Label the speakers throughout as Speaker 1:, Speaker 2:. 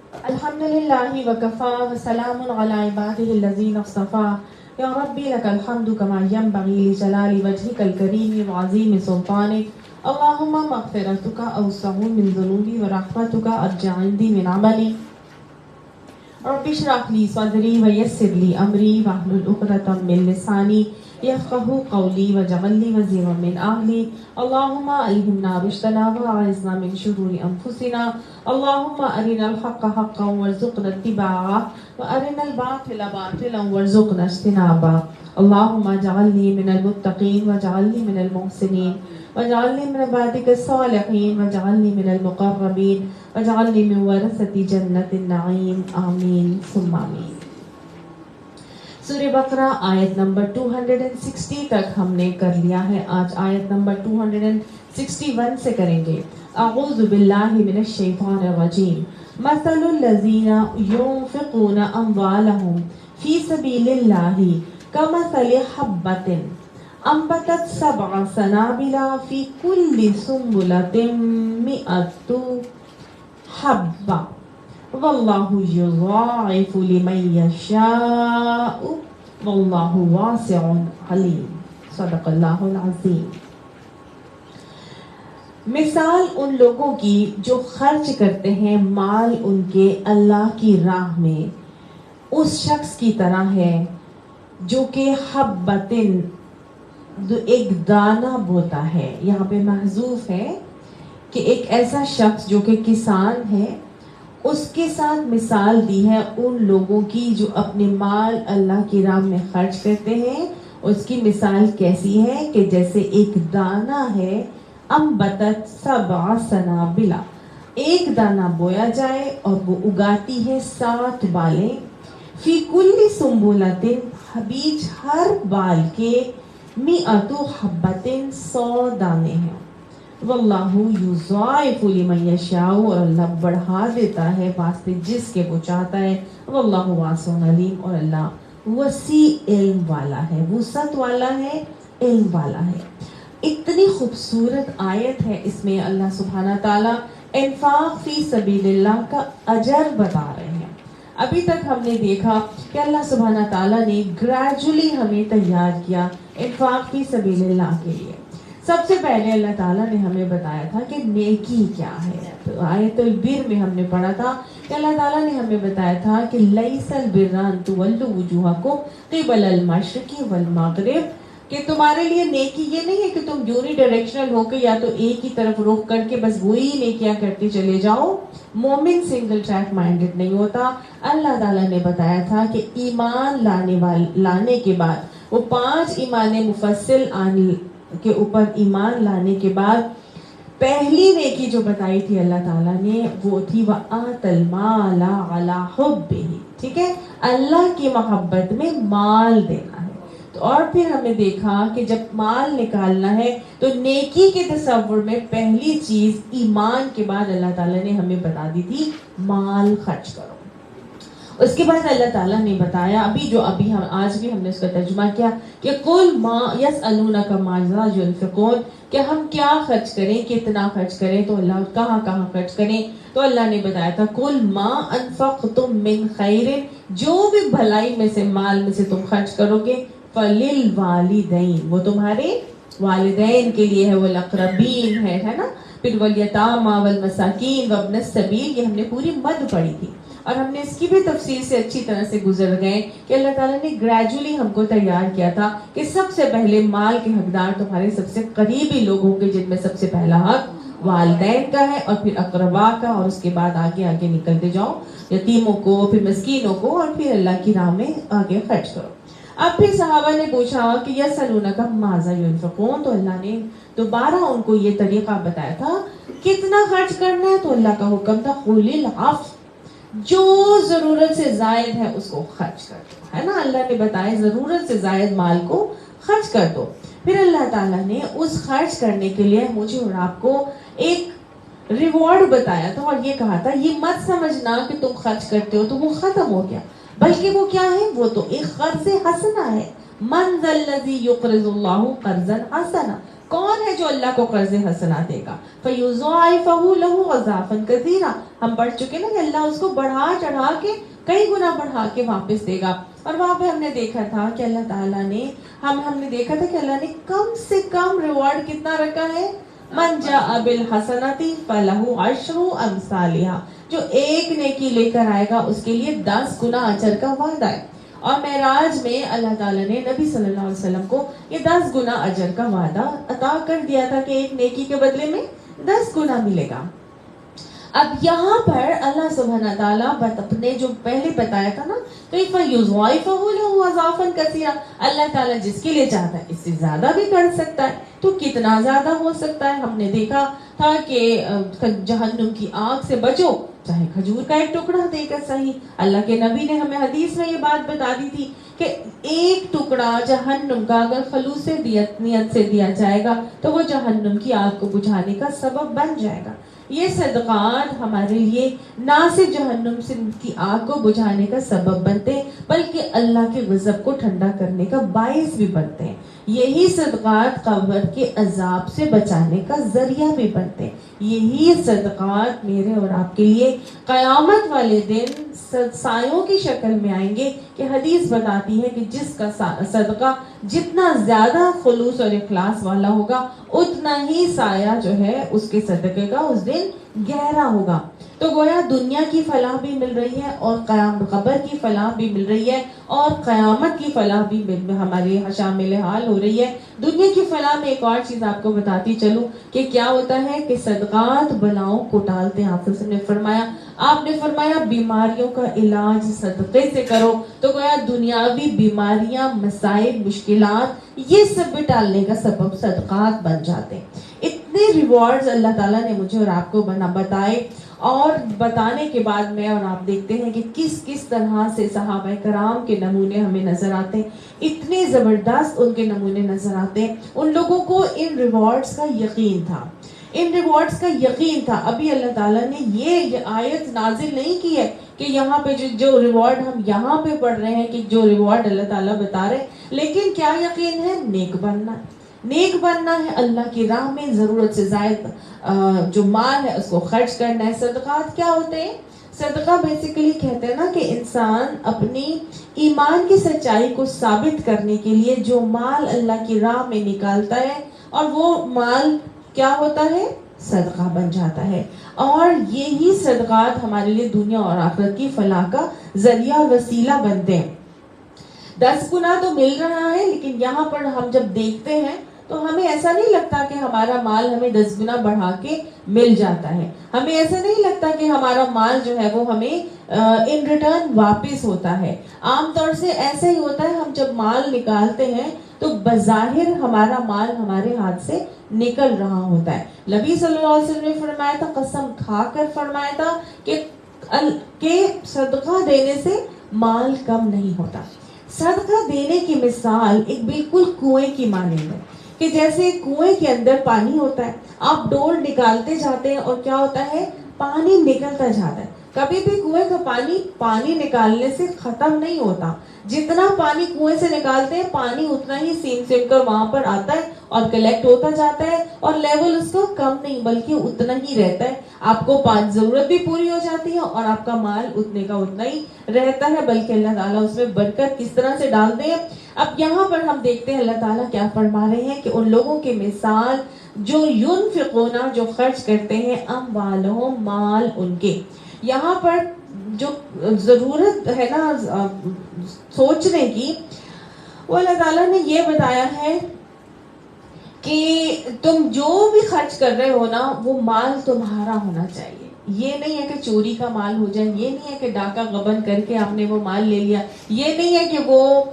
Speaker 1: الحمد لله وكفى وسلام على عباده الذين اصطفى يا ربي لك الحمد كما ينبغي لجلال وجهك الكريم وعظيم سلطانك اللهم مغفرتك أوسع من ذنوبي ورحمتك أرجع عندي من عملي رب اشرح لي صدري ويسر لي أمري واحلل عقدة من لساني يفقهوا قولي واجعل لي وزيرا من أهلي اللهم ألهمنا رشدنا وأعذنا من شرور أنفسنا اللهم أرنا الحق حقا وارزقنا اتباعه وأرنا الباطل باطلا وارزقنا اجتنابه اللهم اجعلني من المتقين واجعلني من المحسنين واجعلني من عبادك الصالحين واجعلني من المقربين واجعلني من ورثة جنة النعيم آمين ثم آمين. سورہ بقرہ آیت نمبر 260 تک ہم نے کر لیا ہے. آج آیت نمبر 261 سے کریں گے. اعوذ باللہ من الشیطان الرجیم. مثل الذین ينفقون اموالهم فی سبیل اللہ کمثل حبۃ انبتت سبع سنابل فی کل سنبلۃ مئۃ حبۃ واللہ یضاعف لمن یشاء واللہ واسع علیم. صدق اللہ العظیم. مثال ان لوگوں کی جو خرچ کرتے ہیں مال ان کے اللہ کی راہ میں اس شخص کی طرح ہے جو کہ حبتن ایک دانہ بوتا ہے. یہاں پہ محذوف ہے کہ ایک ایسا شخص جو کہ کسان ہے اس کے ساتھ مثال دی ہے ان لوگوں کی جو اپنے مال اللہ کی راہ میں خرچ کرتے ہیں. اس کی مثال کیسی ہے کہ جیسے ایک دانہ ہے انبتت سبع سنابل، ایک دانہ بویا جائے اور وہ اگاتی ہے 7 بالیں. فی کل سنبلۃ، بیچ ہر بال کے مئۃ حبۃ 100 دانے ہیں. واللہ یضاعف لمن یشاء، اور اللہ بڑھا دیتا ہے واسطے جس کے وہ چاہتا ہے. واللہ واسع علیم، اور اللہ وسیع علم والا ہے، وسعت والا ہے، علم والا ہے. اتنی خوبصورت آیت ہے. اس میں اللہ سبحانہ تعالیٰ انفاق فی سبیل اللہ کا اجر بتا رہے ہیں. ابھی تک ہم نے دیکھا کہ اللہ سبحانہ تعالیٰ نے گریجولی ہمیں تیار کیا انفاق فی سبیل اللہ کے لیے. سب سے پہلے اللہ تعالیٰ نے ہمیں بتایا تھا کہ نیکی کیا ہے. تو آیت البر میں ہم نے پڑھا تھا کہ اللہ تعالیٰ نے ہمیں بتایا تھا کہ لیس البر ان تولوا وجوہکم قبل المشرق والمغرب، کہ تمہارے لیے نیکی یہ نہیں ہے کہ تم یونی ڈائریکشنل ہو کے یا تو ایک ہی طرف رخ کر کے بس وہی نیکیاں کرتے چلے جاؤ. مومن سنگل ٹریک مائنڈڈ نہیں ہوتا. اللہ تعالیٰ نے بتایا تھا کہ ایمان لانے کے بعد وہ 5 ایمان مفصل کے اوپر ایمان لانے کے بعد پہلی نیکی جو بتائی تھی اللہ تعالیٰ نے وہ تھی وَآتَ الْمَالَ عَلَى حُبِّهِ. ٹھیک ہے، اللہ کی محبت میں مال دینا ہے. تو اور پھر ہم نے دیکھا کہ جب مال نکالنا ہے تو نیکی کے تصور میں پہلی چیز ایمان کے بعد اللہ تعالیٰ نے ہمیں بتا دی تھی مال خرچ کرو. اس کے بعد اللہ تعالیٰ نے بتایا ابھی ہم آج بھی ہم نے اس کا ترجمہ کیا کہ قُلْ مَا يَسْأَلُونَكَ مَاذَا يُنْفِقُونَ، کہ ہم کیا خرچ کریں، کتنا خرچ کریں، تو اللہ کہاں خرچ کریں. تو اللہ نے بتایا تھا قُلْ مَا أَنفَقْتُم مِّن خَيْرٍ، جو بھی بھلائی میں سے مال میں سے تم خرچ کرو گے فَلِلْوَالِدَيْنِ، وہ تمہارے والدین کے لیے ہے، وَالْأَقْرَبِينَ ہے نا، پھر وَالْيَتَامَى وَالْمَسَاكِينَ وَابْنَ السَّبِيلِ، یہ ہم نے پوری مد پڑھی تھی اور ہم نے اس کی بھی تفصیل سے اچھی طرح سے گزر گئے کہ اللہ تعالیٰ نے گریجولی ہم کو تیار کیا تھا کہ سب سے پہلے مال کے حقدار تمہارے سب سے قریبی لوگ ہوں گے، جن میں سب سے پہلا حق والدین کا ہے اور پھر اقربا کا، اور اس کے بعد آگے نکلتے جاؤ یتیموں کو، پھر مسکینوں کو، اور پھر اللہ کی راہ میں آگے خرچ کرو. اب پھر صحابہ نے پوچھا کہ یسألونک ماذا ينفقون، تو اللہ نے دوبارہ ان کو یہ طریقہ بتایا تھا کتنا خرچ کرنا ہے. تو اللہ کا حکم تھا قُلِ الْعَفْوَ، جو ضرورت سے زائد ہے اس کو خرچ کر دو، ہے نا. اللہ نے بتایا ضرورت سے زائد مال کو خرچ کر دو. پھر اللہ تعالیٰ نے اس خرچ کرنے کے لیے مجھے اور آپ کو ایک ریوارڈ بتایا تھا اور یہ کہا تھا یہ مت سمجھنا کہ تم خرچ کرتے ہو تو وہ ختم ہو گیا، بلکہ وہ کیا ہے، وہ تو ایک قرض حسنہ ہے. من ذا الذی یقرض اللہ قرضا حسنا، کون ہے جو اللہ کو قرض حسنہ دے گا؟ فَيُضَاعِفَهُ لَهُ أَضْعَافًا كَثِيرًا، ہم پڑھ چکے نا کہ اللہ اس کو بڑھا چڑھا کے کئی گنا بڑھا کے واپس دے گا. اور وہاں پہ ہم نے دیکھا تھا کہ اللہ تعالیٰ نے ہم نے دیکھا تھا کہ اللہ نے کم سے کم ریوارڈ کتنا رکھا ہے؟ من جاء بالحسنۃ فلہ عشر امثالها، جو ایک نیکی لے کر آئے گا اس کے لیے 10 گنا اجر کا وعدہ ہے. اور معراج میں اللہ تعالیٰ نے نبی صلی اللہ علیہ وسلم کو یہ 10 گنا اجر کا وعدہ عطا کر دیا تھا کہ ایک نیکی کے بدلے میں 10 گنا ملے گا. اب یہاں پر اللہ سبحانہ تعالیٰ اپنے جو پہلے بتایا تھا نا، تو فَيُضَاعِفَهُ لَهُ أَضْعَافًا كَثِيرًا، اللہ تعالیٰ جس کے لیے چاہتا ہے اس سے زیادہ بھی کر سکتا ہے. تو کتنا زیادہ ہو سکتا ہے؟ ہم نے دیکھا تھا کہ جہنم کی آگ سے بچو، چاہے کھجور کا ایک ٹکڑا دے کر صحیح. اللہ کے نبی نے ہمیں حدیث میں یہ بات بتا دی تھی کہ ایک ٹکڑا جہنم کا اگر خلوص نیت سے دیا جائے گا تو وہ جہنم کی آگ کو بجھانے کا سبب بن جائے گا. یہ صدقات ہمارے لیے نہ صرف جہنم سے کی آگ کو بجھانے کا سبب بنتے ہیں بلکہ اللہ کے غضب کو ٹھنڈا کرنے کا باعث بھی بنتے ہیں. یہی صدقات قبر کے عذاب سے بچانے کا ذریعہ بھی بنتے ہیں. یہی صدقات میرے اور آپ کے لیے قیامت والے دن سایوں کی شکل میں آئیں گے کہ حدیث بتاتی ہے کہ جس کا صدقہ جتنا زیادہ خلوص اور اخلاص والا ہوگا اتنا ہی سایہ جو ہے اس کے صدقے کا اس دن گہرا ہوگا. تو گویا دنیا کی فلاح بھی مل رہی ہے اور قبر کی فلاح بھی مل رہی ہے اور قیامت کی فلاح بھی ہمارے شامل حال ہو رہی ہے. دنیا کی فلاح میں ایک اور چیز آپ کو بتاتی چلوں کہ کیا ہوتا ہے کہ صدقات بلاؤں کو ٹالتے ہیں. آپ نے فرمایا بیماریوں کا علاج صدقے سے کرو، تو گویا دنیاوی بیماریاں، مسائل، مشکلات، یہ سب بھی ٹالنے کا سبب صدقات بن جاتے ہیں. اتنے ریوارڈز اللہ تعالیٰ نے مجھے اور آپ کو بتائے، اور بتانے کے بعد میں اور آپ دیکھتے ہیں کہ کس طرح سے صحابہ کرام کے نمونے ہمیں نظر آتے ہیں. اتنے زبردست ان کے نمونے نظر آتے ہیں. ان لوگوں کو ان ریوارڈز کا یقین تھا، ان ریوارڈز کا یقین تھا. ابھی اللہ تعالیٰ نے یہ آیت نازل نہیں کی ہے کہ یہاں پہ جو ریوارڈ ہم یہاں پہ پڑھ رہے ہیں کہ جو ریوارڈ اللہ تعالیٰ بتا رہے ہیں، لیکن کیا یقین ہے؟ نیک بننا ہے. نیک بننا ہے، اللہ کی راہ میں ضرورت سے زائد جو مال ہے اس کو خرچ کرنا ہے. صدقات کیا ہوتے ہیں؟ صدقہ بیسیکلی کہتے ہیں نا کہ انسان اپنی ایمان کی سچائی کو ثابت کرنے کے لیے جو مال اللہ کی راہ میں نکالتا ہے، اور وہ مال کیا ہوتا ہے؟ صدقہ بن جاتا ہے. اور یہی صدقات ہمارے لیے دنیا اور آخرت کی فلاح کا ذریعہ اور وسیلہ بنتے ہیں. 10 گنا تو مل رہا ہے، لیکن یہاں پر ہم جب دیکھتے ہیں تو ہمیں ایسا نہیں لگتا کہ ہمارا مال ہمیں 10 گنا بڑھا کے مل جاتا ہے. ہمیں ایسا نہیں لگتا کہ ہمارا مال جو ہے وہ ہمیں ان ریٹرن واپس ہوتا ہے. عام طور سے ایسا ہی ہوتا ہے، ہم جب مال نکالتے ہیں تو بظاہر ہمارا مال ہمارے ہاتھ سے نکل رہا ہوتا ہے. نبی صلی اللہ علیہ وسلم نے فرمایا تھا، قسم کھا کر فرمایا تھا کہ صدقہ دینے سے مال کم نہیں ہوتا. صدقہ دینے کی مثال ایک بالکل کنویں کی مانند ہے کہ جیسے کنویں کے اندر پانی ہوتا ہے، آپ ڈول نکالتے جاتے ہیں اور کیا ہوتا ہے؟ پانی نکلتا جاتا ہے. کبھی بھی کنویں کا پانی نکالنے سے ختم نہیں ہوتا. جتنا پانی کنویں سے نکالتے ہیں پانی اتنا ہی سیم کر وہاں پر آتا ہے اور کلیکٹ ہوتا جاتا ہے، اور لیول اس کا کم نہیں بلکہ اتنا ہی رہتا ہے. آپ کو ضرورت بھی پوری ہو جاتی ہے اور آپ کا مال اتنے کا اتنا ہی رہتا ہے، بلکہ اللہ تعالیٰ اس میں برکت کس طرح سے ڈالتے ہیں. اب یہاں پر ہم دیکھتے ہیں اللہ تعالیٰ کیا فرما رہے ہیں کہ ان لوگوں کے مثال جو ينفقون، جو خرچ کرتے ہیں، اموالہم، مال ان کے. یہاں پر جو ضرورت ہے نا سوچنے کی، وہ اللہ تعالیٰ نے یہ بتایا ہے کہ تم جو بھی خرچ کر رہے ہو نا وہ مال تمہارا ہونا چاہیے. یہ نہیں ہے کہ چوری کا مال ہو جائے، یہ نہیں ہے کہ ڈاکہ غبن کر کے آپ نے وہ مال لے لیا، یہ نہیں ہے کہ وہ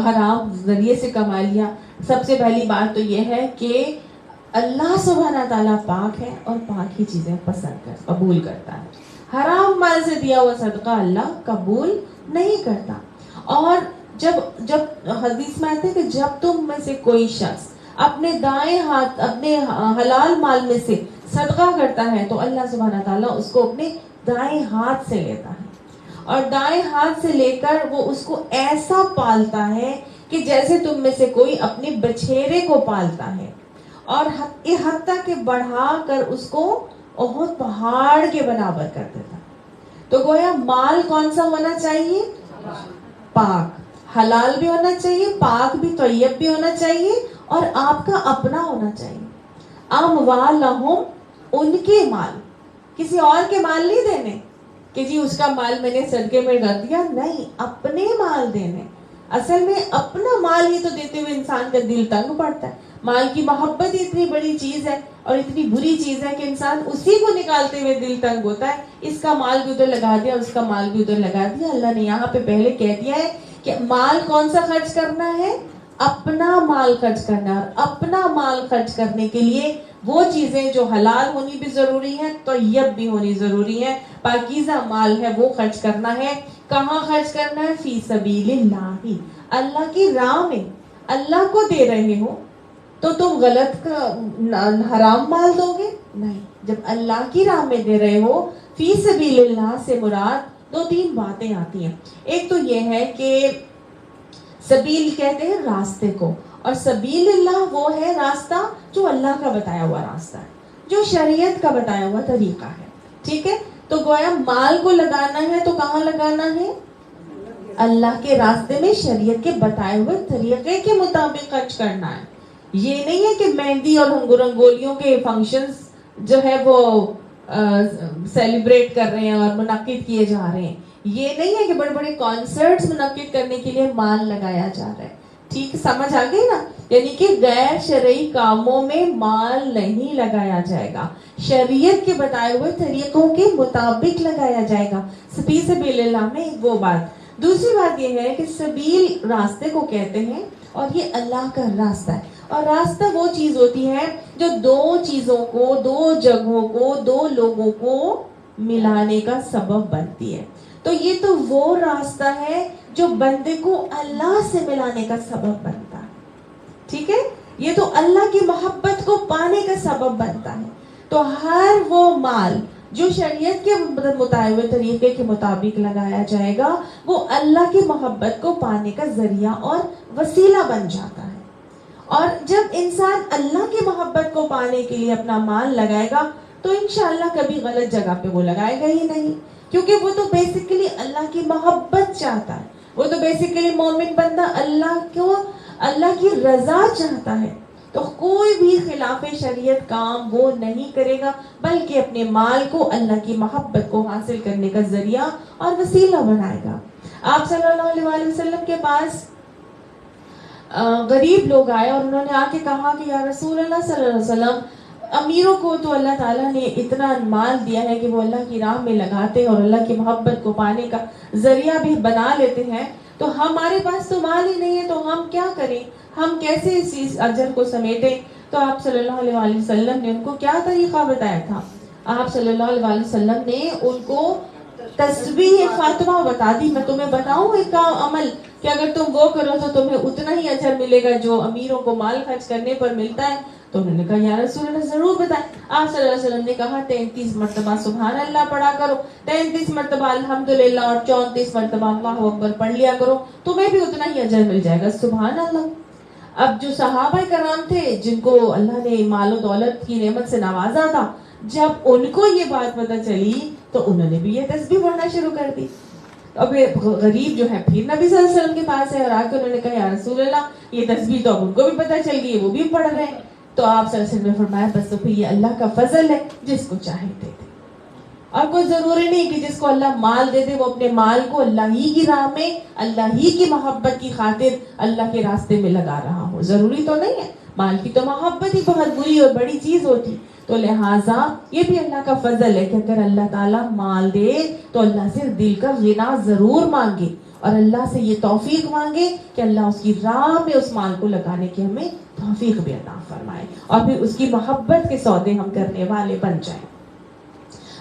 Speaker 1: حرام ذریعے سے کما لیا. سب سے پہلی بات تو یہ ہے کہ اللہ سبحانہ تعالیٰ پاک ہے اور پاک ہی چیزیں قبول کرتا ہے. حرام مال سے دیا ہوا صدقہ اللہ قبول نہیں کرتا. اور جب حدیث میں آتے ہیں کہ جب تم میں سے کوئی شخص اپنے دائیں ہاتھ اپنے حلال مال میں سے صدقہ کرتا ہے تو اللہ سبحانہ تعالیٰ اس کو اپنے دائیں ہاتھ سے لیتا ہے، اور دائیں ہاتھ سے لے کر وہ اس کو ایسا پالتا ہے کہ جیسے تم میں سے کوئی اپنے بچھیرے کو پالتا ہے. اور حتیٰ کہ بڑھا کر اس کو احد پہاڑ کے برابر کر دیتا. تو گویا مال کون سا ہونا چاہیے؟ پاک، حلال بھی ہونا چاہیے، پاک بھی، طیب بھی ہونا چاہیے، اور آپ کا اپنا ہونا چاہیے. اموالہم، ان کے مال، کسی اور کے مال نہیں دینے کہ جی اس کا مال میں نے صدقے میں رکھ دیا، نہیں، اپنے مال دینے. اصل میں اپنا مال ہی تو دیتے ہوئے انسان کا دل تنگ پڑتا ہے. مال کی محبت اتنی بڑی چیز ہے اور اتنی بری چیز ہے کہ انسان اسی کو نکالتے ہوئے دل تنگ ہوتا ہے. اس کا مال بھی ادھر لگا دیا، اس کا مال بھی ادھر لگا دیا. اللہ نے یہاں پہ پہلے کہہ دیا ہے کہ مال کون سا خرچ کرنا ہے؟ اپنا مال خرچ کرنا. اور اپنا مال خرچ کرنے کے لیے وہ چیزیں جو حلال ہونی بھی ضروری ہے، طیب بھی ہونی ضروری ہے، پاکیزہ مال ہے وہ خرچ کرنا ہے. کہاں خرچ کرنا ہے؟ فی سبیل اللہ، اللہ کی راہ میں. اللہ کو دے رہے ہو تو تم غلط حرام مال دو گے؟ نہیں. جب اللہ کی راہ میں دے رہے ہو، فی سبیل اللہ سے مراد 2-3 باتیں آتی ہیں. ایک تو یہ ہے کہ سبیل کہتے ہیں راستے کو، اور سبیل اللہ وہ ہے راستہ جو اللہ کا بتایا ہوا راستہ ہے، جو شریعت کا بتایا ہوا طریقہ ہے. ٹھیک ہے؟ تو گویا مال کو لگانا ہے تو کہاں لگانا ہے؟ اللہ کے راستے میں، شریعت کے بتائے ہوئے طریقے کے مطابق خرچ کرنا ہے. یہ نہیں ہے کہ مہندی اور رنگولیوں کے فنکشنز جو ہے وہ سیلیبریٹ کر رہے ہیں اور منعقد کیے جا رہے ہیں. یہ نہیں ہے کہ بڑے بڑے کانسرٹس منعقد کرنے کے لیے مال لگایا جا رہا ہے. ٹھیک سمجھ آ گئی نا؟ یعنی کہ غیر شرعی کاموں میں مال نہیں لگایا جائے گا، شریعت کے بتائے ہوئے طریقوں کے مطابق لگایا جائے گا. فی سبیل اللہ میں وہ بات. دوسری بات یہ ہے کہ سبیل راستے کو کہتے ہیں، اور یہ اللہ کا راستہ ہے. اور راستہ وہ چیز ہوتی ہے جو 2 چیزوں کو، 2 جگہوں کو، 2 لوگوں کو ملانے کا سبب بنتی ہے. تو یہ تو وہ راستہ ہے جو بندے کو اللہ سے ملانے کا سبب بنتا ہے. ٹھیک ہے؟ یہ تو اللہ کی محبت کو پانے کا سبب بنتا ہے. تو ہر وہ مال جو شریعت کے مطابق طریقے کے مطابق لگایا جائے گا، وہ اللہ کی محبت کو پانے کا ذریعہ اور وسیلہ بن جاتا ہے. اور جب انسان اللہ کی محبت کو پانے کے لیے اپنا مال لگائے گا تو انشاءاللہ کبھی غلط جگہ پہ وہ لگائے گا ہی نہیں، کیونکہ وہ تو بیسیکلی اللہ کی محبت چاہتا ہے. وہ تو بیسیکلی مومن بندہ اللہ کی رضا چاہتا ہے. تو کوئی بھی خلاف شریعت کام وہ نہیں کرے گا، بلکہ اپنے مال کو اللہ کی محبت کو حاصل کرنے کا ذریعہ اور وسیلہ بنائے گا. آپ صلی اللہ علیہ وسلم کے پاس غریب لوگ آئے اور انہوں نے آ کے کہا کہ یا رسول اللہ صلی اللہ علیہ وسلم، امیروں کو تو اللہ تعالیٰ نے اتنا مال دیا ہے کہ وہ اللہ کی راہ میں لگاتے اور اللہ کی محبت کو پانے کا ذریعہ بھی بنا لیتے ہیں، تو ہمارے پاس تو مال ہی نہیں ہے، تو ہم کیا کریں، ہم کیسے اس اجر کو سمیٹیں؟ تو آپ صلی اللہ علیہ وسلم نے ان کو کیا طریقہ بتایا تھا؟ آپ صلی اللہ علیہ وسلم نے ان کو تسبیح فاطمہ بتا دی. میں تمہیں بتاؤں ایک عمل کہ اگر تم وہ کرو تو تمہیں اتنا ہی اجر ملے گا جو امیروں کو مال خرچ کرنے پر ملتا ہے. تو انہوں نے کہا یا رسول اللہ ضرور بتائیں. آپ صلی اللہ علیہ وسلم نے کہا 33 مرتبہ سبحان اللہ پڑھا کرو، 33 مرتبہ الحمدللہ اور 34 مرتبہ اللہ اکبر پڑھ لیا کرو، تمہیں بھی اتنا ہی اجر مل جائے گا. سبحان اللہ. اب جو صحابہ کرام تھے جن کو اللہ نے مال و دولت کی نعمت سے نوازا تھا، جب ان کو یہ بات پتہ چلی تو انہوں نے بھی یہ تسبیح پڑھنا شروع کر دی. اب غریب جو ہے پھر نبی صلی اللہ علیہ وسلم کے پاس ہے اور آ کے انہوں نے کہا یا رسول اللہ یہ تسبیح تو اب ان کو بھی پتہ چل گئی، وہ بھی پڑھ رہے ہیں. تو آپ صلی اللہ علیہ وسلم نے فرمایا بس تو پھر یہ اللہ کا فضل ہے، جس کو چاہے دے دے. اور کوئی ضروری نہیں کہ جس کو اللہ مال دے دے وہ اپنے مال کو اللہ ہی کی راہ میں، اللہ ہی کی محبت کی خاطر اللہ کے راستے میں لگا رہا ہو. ضروری تو نہیں ہے. مال کی تو محبت ہی بہت بری اور بڑی چیز ہوتی. تو لہٰذا یہ بھی اللہ کا فضل ہے کہ اگر اللہ تعالیٰ مال دے تو اللہ سے دل کا غنا ضرور مانگے، اور اللہ سے یہ توفیق مانگے کہ اللہ اس کی راہ میں اس مال کو لگانے کی ہمیں توفیق بھی عطا فرمائے، اور پھر اس کی محبت کے سودے ہم کرنے والے بن جائیں.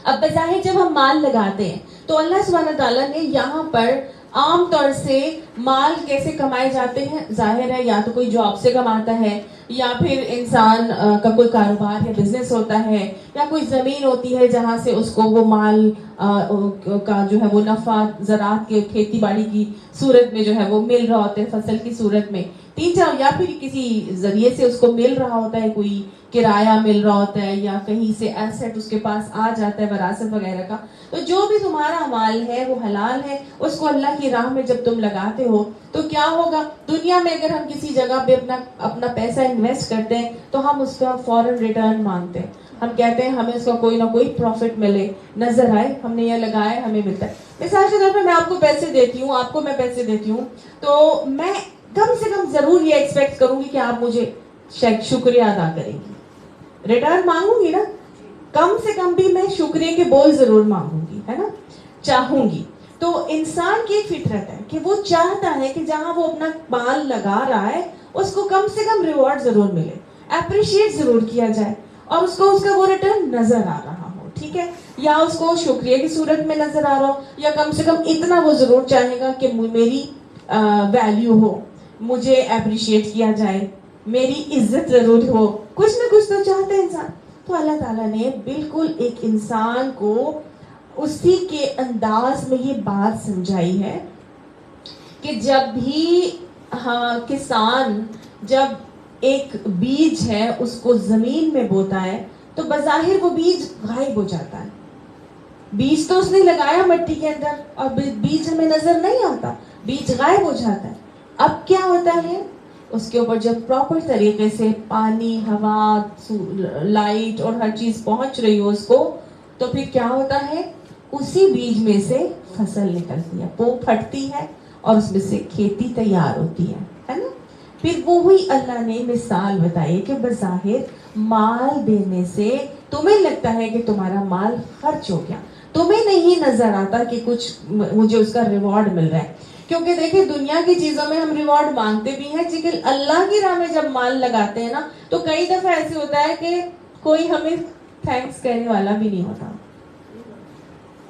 Speaker 1: اب بظاہر جب ہم مال لگاتے ہیں تو اللہ سبحانہ تعالیٰ نے یہاں پر عام طور سے مال کیسے کمائے جاتے ہیں، ظاہر ہے یا تو کوئی جاب سے کماتا ہے، یا پھر انسان کا کوئی کاروبار یا بزنس ہوتا ہے، یا کوئی زمین ہوتی ہے جہاں سے اس کو وہ مال کا جو ہے وہ نفع زراعت کے کھیتی باڑی کی صورت میں جو ہے وہ مل رہا ہوتا ہے، فصل کی صورت میں. 3-4 یا پھر کسی ذریعے سے اس کو مل رہا ہوتا ہے, کوئی کرایہ مل رہا ہوتا ہے یا کہیں سے ایسٹ اس کے پاس آ جاتا ہے وراثت وغیرہ کا. تو جو بھی تمہارا مال ہے وہ حلال ہے, اس کو اللہ کی راہ میں جب تم لگاتے ہو تو کیا ہوگا, دنیا میں اگر ہم کسی جگہ پہ اپنا پیسہ انویسٹ کرتے ہیں تو ہم اس کا فوراً ریٹرن مانگتے ہیں, ہم کہتے ہیں ہمیں اس کا کوئی نہ کوئی پروفٹ ملے, نظر آئے ہم نے یہ لگایا ہمیں ملتا ہے. مثال کے طور پہ میں آپ کو پیسے دیتی ہوں, آپ کو میں پیسے دیتی ہوں, تو میں کم سے کم ضرور یہ ایکسپیکٹ کروں گی کہ آپ مجھے شکریہ ادا کریں گی, ریٹرن مانگوں گی نا, کم سے کم بھی میں شکریہ کے بول ضرور مانگوں گی, ہے نا, چاہوں گی. تو انسان کی ایک فطرت ہے کہ وہ چاہتا ہے کہ جہاں وہ اپنا مال لگا رہا ہے اس کو کم سے کم ریوارڈ ضرور ملے, اپریشیٹ ضرور کیا جائے, اور اس کو اس کا وہ ریٹرن نظر آ رہا ہو, ٹھیک ہے, یا اس کو شکریہ کی صورت میں نظر آ رہا ہو, یا کم سے کم اتنا وہ ضرور چاہے گا کہ میری ویلیو ہو, مجھے اپریشیٹ کیا جائے, میری عزت ضرور ہو, کچھ نہ کچھ تو چاہتا ہے انسان. تو اللہ تعالیٰ نے بالکل ایک انسان کو اسی کے انداز میں یہ بات سمجھائی ہے کہ جب بھی کسان جب ایک بیج ہے اس کو زمین میں بوتا ہے تو بظاہر وہ بیج غائب ہو جاتا ہے. بیج تو اس نے لگایا مٹی کے اندر اور بیج ہمیں نظر نہیں آتا, بیج غائب ہو جاتا ہے. اب کیا ہوتا ہے, اس کے اوپر جب پراپر طریقے سے پانی, ہوا, لائٹ اور ہر چیز پہنچ رہی ہو اس کو, تو پھر کیا ہوتا ہے, اسی بیج میں سے فصل نکلتی ہے, وہ پھٹتی ہے اور اس میں سے کھیتی تیار ہوتی ہے نا. پھر وہی اللہ نے مثال بتائی کہ بظاہر مال دینے سے تمہیں لگتا ہے کہ تمہارا مال خرچ ہو گیا, تمہیں نہیں نظر آتا کہ کچھ مجھے اس کا ریوارڈ مل رہا ہے. کیونکہ دیکھیں دنیا کی چیزوں میں ہم ریوارڈ مانگتے بھی ہیں, لیکن اللہ کی راہ میں جب مال لگاتے ہیں نا تو کئی دفعہ ایسے ہوتا ہے کہ کوئی ہمیں تھینکس کہنے والا بھی نہیں ہوتا.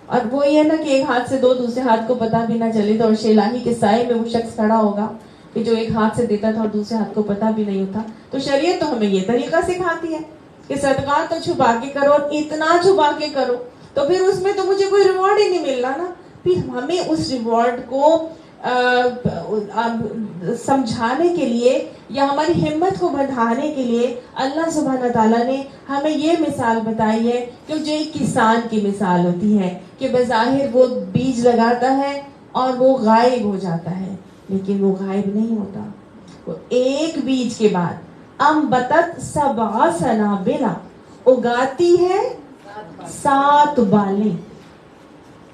Speaker 1: اور وہ یہ نا کہ ایک ہاتھ سے دو, دوسرے ہاتھ کو پتا بھی نہ چلے, تو عرش الہی کے سائے میں وہ شخص کھڑا ہوگا کہ جو ایک ہاتھ سے دیتا تھا اور دوسرے ہاتھ کو پتا بھی نہیں ہوتا. تو شریعت تو ہمیں یہ طریقہ سکھاتی ہے کہ صدقات تو چھپا کے کرو, اور اتنا چھپا کے کرو, تو پھر اس میں تو مجھے کوئی ریوارڈ ہی نہیں ملنا نا. پھر ہمیں اس ریوارڈ کو سمجھانے کے لیے یا ہماری ہمت کو بڑھانے کے لیے اللہ سبحانہ تعالیٰ نے ہمیں یہ مثال بتائی ہے کہ جو ایک کسان کی مثال ہوتی ہے کہ بظاہر وہ بیج لگاتا ہے اور وہ غائب ہو جاتا ہے, لیکن وہ غائب نہیں ہوتا. وہ ایک بیج کے بعد انبتت 7 سنابلا, اگاتی ہے 7 بالیں.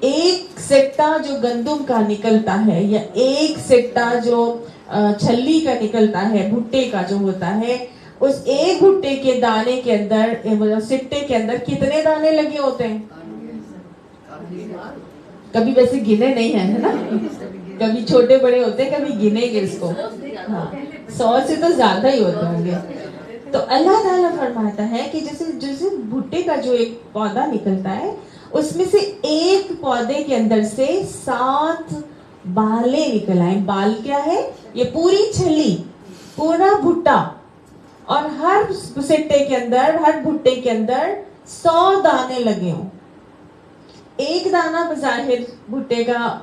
Speaker 1: ایک سٹا جو گندم کا نکلتا ہے یا ایک سٹا جو چھلی کا نکلتا ہے, بھٹے کا جو ہوتا ہے, اس ایک بھٹے کے دانے کے اندر, سٹے کے اندر کتنے دانے لگے ہوتے ہیں؟ کبھی ویسے گنے نہیں ہیں نا, کبھی چھوٹے بڑے ہوتے ہیں, کبھی گنے گے اس کو, ہاں 100 سے تو زیادہ ہی ہوتے ہوں گے. تو اللہ تعالیٰ فرماتا ہے کہ جیسے بھٹے کا جو ایک پودا نکلتا ہے اس میں سے ایک پودے کے اندر سے 7 بالیں نکل آئیں. بال کیا ہے؟ یہ پوری چھلی, پورا بھٹا, اور ہر سٹے کے اندر, ہر بھٹے کے اندر 100 دانے لگے ہوں. ایک دانہ بظاہر بھٹے کا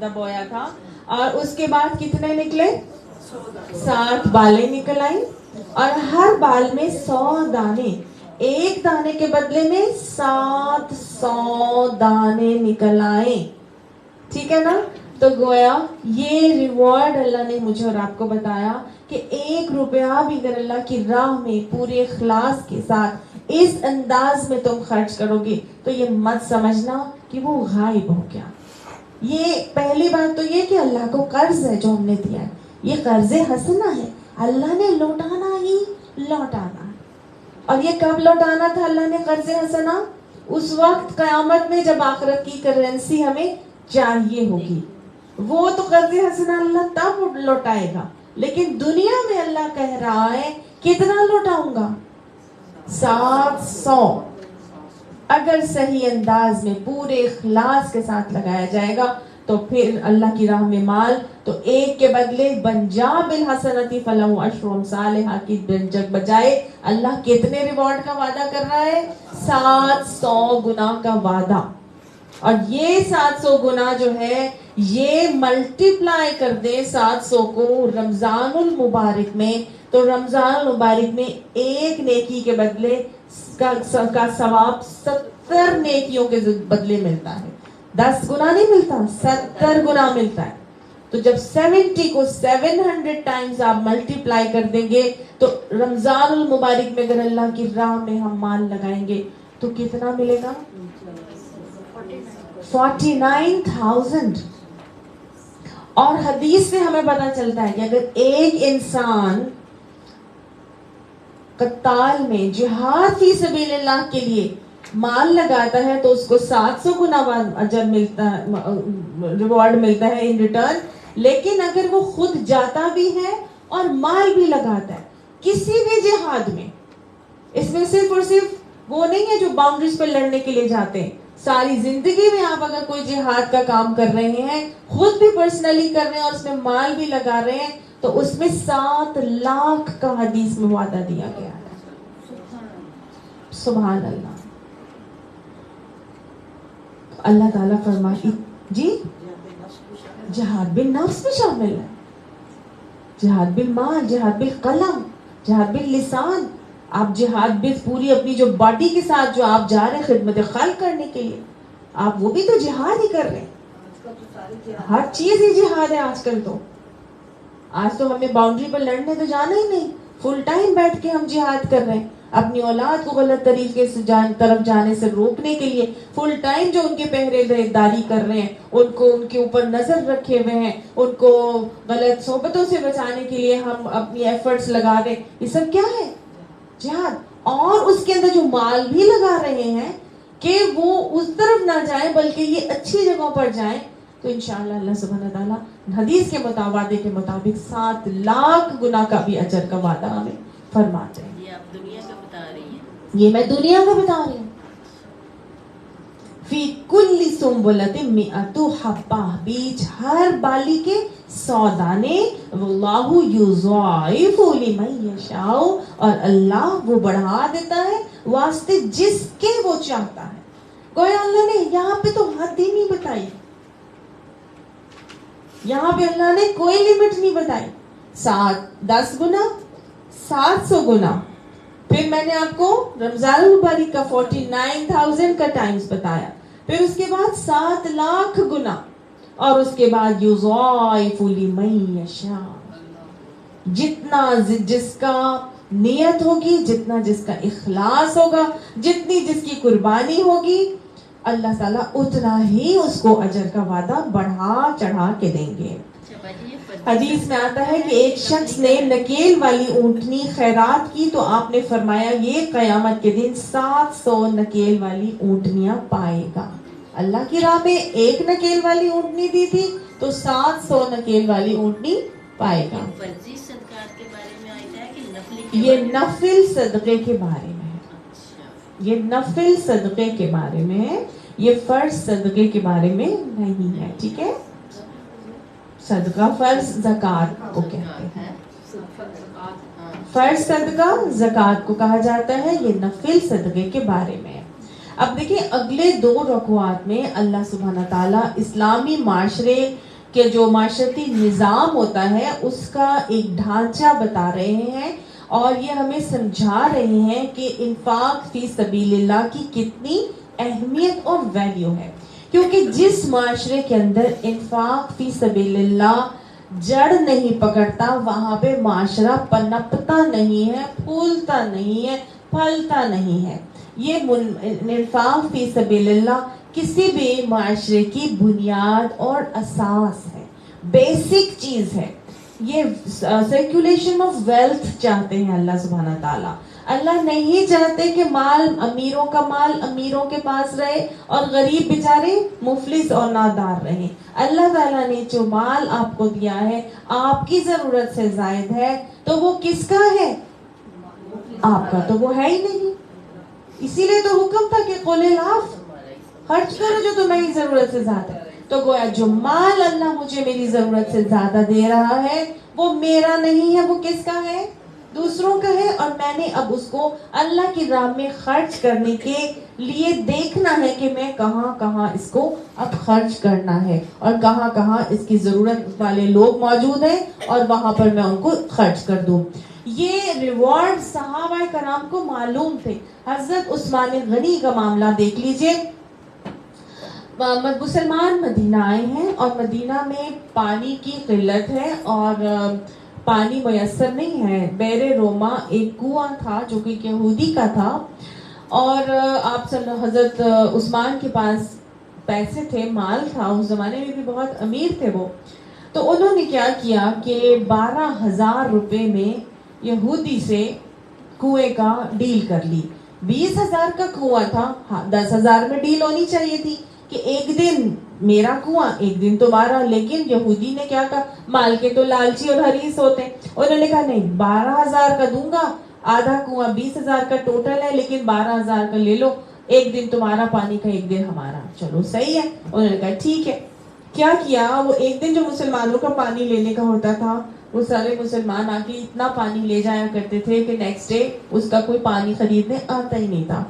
Speaker 1: دبویا تھا, اور اس کے بعد کتنے نکلے؟ 7 بالیں نکل آئیں, اور ہر بال میں 100 دانے, ایک دانے کے بدلے میں 700 دانے نکل آئے. ٹھیک ہے نا. تو گویا یہ ریوارڈ اللہ نے مجھے اور آپ کو بتایا کہ 1 روپیہ بھی اگر اللہ کی راہ میں پورے اخلاص کے ساتھ اس انداز میں تم خرچ کرو گے تو یہ مت سمجھنا کہ وہ غائب ہو گیا. یہ پہلی بات تو یہ کہ اللہ کو قرض ہے جو ہم نے دیا ہے, یہ قرض حسنہ ہے, اللہ نے لوٹانا ہی لوٹانا ہے. اور یہ کب لوٹانا تھا اللہ نے قرض حسنہ؟ اس وقت قیامت میں جب آخرت کی کرنسی ہمیں چاہیے ہوگی, وہ تو قرض حسنہ اللہ تب لوٹائے گا. لیکن دنیا میں اللہ کہہ رہا ہے کتنا لوٹاؤں گا؟ 700. اگر صحیح انداز میں پورے اخلاص کے ساتھ لگایا جائے گا تو پھر اللہ کی راہ میں مال تو ایک کے بدلے بنجا بالحسنتی فلہ عشر امثالہا کی بجائے اللہ کتنے ریوارڈ کا وعدہ کر رہا ہے؟ 700 گنا کا وعدہ. اور یہ 700 گنا جو ہے یہ ملٹیپلائی کر دیں 700 کو رمضان المبارک میں، تو رمضان المبارک میں ایک نیکی کے بدلے کا ثواب 70 نیکیوں کے بدلے ملتا ہے. 10 گنا نہیں ملتا، 70 گنا ملتا ہے. تو جب 70 کو 700 ٹائمز آپ ملٹیپلائی کر دیں گے تو رمضان المبارک میں اگر اللہ کی راہ میں ہم مال لگائیں گے تو کتنا ملے گا؟ 49,000. اور حدیث سے ہمیں پتا چلتا ہے کہ اگر ایک انسان قتال میں جہاد فی سبیل اللہ کے لیے مال لگاتا ہے تو اس کو 700 گنا اجر ملتا ہے، ریوارڈ ملتا ہے ان ریٹرن. لیکن اگر وہ خود جاتا بھی ہے اور مال بھی لگاتا ہے کسی بھی جہاد میں، اس میں صرف اور صرف وہ نہیں ہے جو باؤنڈریز پہ لڑنے کے لیے جاتے ہیں، ساری زندگی میں آپ اگر کوئی جہاد کا کام کر رہے ہیں، خود بھی پرسنلی کر رہے ہیں اور اس میں مال بھی لگا رہے ہیں، تو اس میں 7 لاکھ کا حدیث میں وعدہ دیا گیا ہے. سبحان اللہ. اللہ تعالیٰ فرمائے جی جہاد بالنفس بھی شامل ہے، جہاد بالمال، جہاد بالقلم، جہاد باللسان. آپ جہاد پوری اپنی جو باڈی کے ساتھ جو آپ جا رہے ہیں خدمت خلق کرنے کے لیے، آپ وہ بھی تو جہاد ہی کر رہے ہیں. ہر چیز ہی جہاد ہے آج کل. تو آج تو ہمیں باؤنڈری پر لڑنے تو جانا ہی نہیں، فل ٹائم بیٹھ کے ہم جہاد کر رہے ہیں اپنی اولاد کو غلط طریقے سے طرف جانے سے روکنے کے لیے. فل ٹائم جو ان کے پہرے داری کر رہے ہیں، ان کو ان کے اوپر نظر رکھے ہوئے ہیں، ان کو غلط صحبتوں سے بچانے کے لیے ہم اپنی ایفرٹس لگا رہے ہیں. یہ سب کیا ہے؟ جہاد. اور اس کے اندر جو مال بھی لگا رہے ہیں کہ وہ اس طرف نہ جائیں بلکہ یہ اچھی جگہوں پر جائیں، تو انشاءاللہ اللہ سبحانہ تعالیٰ حدیث کے مطابق 7 لاکھ گنا کا بھی اجر کا وعدہ ہمیں فرماتے ہیں.
Speaker 2: یہ آپ دنیا کا بتا رہی ہیں؟
Speaker 1: یہ میں دنیا کا بتا رہی ہوں. فی کل سنبلۃ مئۃ حبہ، بیچ ہر بالی کے 100 دانے. واللہ یضاعف لمن یشاء، اور اللہ وہ بڑھا دیتا ہے واسطے جس کے وہ چاہتا ہے. گویا اللہ نے یہاں پہ تو حد ہی نہیں بتائی، یہاں پہ اللہ نے کوئی لمٹ نہیں بتائی. 10 گنا، 700 گنا. پھر میں نے آپ کو رمضان المبارک کا 49,000 کا ٹائمز بتایا، پھر اس کے بعد 7 لاکھ گنا، اور اس کے بعد یضاعف لمن یشاء. جتنا جس کا نیت ہوگی، جتنا جس کا اخلاص ہوگا، جتنی جس کی قربانی ہوگی، اللہ تعالیٰ اتنا ہی اس کو اجر کا وعدہ بڑھا چڑھا کے دیں گے. حدیث میں آتا ہے کہ ایک شخص نے نکیل والی اونٹنی خیرات کی تو آپ نے فرمایا یہ قیامت کے دن 700 نکیل والی اونٹنیاں پائے گا. اللہ کی راہ میں ایک نکیل والی اونٹنی دی تھی تو 700 نکیل والی اونٹنی پائے گا.
Speaker 2: فرضی صدقات کے بارے میں آتا ہے کہ نفلی؟
Speaker 1: یہ نفل صدقے کے بارے میں ہے. یہ نفل صدقے کے بارے میں ہے، یہ فرض صدقے کے بارے میں نہیں ہے. ٹھیک ہے؟ صدقہ فرض زکوٰۃ کو کہتے ہیں. فرض صدقہ زکوٰۃ کو کہا جاتا ہے، یہ نفل صدقے کے بارے میں ہے. اب دیکھیں اگلے 2 رکوعات میں اللہ سبحانہ تعالیٰ اسلامی معاشرے کے جو معاشرتی نظام ہوتا ہے اس کا ایک ڈھانچہ بتا رہے ہیں، اور یہ ہمیں سمجھا رہے ہیں کہ انفاق فی سبیل اللہ کی کتنی اہمیت اور ویلیو ہے. کیونکہ جس معاشرے کے اندر انفاق فی سبیل اللہ جڑ نہیں پکڑتا وہاں پہ معاشرہ پنپتا نہیں ہے، پھولتا نہیں ہے، پھلتا نہیں ہے. یہ انفاق فی سبیل اللہ کسی بھی معاشرے کی بنیاد اور اساس ہے، بیسک چیز ہے. یہ سرکولیشن آف ویلتھ چاہتے ہیں اللہ سبحانہ تعالیٰ. اللہ نہیں چاہتے کہ مال امیروں کا مال امیروں کے پاس رہے اور غریب بیچارے مفلس اور نادار رہے. اللہ تعالیٰ نے جو مال آپ کو دیا ہے آپ کی ضرورت سے زائد ہے تو وہ کس کا ہے؟ آپ کا تو وہ ہے ہی نہیں. اسی لیے تو حکم تھا کہ قل العفو، خرچ کرو جو تمہاری ضرورت سے زیادہ ہے. تو گویا جو مال اللہ مجھے میری ضرورت سے زیادہ دے رہا ہے وہ میرا نہیں ہے، وہ کس کا ہے؟ دوسروں کا ہے اور میں نے اب اس کو اللہ کی راہ میں خرچ کرنے کے لیے دیکھنا ہے کہ میں کہاں کہاں اس کو اب خرچ کرنا ہے اور کہاں کہاں اس کی ضرورت والے لوگ موجود ہیں اور وہاں پر میں ان کو خرچ کر دوں. یہ ریوارڈ صحابہ کرام کو معلوم تھے. حضرت عثمان غنی کا معاملہ دیکھ لیجئے. مسلمان مدینہ آئے ہیں اور مدینہ میں پانی کی قلت ہے اور پانی میسر نہیں ہے. بیر روما ایک کنواں تھا جو کہ یہودی کا تھا اور آپ حضرت عثمان کے پاس پیسے تھے, مال تھا, اس زمانے میں بھی بہت امیر تھے وہ. تو انہوں نے کیا کیا کہ 12,000 روپے میں یہودی سے کنویں کا ڈیل کر لی. 20,000 کا کنواں تھا, 10,000 میں ڈیل ہونی چاہیے تھی کہ ایک دن میرا کنواں ایک دن تمہارا. لیکن یہودی نے کیا کہا, مال کے تو لالچی اور حریص ہوتے ہیں, انہوں نے کہا نہیں 12,000 کا دوں گا, آدھا کنواں 20,000 کا ٹوٹل ہے لیکن 12,000 کا لے لو, ایک دن تمہارا پانی کا ایک دن ہمارا. چلو صحیح ہے. انہوں نے کہا ٹھیک ہے. کیا کیا, وہ ایک دن جو مسلمانوں کا پانی لینے کا ہوتا تھا وہ سارے مسلمان آ کے اتنا پانی لے جایا کرتے تھے کہ نیکسٹ ڈے اس کا کوئی پانی خریدنے آتا ہی نہیں تھا.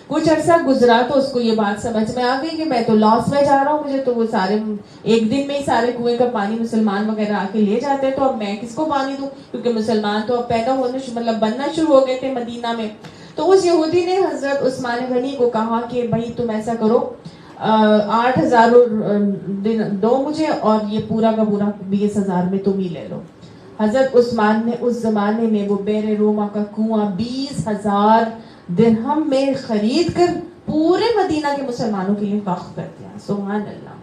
Speaker 1: کچھ عرصہ گزرا تو اس کو یہ بات سمجھ میں آ گئی کہ میں تو لاس میں جا رہا ہوں, مجھے تو وہ سارے ایک دن میں ہی سارے کنویں کا پانی مسلمان وغیرہ آ کے لے جاتے ہیں, تو اب میں کس کو پانی دوں, کیونکہ مسلمان تو اب پیدا ہونے مطلب بننا شروع ہو گئے تھے مدینہ میں. تو اس یہودی نے حضرت عثمان غنی کو کہا کہ بھائی تم ایسا کرو, 8,000 دو مجھے اور یہ پورا کا پورا 20,000 میں تم ہی لے لو. حضرت عثمان نے اس زمانے میں وہ بیر روما کا کنواں 20,000 درہم میں خرید کر پورے مدینہ کے مسلمانوں کے لیے وقف کر دیا. سبحان اللہ.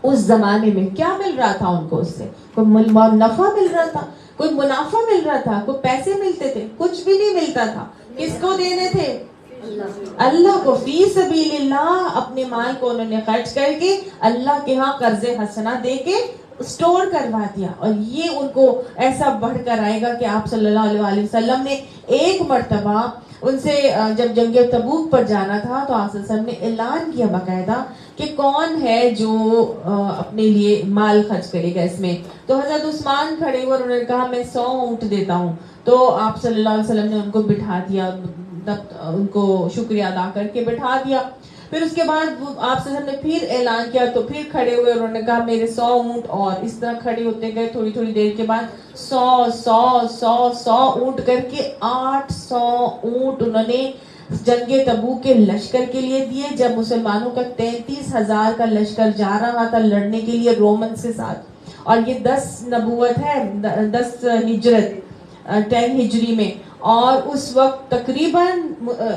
Speaker 1: اس زمانے میں کیا مل رہا تھا ان کو, اس سے کوئی نفع مل رہا تھا, کوئی منافع مل رہا تھا, کوئی پیسے ملتے تھے, کچھ بھی نہیں ملتا تھا. کس کو دینے تھے, اللہ کو. فی سبیل اللہ اپنے مال کو انہوں نے خرچ کر کے اللہ کے ہاں قرض حسنہ دے کے سٹور کروا دیا. اور یہ ان کو ایسا بڑھ کر آئے گا کہ آپ صلی اللہ علیہ وسلم نے ایک مرتبہ ان سے جب جنگ تبوک پر جانا تھا تو آپ صلی اللہ علیہ وسلم نے اعلان کیا باقاعدہ کہ کون ہے جو اپنے لیے مال خرچ کرے گا اس میں. تو حضرت عثمان کھڑے ہوئے اور انہوں نے کہا میں 100 اونٹ دیتا ہوں. تو آپ صلی اللہ علیہ وسلم نے ان کو بٹھا دیا, ان کو شکریہ ادا کر کے بٹھا دیا. پھر اس کے بعد آپ صلی اللہ علیہ وسلم نے پھر اعلان کیا تو پھر کھڑے ہوئے اور انہوں نے کہا میرے 100 اونٹ, اور اس طرح کھڑے ہوتے گئے. تھوڑی تھوڑی دیر کے بعد 100 اونٹ کر کے 800 اونٹ انہوں نے جنگ تبوک کے لشکر کے لیے دیے. جب مسلمانوں کا 33,000 کا لشکر جا رہا تھا لڑنے کے لیے رومنز کے ساتھ, اور یہ 10 نبوت ہے, 10 ہجرت 10 ہجری میں, اور اس وقت تقریباً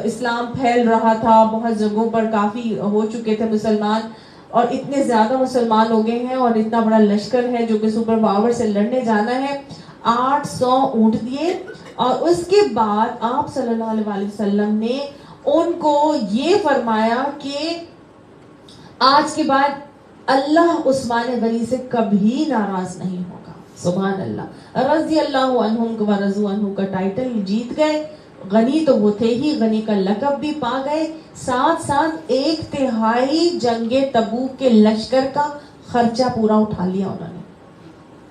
Speaker 1: اسلام پھیل رہا تھا, بہت جگہوں پر کافی ہو چکے تھے مسلمان, اور اتنے زیادہ مسلمان ہو گئے ہیں اور اتنا بڑا لشکر ہے جو کہ سپر پاور سے لڑنے جانا ہے. 800 اونٹ دیے, اور اس کے بعد آپ صلی اللہ علیہ وسلم نے ان کو یہ فرمایا کہ آج کے بعد اللہ عثمان غنی سے کبھی ناراض نہیں ہوگا. سبحان اللہ. رضی اللہ عنہم و رضوا عنہ کا ٹائٹل جیت گئے. غنی تو وہ تھے ہی, غنی کا لقب بھی پا گئے, ساتھ ساتھ 1/3 جنگ تبوک کے لشکر کا خرچہ پورا اٹھا لیا انہوں نے.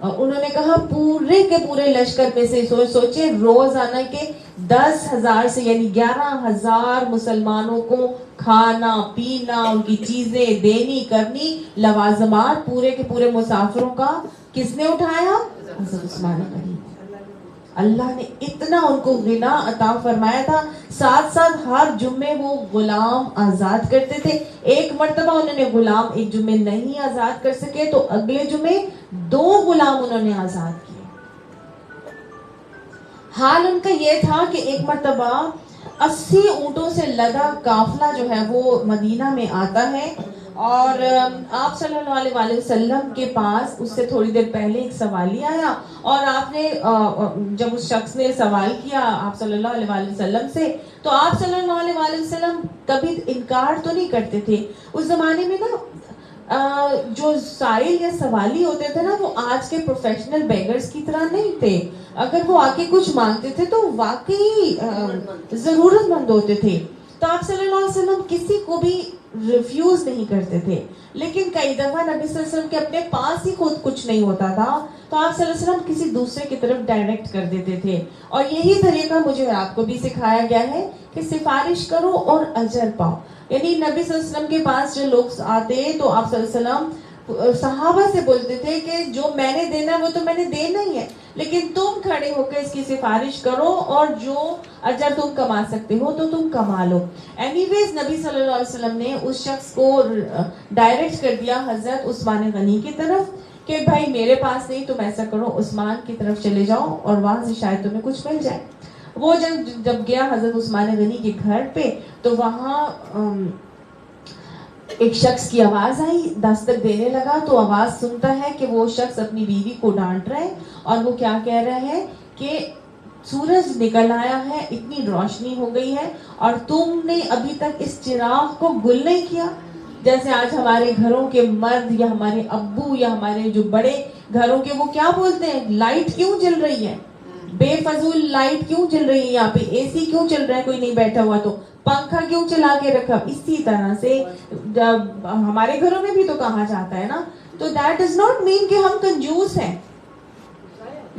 Speaker 1: اور انہوں نے کہا پورے کے پورے لشکر میں سے سوچے روزانہ کے 10,000 سے یعنی 11,000 مسلمانوں کو کھانا پینا, ان کی چیزیں دینی کرنی, لوازمات پورے کے پورے مسافروں کا کس نے اٹھایا؟ حضرت عثمان غنی. اللہ نے اتنا ان کو غنا عطا فرمایا تھا. ساتھ ساتھ ہر جمعے وہ غلام آزاد کرتے تھے. ایک مرتبہ انہوں نے غلام ایک جمعے نہیں آزاد کر سکے تو اگلے جمعے 2 غلام انہوں نے آزاد کیے. حال ان کا یہ تھا کہ ایک مرتبہ 80 اونٹوں سے لدا قافلہ جو ہے وہ مدینہ میں آتا ہے, اور آپ صلی اللہ علیہ وسلم کے پاس اس سے تھوڑی دیر پہلے ایک سوالی آیا, اور آپ نے جب اس شخص نے سوال کیا آپ صلی اللہ علیہ وسلم سے, تو آپ صلی اللہ علیہ وسلم کبھی انکار تو نہیں کرتے تھے. اس زمانے میں نا جو سائل یا سوالی ہوتے تھے نا وہ آج کے پروفیشنل بیگرز کی طرح نہیں تھے. اگر وہ آ کے کچھ مانگتے تھے تو واقعی ضرورت مند ہوتے تھے. تو آپ صلی اللہ علیہ وسلم کسی کو بھی ریفیوز نہیں کرتے تھے. لیکن کئی دفعہ نبی صلی اللہ علیہ وسلم کے اپنے پاس ہی خود کچھ نہیں ہوتا تھا تو آپ صلی اللہ علیہ وسلم کسی دوسرے کی طرف ڈائریکٹ کر دیتے تھے. اور یہی طریقہ مجھے آپ کو بھی سکھایا گیا ہے کہ سفارش کرو اور اجر پاؤ. یعنی نبی صلی اللہ علیہ وسلم کے پاس جو لوگ آتے تو آپ صلی اللہ علیہ وسلم صحابہ سے بولتے تھے کہ جو میں نے دینا ہے وہ تو میں نے دینا ہی ہے, لیکن تم کھڑے ہو کے اس کی سفارش کرو اور جو اجر تم کما سکتے ہو تو تم کما لو. اینی ویز نبی صلی اللہ علیہ وسلم نے اس شخص کو ڈائریکٹ کر دیا حضرت عثمان غنی کی طرف کہ بھائی میرے پاس نہیں, تم ایسا کرو عثمان کی طرف چلے جاؤ اور وہاں سے شاید تمہیں کچھ مل جائے. وہ جب گیا حضرت عثمان غنی کے گھر پہ تو وہاں ایک شخص کی آواز آئی, دستک دینے لگا تو آواز سنتا ہے کہ وہ شخص اپنی بیوی کو ڈانٹ رہا ہے اور وہ کیا کہہ رہا ہے کہ سورج نکل آیا ہے, اتنی روشنی ہو گئی ہے اور تم نے ابھی تک اس چراغ کو گل نہیں کیا. جیسے آج ہمارے گھروں کے مرد یا ہمارے ابو یا ہمارے جو بڑے گھروں کے وہ کیا بولتے ہیں, لائٹ کیوں جل رہی ہے, بے فضول لائٹ کیوں چل رہی ہے, یہاں پہ اے سی کیوں چل رہا ہے, کوئی نہیں بیٹھا ہوا تو پنکھا کیوں چلا کے رکھا. اسی طرح سے جب ہمارے گھروں میں بھی تو کہا جاتا ہے نا, تو دیٹ ڈز ناٹ مین کہ ہم کنجوس ہیں.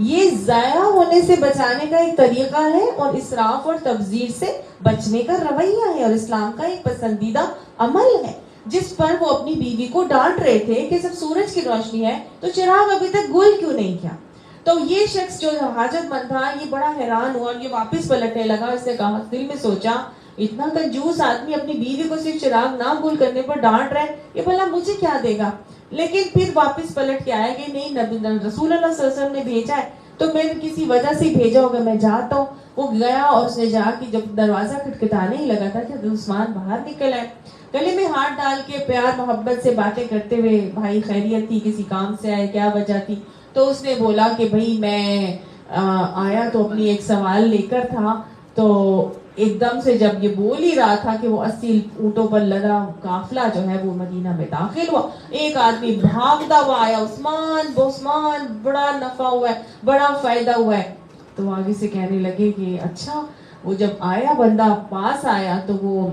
Speaker 1: یہ ضائع ہونے سے بچانے کا ایک طریقہ ہے اور اسراف اور تبذیر سے بچنے کا رویہ ہے اور اسلام کا ایک پسندیدہ عمل ہے, جس پر وہ اپنی بیوی کو ڈانٹ رہے تھے کہ جب سورج کی روشنی ہے تو چراغ ابھی تک گل کیوں نہیں کیا. تو یہ شخص جو حاجت مند تھا یہ بڑا حیران ہوا اور یہ واپس پلٹنے لگا. اس نے کہا, دل میں سوچا اتنا کنجوس آدمی اپنی بیوی کو صرف چراغ نہ گل کرنے پر ڈانٹ رہا ہے, یہ بھلا مجھے کیا دے گا. لیکن پھر واپس پلٹ کے آیا کہ نہیں, رسول اللہ صلی اللہ علیہ وسلم نے بھیجا ہے تو میں نے کسی وجہ سے بھیجا ہوگا, میں جاتا ہوں. وہ گیا اور اس نے جا کے جب دروازہ کھٹکھٹانے ہی لگا تھا کہ عثمان باہر نکل آئے, گلے میں ہاتھ ڈال کے پیار محبت سے باتیں کرتے ہوئے, بھائی خیریت تھی, کسی کام سے آئے, کیا وجہ تھی. تو اس نے بولا کہ بھائی میں آیا تو اپنی ایک سوال لے کر تھا, تو ایک دم سے جب یہ بول ہی رہا تھا کہ وہ 80 اونٹوں پر لدا قافلہ جو ہے وہ مدینہ میں داخل ہوا. ایک آدمی بھاگتا ہوا آیا, عثمان بڑا نفع ہوا ہے, بڑا فائدہ ہوا ہے. تو آگے سے کہنے لگے کہ اچھا. وہ جب آیا بندہ پاس آیا تو وہ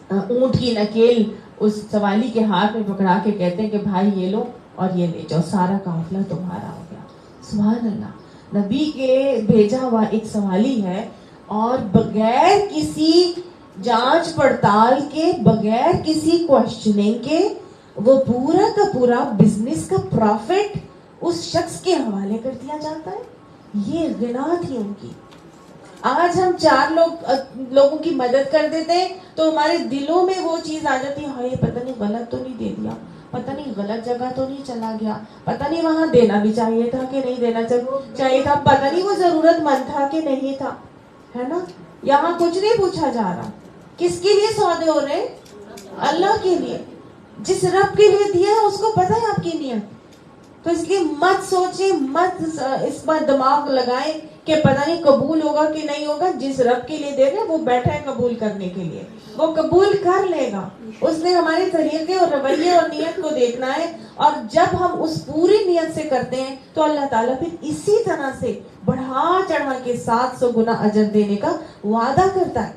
Speaker 1: اونٹ کی نکیل اس سوالی کے ہاتھ میں پکڑا کے کہتے ہیں کہ بھائی یہ لو اور یہ لے جاؤ, سارا قافلہ تمہارا ہو گیا. سبحان اللہ, نبی کے بھیجا ہوا ایک سوالی ہے اور بغیر کسی جانچ پڑتال کے, بغیر کسی کوشچننگ کے وہ پورا کا پورا بزنس کا پروفٹ اس شخص کے حوالے کر دیا جاتا ہے. یہ غنا تھی ان کی. آج ہم 4 لوگوں کی مدد کر دیتے ہیں تو ہمارے دلوں میں وہ چیز آ جاتی ہے, ہاں یہ پتہ نہیں غلط تو نہیں دے دیا, پتہ نہیں غلط جگہ تو نہیں چلا گیا, پتہ نہیں وہاں دینا بھی چاہیے تھا کہ نہیں دینا چاہیے تھا, پتہ نہیں وہ ضرورت مند تھا کہ نہیں تھا, ہے نا. یہاں کچھ نہیں پوچھا جا رہا. کس کے لیے سودے ہو رہے؟ اللہ کے لیے. جس رب کے لیے دیا ہے اس کو پتہ ہے آپ کی نیت. تو اس لیے مت سوچیں, مت اس پر دماغ لگائیں کہ پتہ نہیں قبول ہوگا کہ نہیں ہوگا. جس رب کے لیے دے رہے وہ بیٹھا ہے قبول کرنے کے لیے, وہ قبول کر لے گا. اس نے ہمارے طریقے اور رویے اور نیت کو دیکھنا ہے, اور جب ہم اس پوری نیت سے کرتے ہیں تو اللہ تعالیٰ پھر اسی طرح سے بڑھا چڑھا کے 700 گنا اجر دینے کا وعدہ کرتا ہے.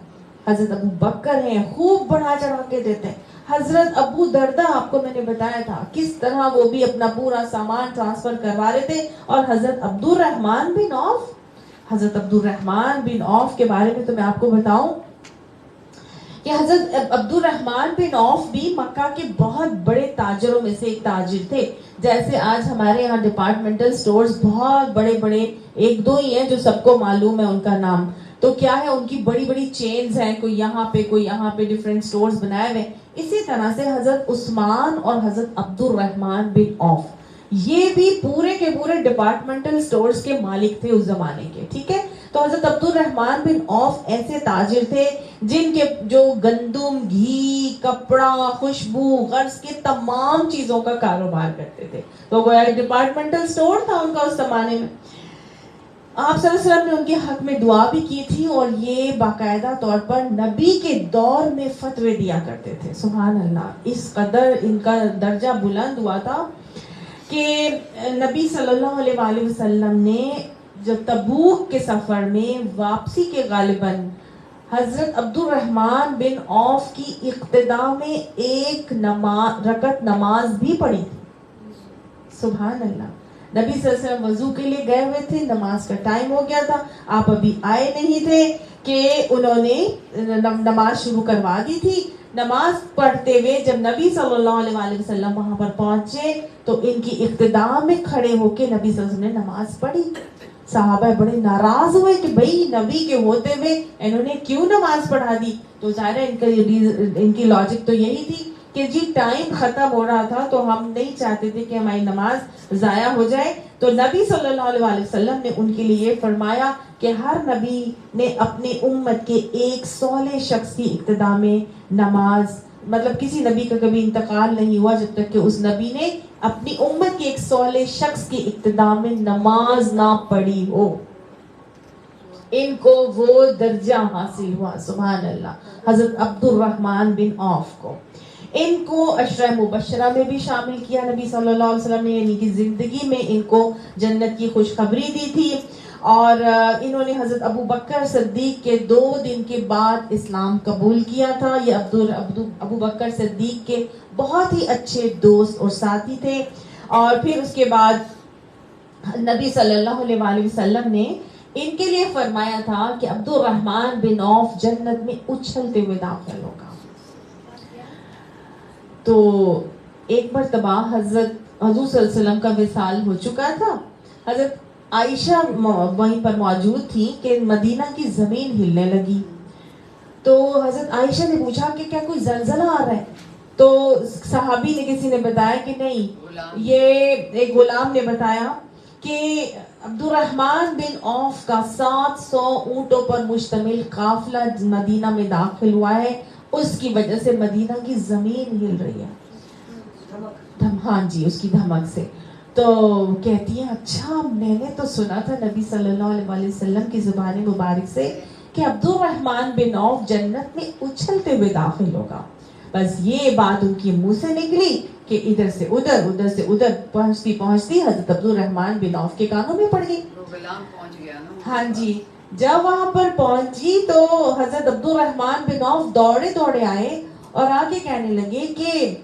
Speaker 1: حضرت ابو بکر ہیں, خوب بڑھا چڑھا کے دیتے ہیں. حضرت ابو دردہ, آپ کو میں نے بتایا تھا کس طرح وہ بھی اپنا پورا سامان ٹرانسفر کروا رہے تھے. اور حضرت حضرت عبد الرحمن بن عوف کے بارے میں تو میں آپ کو بتاؤں کہ حضرت عبد الرحمن بن عوف بھی مکہ کے بہت بڑے تاجروں میں سے ایک تاجر تھے. جیسے آج ہمارے یہاں ڈپارٹمنٹل سٹورز بہت بڑے بڑے 1-2 ہی ہیں جو سب کو معلوم ہے ان کا نام. تو کیا ہے, ان کی بڑی بڑی چینز ہیں, کوئی یہاں پہ ڈیفرنٹ سٹورز بنائے ہوئے. اسی طرح سے حضرت عثمان اور حضرت عبد الرحمن بن عوف یہ بھی پورے کے پورے ڈپارٹمنٹل سٹورز کے مالک تھے اس زمانے کے. ٹھیک ہے, تو حضرت عبد الرحمن بن عوف ایسے تاجر تھے جن کے جو گندم, گھی, کپڑا, خوشبو, غرض کے تمام چیزوں کا کاروبار کرتے تھے. تو وہ ایک ڈپارٹمنٹل سٹور تھا ان کا اس زمانے میں. آپ صلی اللہ علیہ وسلم نے ان کے حق میں دعا بھی کی تھی اور یہ باقاعدہ طور پر نبی کے دور میں فتوے دیا کرتے تھے. سبحان اللہ, اس قدر ان کا درجہ بلند ہوا تھا کہ نبی صلی اللہ علیہ وآلہ وسلم نے جب تبوک کے سفر میں واپسی کے غالباً حضرت عبد الرحمن بن عوف کی اقتدا میں ایک رکعت نماز بھی پڑھی تھی. سبحان اللہ. نبی صلی اللہ علیہ وسلم وضو کے لیے گئے ہوئے تھے, نماز کا ٹائم ہو گیا تھا, آپ ابھی آئے نہیں تھے کہ انہوں نے نماز شروع کروا دی تھی. نماز پڑھتے ہوئے جب نبی صلی اللہ علیہ وآلہ وسلم وہاں پر پہنچے تو ان کی اقتدا میں کھڑے ہو کے نبی صلی اللہ علیہ وسلم نے نماز پڑھی. صحابہ بڑے ناراض ہوئے کہ بھئی نبی کے ہوتے ہوئے انہوں نے کیوں نماز پڑھا دی. تو ظاہر ہے ان کی لاجک تو یہی تھی کہ جی ٹائم ختم ہو رہا تھا تو ہم نہیں چاہتے تھے کہ ہماری نماز ضائع ہو جائے. تو نبی صلی اللہ علیہ وآلہ وسلم نے ان کے لیے فرمایا کہ ہر نبی نے اپنی امت کے ایک صالح شخص کی اقتدا میں نماز, مطلب کسی نبی کا کبھی انتقال نہیں ہوا جب تک کہ اس نبی نے اپنی امت کے ایک صالح شخص کی اقتدا میں نماز نہ پڑھی ہو. ان کو وہ درجہ حاصل ہوا. سبحان اللہ. حضرت عبد الرحمن بن عوف کو ان کو عشرہ مبشرہ میں بھی شامل کیا نبی صلی اللہ علیہ وسلم نے, یعنی کہ زندگی میں ان کو جنت کی خوشخبری دی تھی. اور انہوں نے حضرت ابو بکر صدیق کے 2 دن کے بعد اسلام قبول کیا تھا. یہ ابو بکر صدیق کے بہت ہی اچھے دوست اور ساتھی تھے. اور پھر اس کے بعد نبی صلی اللہ علیہ وآلہ وسلم نے ان کے لیے فرمایا تھا کہ عبد الرحمن بن عوف جنت میں اچھلتے ہوئے داخل ہوگا. تو ایک مرتبہ حضور صلی اللہ علیہ وسلم کا وصال ہو چکا تھا. حضرت عائشہ وہیں پر موجود تھی کہ مدینہ کی زمین ہلنے لگی. تو حضرت عائشہ نے پوچھا کہ کیا کوئی زلزلہ آ رہا ہے. تو صحابی نے کسی نے بتایا کہ نہیں, یہ ایک غلام نے بتایا کہ عبد الرحمن بن عوف کا 700 اونٹوں پر مشتمل قافلہ مدینہ میں داخل ہوا ہے, اس کی وجہ سے مدینہ کی زمین ہل رہی ہے. ہاں جی, اس کی دھمک سے. تو کہتی ہیں اچھا میں نے تو سنا تھا نبی صلی اللہ علیہ وآلہ وسلم کی زبان مبارک سے کہ عبد الرحمن بن عوف جنت میں اچھلتے ہوئے داخل ہوگا. بس یہ بات ان کی منہ سے نکلی کہ ادھر سے ادھر, ادھر سے ادھر پہنچتی حضرت عبد الرحمن بن عوف کے کانوں میں پڑ گئی. ہاں جی, جب وہاں پر پہنچی تو حضرت عبد الرحمن بن عوف دوڑے آئے اور آگے کہنے لگے کہ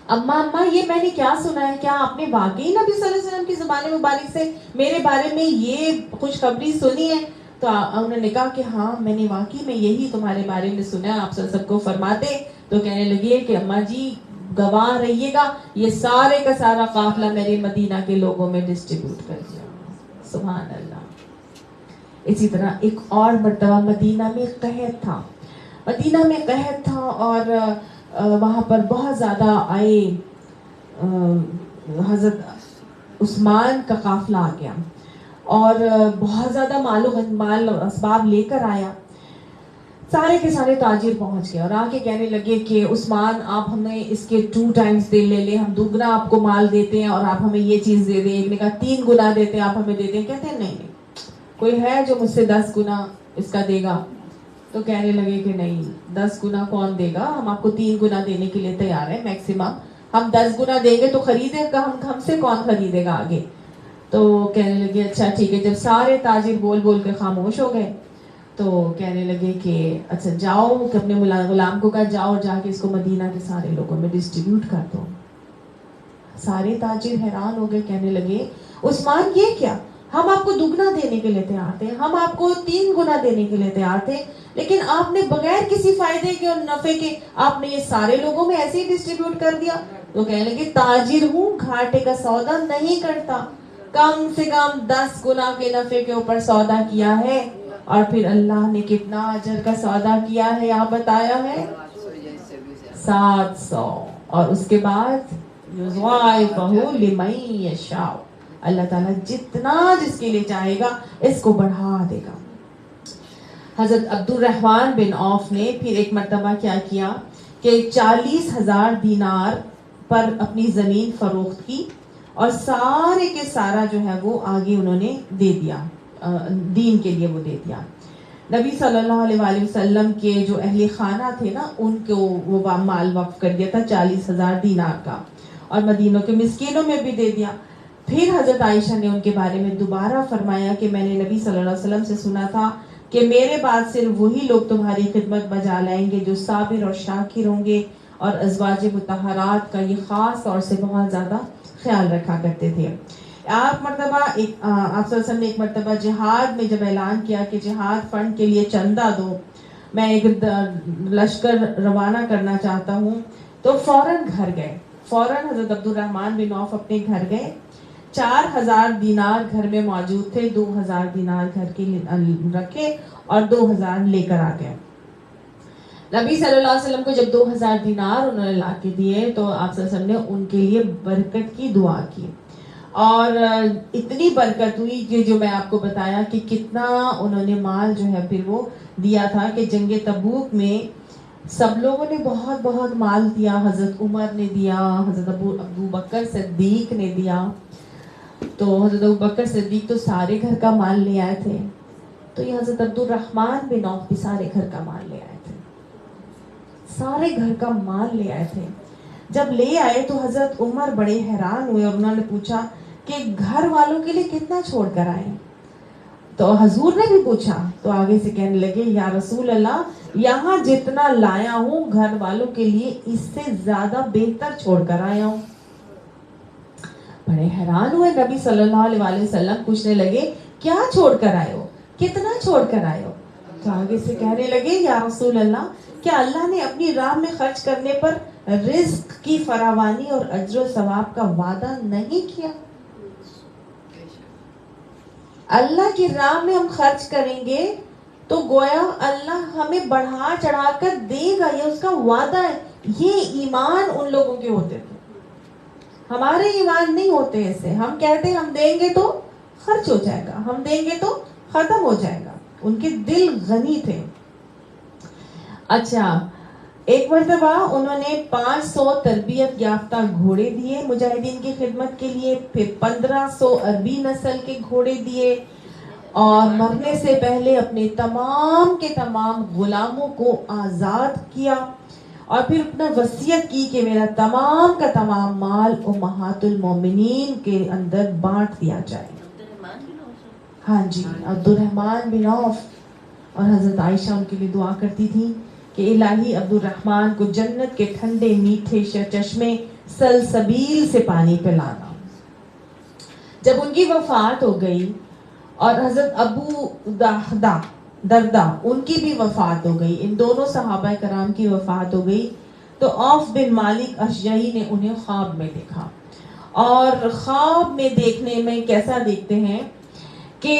Speaker 1: اماں یہ میں نے کیا سنا ہے, کیا آپ نے واقعی نبی صلی اللہ علیہ وسلم کی زبان مبارک سے میرے بارے میں یہ خوشخبری سنی ہے. تو انہوں نے کہا کہ ہاں میں نے واقعی میں یہی تمہارے بارے میں سنا ہے, آپ سب کو فرماتے. تو کہنے لگے کہ اماں جی گواہ رہیے گا, یہ سارے کا سارا قافلہ میرے مدینہ کے لوگوں میں ڈسٹریبیوٹ کر دیا. سبحان اللہ. اسی طرح ایک اور مرتبہ مدینہ میں قحط تھا اور وہاں پر بہت زیادہ آئے, حضرت عثمان کا قافلہ آ گیا اور بہت زیادہ مال اسباب لے کر آیا. سارے کے سارے تاجر پہنچ گئے اور آ کے کہنے لگے کہ عثمان آپ ہمیں اس کے 2 ٹائمز دے لے, ہم دوگنا آپ کو مال دیتے ہیں اور آپ ہمیں یہ چیز دے دیں. ایک نے کہا 3 گنا دیتے ہیں, آپ ہمیں دے دیں. کہتے ہیں نہیں کوئی ہے جو مجھ سے 10 گنا اس کا دے گا. تو کہنے لگے کہ نہیں 10 گنا کون دے گا, ہم آپ کو 3 گنا دینے کے لیے تیار ہیں میکسیمم. ہم 10 گنا دیں گے تو خریدے گا, ہم سے کون خریدے گا آگے. تو کہنے لگے اچھا ٹھیک ہے. جب سارے تاجر بول کے خاموش ہو گئے تو کہنے لگے کہ اچھا جاؤ, کہ اپنے غلام کو کہا جاؤ اور جا کے اس کو مدینہ کے سارے لوگوں میں ڈسٹریبیوٹ کر دو. سارے تاجر حیران ہو گئے, کہنے لگے عثمان یہ کیا, ہم آپ کو دگنا دینے کے لیے تیار تھے, ہم آپ کو 3 گنا دینے کے لیے تیار تھے, لیکن آپ نے بغیر کسی فائدے کے اور نفع کے آپ نے یہ سارے لوگوں میں ایسے ہی ڈسٹریبیوٹ کر دیا. تو کہنے لگے تاجر ہوں, گھاٹے کا سودا نہیں کرتا, کم سے کم 10 گنا کے نفع کے اوپر سودا کیا ہے. اور پھر اللہ نے کتنا اجر کا سودا کیا ہے یہاں بتایا ہے 700. اور اس کے بعد یضاعفہ لمن یشاء, اللہ تعالیٰ جتنا جس کے لیے چاہے گا اس کو بڑھا دے گا. حضرت عبد الرحمن بن عوف نے پھر ایک مرتبہ کیا کیا کہ 40,000 دینار پر اپنی زمین فروخت کی اور سارے کے سارا جو ہے وہ آگے انہوں نے دے دیا, دین کے لیے وہ دے دیا. نبی صلی اللہ علیہ وآلہ وسلم کے جو اہل خانہ تھے نا, ان کو وہ مال وقف کر دیا تھا 40,000 دینار کا, اور مدینوں کے مسکینوں میں بھی دے دیا. پھر حضرت عائشہ نے ان کے بارے میں دوبارہ فرمایا کہ میں نے نبی صلی اللہ علیہ وسلم سے سنا تھا کہ میرے بعد صرف وہی لوگ تمہاری خدمت بجا لائیں گے جو صابر اور شاکر ہوں گے اور ازواج مطہرات کا یہ خاص طور سے بہت زیادہ خیال رکھا کرتے تھے. آپ مرتبہ آپ صلی اللہ علیہ وسلم نے ایک مرتبہ جہاد میں جب اعلان کیا کہ جہاد فنڈ کے لیے چندہ دو, میں ایک لشکر روانہ کرنا چاہتا ہوں, تو فوراً گھر گئے. فوراً حضرت عبد الرحمن بن عوف اپنے گھر گئے. 4,000 دینار گھر میں موجود تھے, 2,000 دینار گھر کے رکھے اور 2,000 لے کر آ گئے. نبی صلی اللہ علیہ وسلم کو جب 2,000 دینار انہوں نے لا کے دیے تو آپ صلی اللہ علیہ وسلم نے ان کے لیے برکت کی دعا کی, اور اتنی برکت ہوئی کہ جو میں آپ کو بتایا کہ کتنا انہوں نے مال جو ہے پھر وہ دیا تھا, کہ جنگ تبوک میں سب لوگوں نے بہت بہت مال دیا. حضرت عمر نے دیا, حضرت ابو بکر صدیق نے دیا. تو حضرت ابو بکر صدیق تو سارے گھر کا مال لے آئے تھے, تو یہ حضرت عبد الرحمن بن عوف بھی سارے گھر کا مال لے آئے تھے, سارے گھر کا مال لے آئے تھے. جب لے آئے تو حضرت عمر بڑے حیران ہوئے اور انہوں نے پوچھا کہ گھر والوں کے لیے کتنا چھوڑ کر آئے. تو حضور نے بھی پوچھا تو آگے سے کہنے لگے, یا رسول اللہ, یہاں جتنا لایا ہوں گھر والوں کے لیے اس سے زیادہ بہتر چھوڑ کر آیا ہوں. بڑے حیران ہوئے. نبی صلی اللہ علیہ وسلم پوچھنے لگے, کیا چھوڑ کر آئے ہو, کتنا چھوڑ کر آئے ہو؟ تو آگے سے کہنے لگے, یا رسول اللہ, کیا اللہ نے اپنی راہ میں خرچ کرنے پر رزق کی فراوانی اور اجر و ثواب کا وعدہ نہیں کیا؟ اللہ کی راہ میں ہم خرچ کریں گے تو گویا اللہ ہمیں بڑھا چڑھا کر دے گا, یہ اس کا وعدہ ہے. یہ ایمان ان لوگوں کے ہوتے تھے, ہمارے ایمان نہیں ہوتے ایسے. ہم کہتے ہیں ہم دیں گے تو خرچ ہو جائے گا, ہم دیں گے تو ختم ہو جائے گا. ان کے دل غنی تھے. اچھا, ایک مرتبہ انہوں نے 500 تربیت یافتہ گھوڑے دیے مجاہدین کی خدمت کے لیے, پھر 1500 عربی نسل کے گھوڑے دیے, اور مرنے سے پہلے اپنے تمام کے تمام غلاموں کو آزاد کیا, اور پھر اپنا وصیت کی کہ میرا تمام کا تمام مال امہات المومنین کے اندر بانٹ دیا جائے. ہاں جی, عبد الرحمن بن عوف. اور حضرت عائشہ ان کے لیے دعا کرتی تھی کہ الہی عبد الرحمن کو جنت کے ٹھنڈے میٹھے چشمے سلسبیل سے پانی پلانا. جب ان کی وفات ہو گئی اور حضرت ابو دردا ان کی بھی وفات ہو گئی, ان دونوں صحابہ کرام کی وفات ہو گئی, تو عوف بن مالک اشجعی نے انہیں خواب میں دیکھا. اور خواب میں دیکھنے میں کیسا دیکھتے ہیں کہ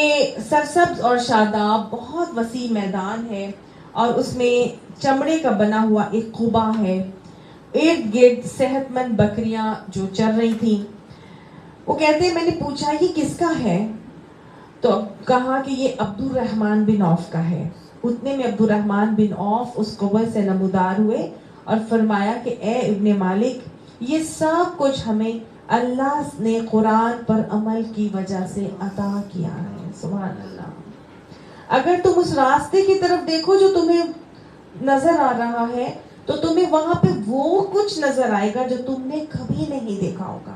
Speaker 1: سرسبز اور شاداب بہت وسیع میدان ہے, اور اس میں چمڑے کا بنا ہوا ایک قبا ہے, ارد گرد صحت مند بکریاں جو چر رہی تھیں. وہ کہتے ہیں میں نے پوچھا یہ کس کا ہے, تو کہا کہ یہ عبد الرحمن بن عوف کا ہے. اتنے میں عبد الرحمن بن عوف اس قبے سے نمودار ہوئے اور فرمایا کہ اے ابن مالک, یہ سب کچھ ہمیں اللہ نے قرآن پر عمل کی وجہ سے عطا کیا ہے. سبحان اللہ. اگر تم اس راستے کی طرف دیکھو جو تمہیں نظر آ رہا ہے تو تمہیں وہاں پہ وہ کچھ نظر آئے گا جو تم نے کبھی نہیں دیکھا ہوگا,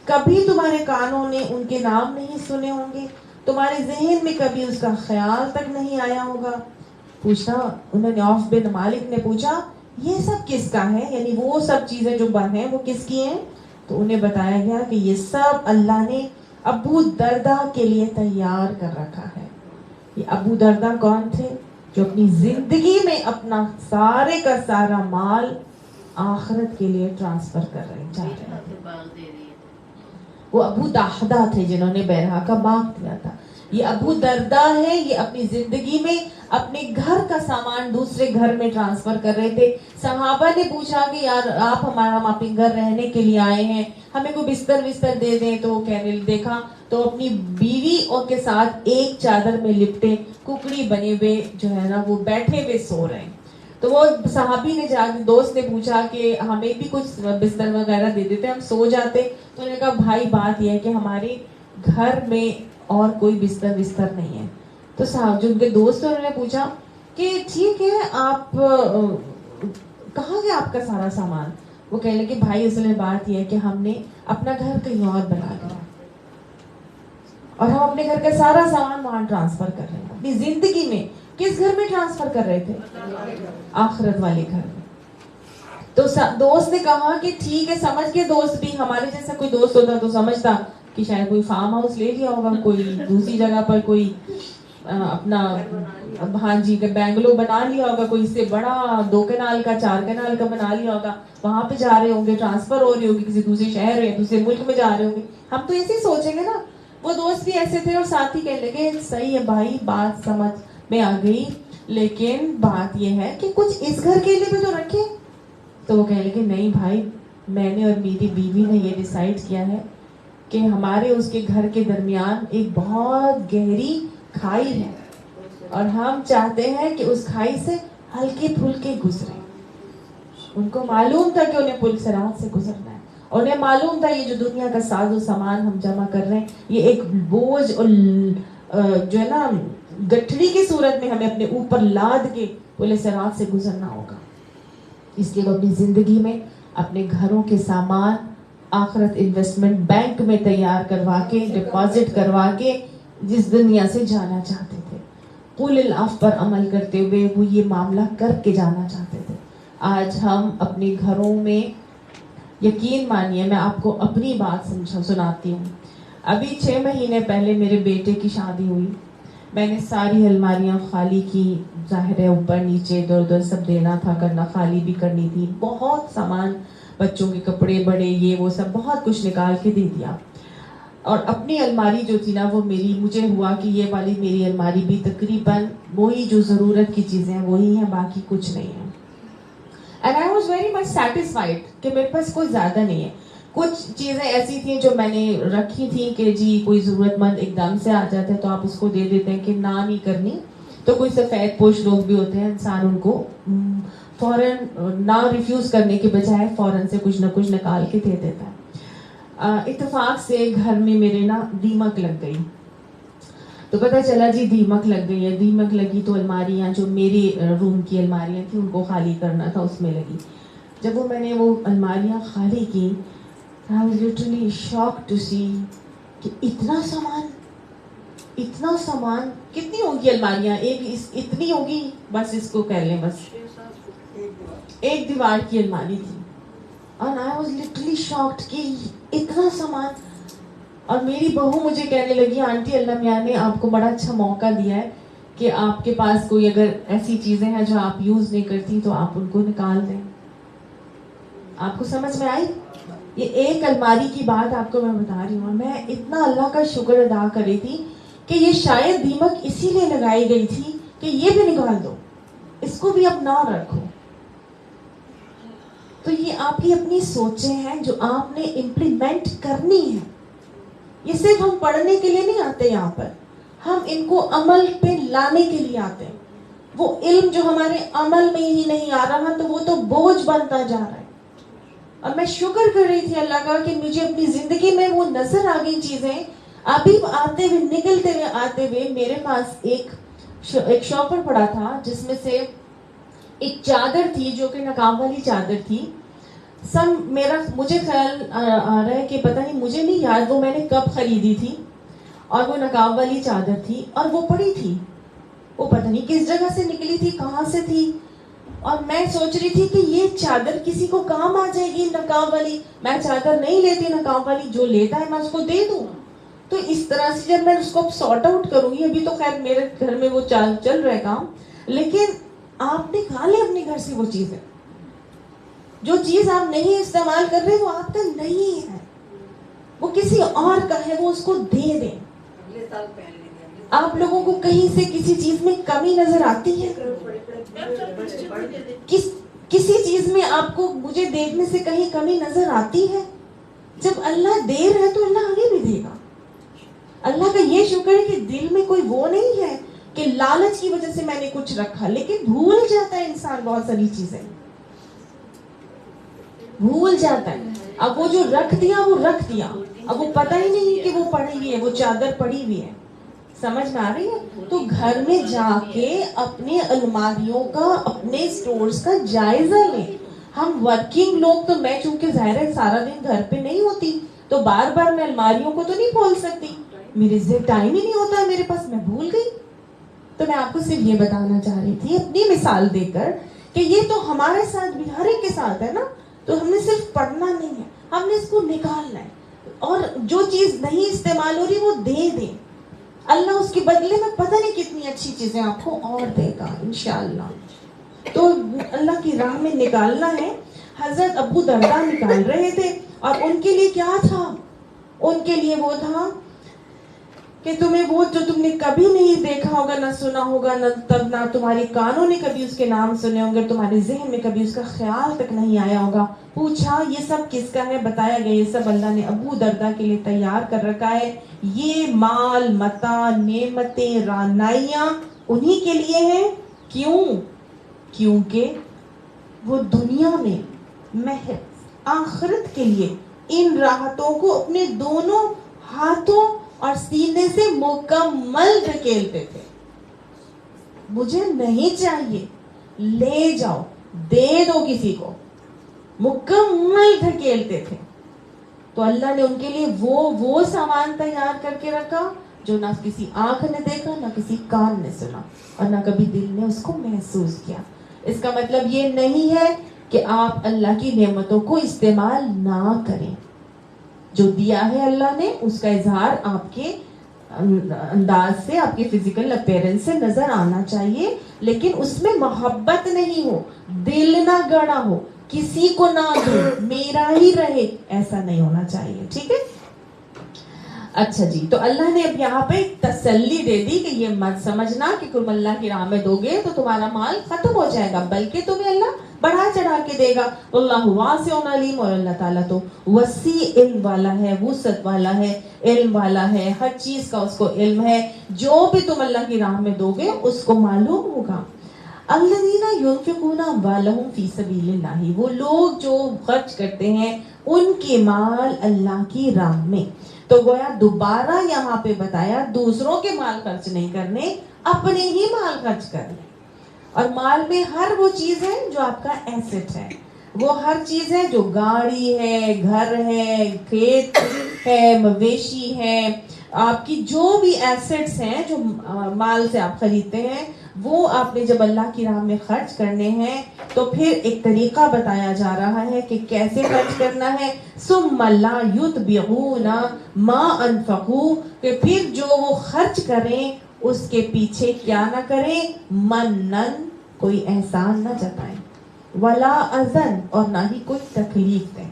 Speaker 1: کبھی تمہارے کانوں نے ان کے نام نہیں سنے ہوں گے, تمہارے ذہن میں کبھی اس کا خیال تک نہیں آیا ہوگا. پوچھا انہوں نے, عوف بن مالک نے پوچھا یہ سب کس کا ہے, یعنی وہ سب چیزیں جو ہیں وہ کس کی ہیں؟ تو انہیں بتایا گیا کہ یہ سب اللہ نے ابو دردا کے لیے تیار کر رکھا ہے. یہ ابو دردا کون تھے؟ جو اپنی زندگی میں اپنا سارے کا سارا مال آخرت کے لیے ٹرانسفر کر رہے ہیں. وہ ابو داحدہ تھے جنہوں نے بیرہا کا باغ دیا تھا. یہ ابو دردا ہے, یہ اپنی زندگی میں اپنے گھر کا سامان دوسرے گھر میں ٹرانسفر کر رہے تھے. صحابہ نے پوچھا کہ یار ہم اپنے گھر رہنے کے لیے آئے ہیں, ہمیں کوئی بستر دے دیں. تو کہنے دیکھا تو اپنی بیوی اور کے ساتھ ایک چادر میں لپٹے ککڑی بنے ہوئے جو ہے نا وہ بیٹھے ہوئے سو رہے ہیں. تو وہ صحابی نے جا کے دوست نے پوچھا کہ ہمیں بھی کچھ بستر وغیرہ دے دیتے, ہم سو جاتے. تو انہوں نے کہا بھائی بات یہ ہے کہ ہمارے گھر میں اور کوئی بستر نہیں ہے. تو صاحب جو ان کے دوست انہوں نے پوچھا کہ ٹھیک ہے, آپ کہاں گیا آپ کا سارا سامان؟ وہ کہنے لگے بھائی اصل میں بات یہ ہے کہ ہم نے اپنا گھر کہیں اور بنا لیا. اور ہم اپنے گھر کا سارا سامان وہاں ٹرانسفر کر رہے ہیں. اپنی زندگی میں کس گھر میں ٹرانسفر کر رہے تھے؟ آخرت والے گھر میں. تو دوست نے کہا کہ ٹھیک ہے, سمجھ کے دوست بھی, ہمارے جیسا کوئی دوست ہوتا تو سمجھتا کہ شاید کوئی فارم ہاؤس لے لیا ہوگا, کوئی دوسری جگہ پر کوئی اپنا ہاں جی بینگلو بنا لیا ہوگا, کوئی اس سے بڑا 2 کنال کا 4 کنال کا بنا لیا ہوگا, وہاں پہ جا رہے ہوں گے, ٹرانسفر ہو رہی ہوگی, کسی دوسرے شہر یا دوسرے ملک میں جا رہے ہوں گے. ہم تو ایسے ہی سوچیں گے نا. وہ دوست بھی ایسے تھے, اور ساتھ ہی کہنے لگے صحیح ہے بھائی, بات سمجھ میں آ گئی, لیکن بات یہ ہے کہ کچھ اس گھر کے لیے بھی تو رکھے. تو وہ کہنے لگے نہیں بھائی, میں نے اور میری بیوی نے یہ ڈیسائیڈ کیا ہے کہ ہمارے اس کے گھر کے درمیان ایک بہت گہری کھائی ہے, اور ہم چاہتے ہیں کہ اس کھائی سے ہلکے پھلکے گزرے. ان کو معلوم تھا کہ انہیں پل صراط سے گزرنا ہے, اور انہیں معلوم تھا یہ جو دنیا کا ساز و سامان ہم جمع کر رہے ہیں یہ ایک بوجھ اور جو ہے نا گٹھڑی کی صورت میں ہمیں اپنے اوپر لاد کے پل صراط سے گزرنا ہوگا. اس لیے وہ اپنی زندگی میں اپنے گھروں کے سامان آخرت انویسٹمنٹ بینک میں تیار کروا کے, ڈپازٹ کروا کے جس دنیا سے جانا چاہتے تھے, قول العفو پر عمل کرتے ہوئے وہ یہ معاملہ کر کے جانا چاہتے تھے. آج ہم اپنے گھروں میں, یقین مانیے میں آپ کو اپنی بات سناتی ہوں. ابھی 6 مہینے پہلے میرے بیٹے کی شادی ہوئی. میں نے ساری الماریاں خالی کی, ظاہر ہے اوپر نیچے ادھر ادھر سب دینا تھا, کرنا, خالی بھی کرنی تھی. بہت سامان, بچوں کے کپڑے بڑے, یہ وہ سب بہت کچھ نکال کے دے دیا. اور اپنی الماری جو تھی نا وہ میری, مجھے ہوا کہ یہ والی میری الماری بھی تقریباً وہی جو ضرورت کی چیزیں ہیں وہی ہیں, باقی کچھ نہیں ہے. And I was very much satisfied کہ میرے پاس کوئی زیادہ نہیں ہے. کچھ چیزیں ایسی تھیں جو میں نے رکھی تھیں کہ جی کوئی ضرورت مند ایک دم سے آ جاتا ہے تو آپ اس کو دے دیتے ہیں کہ نہ نہیں کرنی. تو کوئی سفید پوش لوگ بھی ہوتے ہیں, انسان ان کو فوراً نہ ریفیوز کرنے کے بجائے فوراً سے کچھ نہ کچھ نکال کے دے دیتا ہے. اتفاق سے گھر میں میرے نا دیمک لگ گئی. تو پتہ چلا جی دیمک لگ گئی ہے. دیمک لگی تو الماریاں جو میری روم کی الماریاں تھیں ان کو خالی کرنا تھا, اس میں لگی. جب میں نے وہ الماریاں خالی کی, I was literally shocked to see کہ اتنا سامان, کتنی ہوگی الماریاں, ایک اتنی ہوگی بس, اس کو کہہ لیں بس ایک دیوار کی الماری تھی. And I was literally shocked کہ اتنا سامان. اور میری بہو مجھے کہنے لگی آنٹی اللہ میاں نے آپ کو بڑا اچھا موقع دیا ہے کہ آپ کے پاس کوئی اگر ایسی چیزیں ہیں جو آپ یوز نہیں کرتی تو آپ ان کو نکال دیں. آپ کو سمجھ میں آئی؟ یہ ایک الماری کی بات آپ کو میں بتا رہی ہوں. میں اتنا اللہ کا شکر ادا کر رہی تھی کہ یہ شاید دیمک اسی لیے لگائی گئی تھی کہ یہ بھی نکال دو, اس کو بھی اب نہ رکھو. تو یہ آپ کی اپنی سوچیں ہیں جو آپ نے امپلیمنٹ کرنی ہے. یہ صرف ہم پڑھنے کے لیے نہیں آتے یہاں پر, ہم ان کو عمل پہ لانے کے لیے آتے ہیں. وہ علم جو ہمارے عمل میں ہی نہیں آ رہا تو وہ تو بوجھ بنتا جا رہا ہے. اور میں شکر کر رہی تھی اللہ کا کہ مجھے اپنی زندگی میں وہ نظر آ گئی چیزیں. ابھی آتے ہوئے, نکلتے ہوئے, آتے ہوئے میرے پاس ایک شاپر پڑا تھا جس میں سے ایک چادر تھی جو کہ نقاب والی چادر تھی. مجھے خیال آ رہا ہے کہ پتہ نہیں, مجھے نہیں یاد وہ میں نے کب خریدی تھی, اور وہ نقاب والی چادر تھی اور وہ پڑی تھی. وہ پتہ نہیں کس جگہ سے نکلی تھی, کہاں سے تھی. اور میں سوچ رہی تھی کہ یہ چادر کسی کو کام آ جائے گی نقاب والی. میں چادر نہیں لیتی نقاب والی, جو لیتا ہے میں اس کو دے دوں. تو اس طرح سے جب میں اس کو سارٹ آؤٹ کروں گی, ابھی تو خیر میرے گھر میں وہ چل رہا ہے کام, لیکن آپ نکال لیں اپنے گھر سے وہ چیزیں. جو چیز آپ نہیں استعمال کر رہے وہ آپ کا نہیں ہے, وہ کسی اور کا ہے, وہ اس کو دے دیں. آپ لوگوں کو کہیں سے کسی چیز میں کمی نظر آتی ہے؟ کسی چیز میں آپ کو مجھے دیکھنے سے کہیں کمی نظر آتی ہے؟ جب اللہ دے رہا ہے تو اللہ آگے بھی دے گا. اللہ کا یہ شکر ہے کہ دل میں کوئی وہ نہیں ہے کہ لالچ کی وجہ سے میں نے کچھ رکھا, لیکن بھول جاتا ہے انسان بہت ساری چیزیں, بھول جاتا ہے. اب وہ جو رکھ دیا وہ رکھ دیا, اب وہ پتہ ہی نہیں کہ وہ پڑی ہوئی ہے, وہ چادر پڑی ہوئی ہے. سمجھ میں آ رہی ہے؟ تو گھر میں جا کے اپنے الماریوں کا, اپنے سٹورز کا جائزہ لیں. ہم ورکنگ لوگ تو, میں چونکہ ظاہر ہے سارا دن گھر پہ نہیں ہوتی تو بار بار میں الماریوں کو تو نہیں کھول سکتی, میرے سے ٹائم ہی نہیں ہوتا ہے میرے پاس, میں بھول گئی. تو میں آپ کو صرف یہ بتانا چاہ رہی تھی اپنی مثال دے کر کہ یہ تو ہمارے ساتھ بھی ہر ایک کے ساتھ ہے نا. تو ہم نے صرف پڑھنا نہیں ہے, ہم نے اس کو نکالنا ہے, اور جو چیز نہیں استعمال ہو رہی وہ دے دیں. اللہ اس کے بدلے میں پتہ نہیں کتنی اچھی چیزیں آپ کو اور دے گا انشاءاللہ. تو اللہ کی راہ میں نکالنا ہے. حضرت ابو درداء نکال رہے تھے, اور ان کے لیے کیا تھا؟ ان کے لیے وہ تھا کہ تمہیں وہ جو تم نے کبھی نہیں دیکھا ہوگا, نہ سنا ہوگا, نہ تمہاری کانوں نے کبھی اس کے نام سنے ہوں گے, تمہارے ذہن میں کبھی اس کا خیال تک نہیں آیا ہوگا. پوچھا یہ سب کس کا ہے؟ بتایا گیا یہ سب اللہ نے ابو درداء کے لیے تیار کر رکھا ہے. یہ مال متاع نعمتیں رعنائیاں انہی کے لیے ہیں. کیوں؟ کیونکہ وہ دنیا میں محض آخرت کے لیے ان راحتوں کو اپنے دونوں ہاتھوں اور سینے سے مکمل دھکیلتے تھے. مجھے نہیں چاہیے, لے جاؤ, دے دو کسی کو, مکمل دھکیلتے تھے. تو اللہ نے ان کے لیے وہ سامان تیار کر کے رکھا جو نہ کسی آنکھ نے دیکھا, نہ کسی کان نے سنا, اور نہ کبھی دل نے اس کو محسوس کیا. اس کا مطلب یہ نہیں ہے کہ آپ اللہ کی نعمتوں کو استعمال نہ کریں. جو دیا ہے اللہ نے اس کا اظہار آپ کے انداز سے, آپ کے فزیکل اپیرنس سے نظر آنا چاہیے, لیکن اس میں محبت نہیں ہو, دل نہ گڑا ہو, کسی کو نہ دو, میرا ہی رہے, ایسا نہیں ہونا چاہیے. ٹھیک ہے؟ اچھا جی, تو اللہ نے اب یہاں پہ تسلی دے دی کہ یہ مت سمجھنا کہ تم اللہ کی راہ میں دو گے تو تمہارا مال ختم ہو جائے گا, بلکہ تمہیں اللہ بڑھا چڑھا کے دے گا. اللہ واسع علیم, اور اللہ تعالیٰ تو وسیع علم والا ہے, وسعت والا ہے, علم والا ہے, ہر چیز کا اس کو علم ہے. جو بھی تم اللہ کی راہ میں دو گے اس کو معلوم ہوگا. الذین ينفقون اموالهم فی سبیل اللہ, وہ لوگ جو خرچ کرتے ہیں ان کے مال اللہ کی راہ میں. تو گویا دوبارہ یہاں پہ بتایا دوسروں کے مال خرچ نہیں کرنے, اپنے ہی مال خرچ کرنے. اور مال میں ہر وہ چیز ہے جو آپ کا ایسٹ ہے, وہ ہر چیز ہے جو گاڑی ہے, گھر ہے, کھیت ہے, مویشی ہے, آپ کی جو بھی ایسٹس ہیں جو مال سے آپ خریدتے ہیں, وہ آپ نے جب اللہ کی راہ میں خرچ کرنے ہیں تو پھر ایک طریقہ بتایا جا رہا ہے کہ کیسے خرچ کرنا ہے. ثم لا یتبعون ما انفقوا, کہ پھر جو وہ خرچ کریں اس کے پیچھے کیا نہ کریں, منن, کوئی احسان نہ جتائیں, ولا اذن, اور نہ ہی کوئی تکلیف دیں.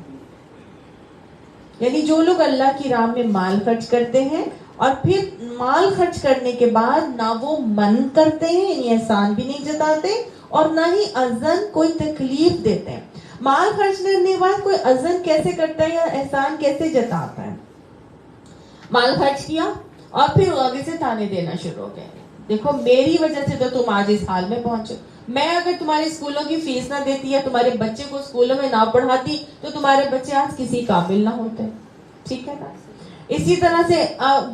Speaker 1: یعنی جو لوگ اللہ کی راہ میں مال خرچ کرتے ہیں اور پھر مال خرچ کرنے کے بعد نہ وہ من کرتے ہیں, یعنی احسان بھی نہیں جتاتے, اور نہ ہی اذن, کوئی تکلیف دیتے ہیں. مال خرچ کرنے کے بعد کوئی اذن کیسے کرتا ہے یا احسان کیسے جتاتا ہے؟ مال خرچ کیا اور پھر آگے سے تانے دینا شروع ہو گئے, دیکھو میری وجہ سے تو تم آج اس حال میں پہنچے, میں اگر تمہاری اسکولوں کی فیس نہ دیتی یا تمہارے بچے کو اسکولوں میں نہ پڑھاتی تو تمہارے بچے آج کسی قابل نہ ہوتے. ٹھیک ہے نا؟ اسی طرح سے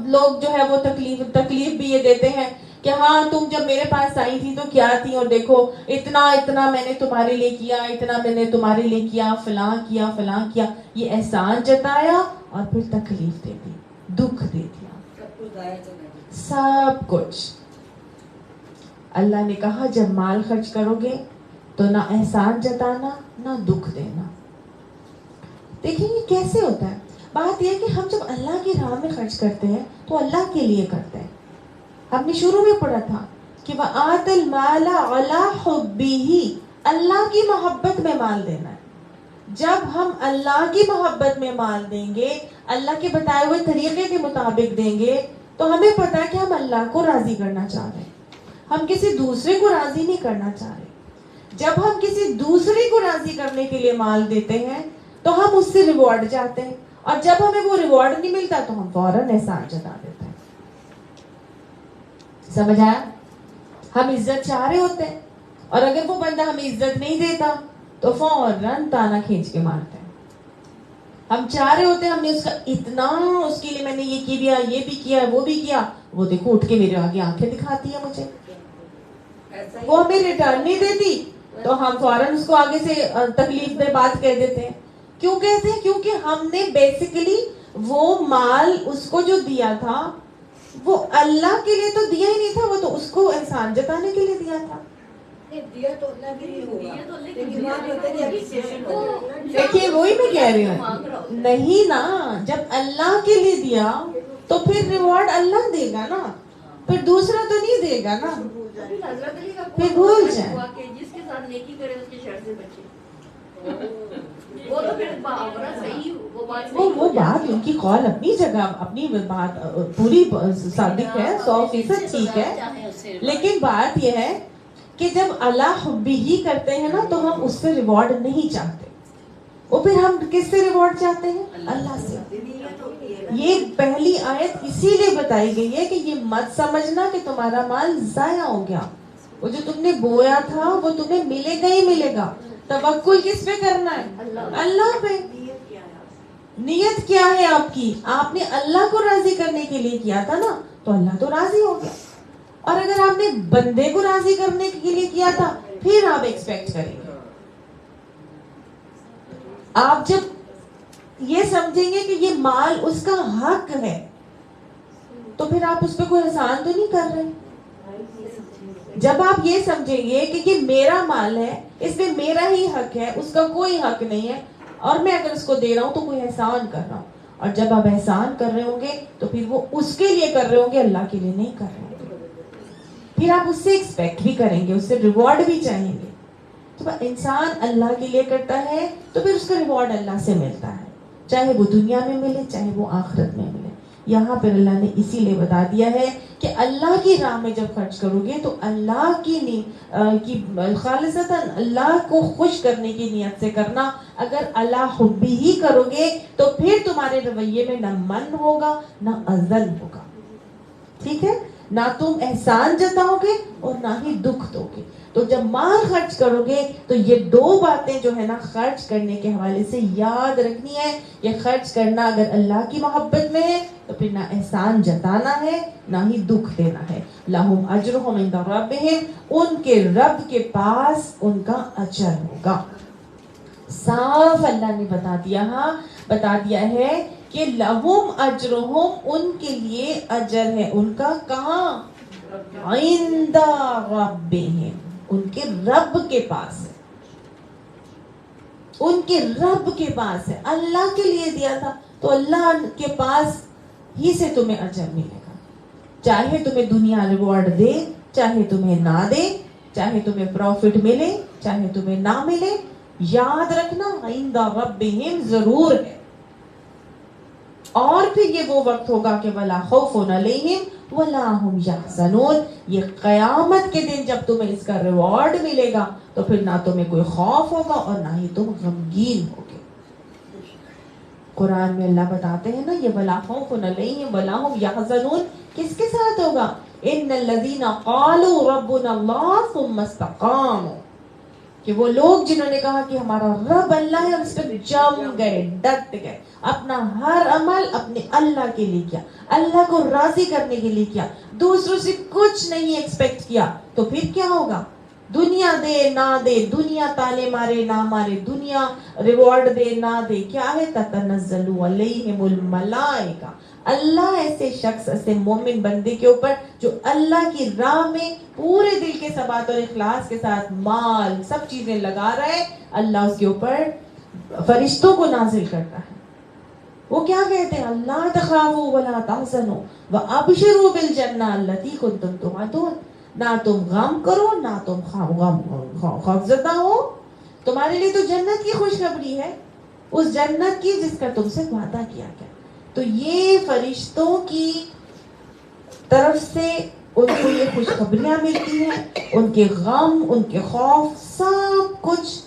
Speaker 1: لوگ جو ہے وہ تکلیف بھی یہ دیتے ہیں کہ ہاں تم جب میرے پاس آئی تھی تو کیا تھی, اور دیکھو اتنا میں نے تمہارے لیے کیا, اتنا میں نے تمہارے لیے کیا, فلاں کیا. یہ احسان جتایا اور پھر تکلیف دے دی, دکھ دے دیا, سب کچھ. اللہ نے کہا جب مال خرچ کرو گے تو نہ احسان جتانا نہ دکھ دینا. دیکھیں یہ کیسے ہوتا ہے. بات یہ کہ ہم جب اللہ کی راہ میں خرچ کرتے ہیں تو اللہ کے لیے کرتے ہیں. ہم نے شروع میں پڑھا تھا کہ وَآتَ الْمَالَ عَلَى حُبِّهِ, اللہ کی محبت میں مال دینا ہے. جب ہم اللہ کی محبت میں مال دیں گے, اللہ کے بتائے ہوئے طریقے کے مطابق دیں گے, تو ہمیں پتہ ہے کہ ہم اللہ کو راضی کرنا چاہ رہے ہیں, ہم کسی دوسرے کو راضی نہیں کرنا چاہ رہے. جب ہم کسی دوسرے کو راضی کرنے کے لیے مال دیتے ہیں تو ہم اس سے ریوارڈ چاہتے ہیں, اور جب ہمیں وہ ریوارڈ نہیں ملتا تو ہم فوراً احسان جتا دیتے ہیں. سمجھ آیا؟ ہم عزت چاہ رہے ہوتے ہیں, اور اگر وہ بندہ ہمیں عزت نہیں دیتا تو فوراً تانا کھینچ کے مارتے ہیں. ہم چاہ رہے ہوتے ہیں ہم نے اس کا اتنا, اس کے لیے میں نے یہ کیا, یہ بھی کیا, وہ بھی کیا, وہ دیکھو اٹھ کے میرے آگے آنکھیں دکھاتی ہے مجھے, وہ ہمیں ریٹرن نہیں دیتی تو ہم فوراً اس کو آگے سے تکلیف دہ بات کہہ دیتے ہیں. کیوں کہتے ہیں؟ کیونکہ ہم نے بیسیکلی وہ مال اس کو جو دیا تھا وہ اللہ کے لیے تو دیا ہی نہیں تھا, وہ تو اس کو احسان جتانے کے لیے دیا تھا.
Speaker 3: دیا تو اللہ کے لیے ہوگا.
Speaker 2: یہ تو لیکن یہ
Speaker 1: دیکھیے وہی میں کہہ رہی ہوں, نہیں نا, جب اللہ کے لیے دیا تو پھر ریوارڈ اللہ دے گا نا, پھر دوسرا تو نہیں دے گا نا, پھر بھول جائیں.
Speaker 2: جس کے ساتھ نیکی کرے اس کی شر سے بچے. وہ تو پھر صحیح وہ بات
Speaker 1: وہ بات ان کی قول اپنی جگہ, اپنی بات پوری صادق ہے, 100% ٹھیک ہے, لیکن بات یہ ہے کہ جب اللہ حبی ہی کرتے ہیں نا تو ہم اس سے ریوارڈ نہیں چاہتے, وہ پھر ہم کس سے ریوارڈ چاہتے ہیں؟ اللہ سے. یہ پہلی آیت اسی لیے بتائی گئی ہے کہ یہ مت سمجھنا کہ تمہارا مال ضائع ہو گیا, وہ جو تم نے بویا تھا وہ تمہیں ملے گا ہی ملے گا. توکل کس پہ کرنا ہے؟ اللہ پہ. نیت کیا ہے آپ کی؟ آپ نے اللہ کو راضی کرنے کے لیے کیا تھا نا, تو اللہ تو راضی ہو گیا. اور اگر آپ نے بندے کو راضی کرنے کے لیے کیا تھا پھر آپ ایکسپیکٹ کریں گے. آپ جب یہ سمجھیں گے کہ یہ مال اس کا حق ہے تو پھر آپ اس پہ کوئی احسان تو نہیں کر رہے. جب آپ یہ سمجھیں گے کہ یہ میرا مال ہے, اس میں میرا ہی حق ہے, اس کا کوئی حق نہیں ہے, اور میں اگر اس کو دے رہا ہوں تو کوئی احسان کر رہا ہوں, اور جب آپ احسان کر رہے ہوں گے تو پھر وہ اس کے لیے کر رہے ہوں گے, اللہ کے لیے نہیں کر رہے ہوں گے. پھر آپ اس سے ایکسپیکٹ بھی کریں گے, اس سے ریوارڈ بھی چاہیں گے. تو انسان اللہ کے لیے کرتا ہے تو پھر اس کا ریوارڈ اللہ سے ملتا ہے, چاہے وہ دنیا میں ملے چاہے وہ آخرت میں ملے. یہاں پر اللہ نے اسی لیے بتا دیا ہے کہ اللہ کی راہ میں جب خرچ کرو گے تو اللہ کی خالصتاً اللہ کو خوش کرنے کی نیت سے کرنا. اگر اللہ حبی ہی کرو گے تو پھر تمہارے رویے میں نہ من ہوگا نہ عزل ہوگا, ٹھیک ہے, نہ تم احسان جتاؤ گے اور نہ ہی دکھ دو گے. تو جب مال خرچ کرو گے تو یہ دو باتیں جو ہے نا خرچ کرنے کے حوالے سے یاد رکھنی ہے. یہ خرچ کرنا اگر اللہ کی محبت میں ہے تو پھر نہ احسان جتانا ہے نہ ہی دکھ دینا ہے. لہم اجرہم عند ربہم, ان کے رب کے پاس ان کا اجر ہوگا. صاف اللہ نے بتا دیا ہے کہ لہم اجرہم, ان کے لیے اجر ہے ان کا. کہاں؟ عند ربہم, ان کے رب کے پاس ہے, ان کے رب کے پاس ہے. اللہ کے لیے دیا تھا تو اللہ کے پاس ہی سے تمہیں اجر ملے گا, چاہے تمہیں دنیا ریوارڈ دے چاہے تمہیں نہ دے, چاہے تمہیں پروفٹ ملے چاہے تمہیں نہ ملے. یاد رکھنا عند ربہم ضرور ہے. اور پھر یہ وہ وقت ہوگا کہ ولا خوف علیہم ولا هم یحزنون, یہ قیامت کے دن جب تمہیں اس کا ریوارڈ ملے گا تو پھر نہ تمہیں کوئی خوف ہوگا اور نہ ہی تم غمگین ہوگے. قرآن میں اللہ بتاتے ہیں نا یہ ولا خوف علیہم ولا هم یحزنون کس کے ساتھ ہوگا؟ ان الذین قالوا ربنا اللہ ثم استقاموا, کہ وہ لوگ جنہوں نے کہا کہ ہمارا رب اللہ ہے اور اس پر جم گئے, ڈٹ گئے, اپنا ہر عمل اپنے اللہ کے لیے کیا, اللہ کو راضی کرنے کے لیے کیا, دوسروں سے کچھ نہیں ایکسپیکٹ کیا. تو پھر کیا ہوگا؟ دنیا دے نہ دے, دنیا تالے مارے نہ مارے, دنیا ریوارڈ دے نہ دے, کیا ہے؟ تتنزل علیہم الملائکہ, اللہ ایسے شخص, ایسے مومن بندے کے اوپر جو اللہ کی راہ میں پورے دل کے ثبات اور اخلاص کے ساتھ مال سب چیزیں لگا رہا ہے, اللہ اس کے اوپر فرشتوں کو نازل کرتا ہے. وہ کیا کہتے ہیں؟ اللہ تخافوا ولا تحزنوا وابشروا بالجنہ التي كنتم توعدون, نہ تم غم کرو نہ تم خوف زدہ ہو, تمہارے لیے تو جنت کی خوشخبری ہے, اس جنت کی جس کا تم سے وعدہ کیا گیا. تو یہ فرشتوں کی طرف سے ان کو یہ خوشخبریاں ملتی ہیں, ان کے غم ان کے خوف سب کچھ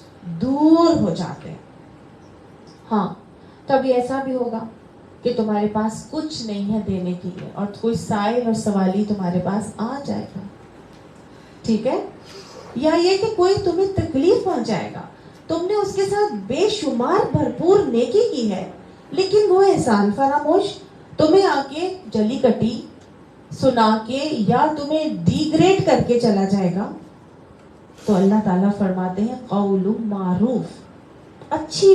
Speaker 1: دور ہو جاتے ہیں. ہاں کبھی ایسا بھی ہوگا کہ تمہارے پاس کچھ نہیں ہے دینے کے لیے اور کوئی سائل اور سوالی تمہارے پاس آ جائے گا, ٹھیک ہے, یا یہ کہ کوئی تمہیں تکلیف پہنچائے گا, تم نے اس کے ساتھ بے شمار بھرپور نیکی کی ہے لیکن وہ احسان فراموش تمہیں آ کے جلی کٹی سنا کے یا تمہیں ڈی گریڈ کر کے چلا جائے گا. تو اللہ تعالیٰ فرماتے ہیں قول معروف, اچھی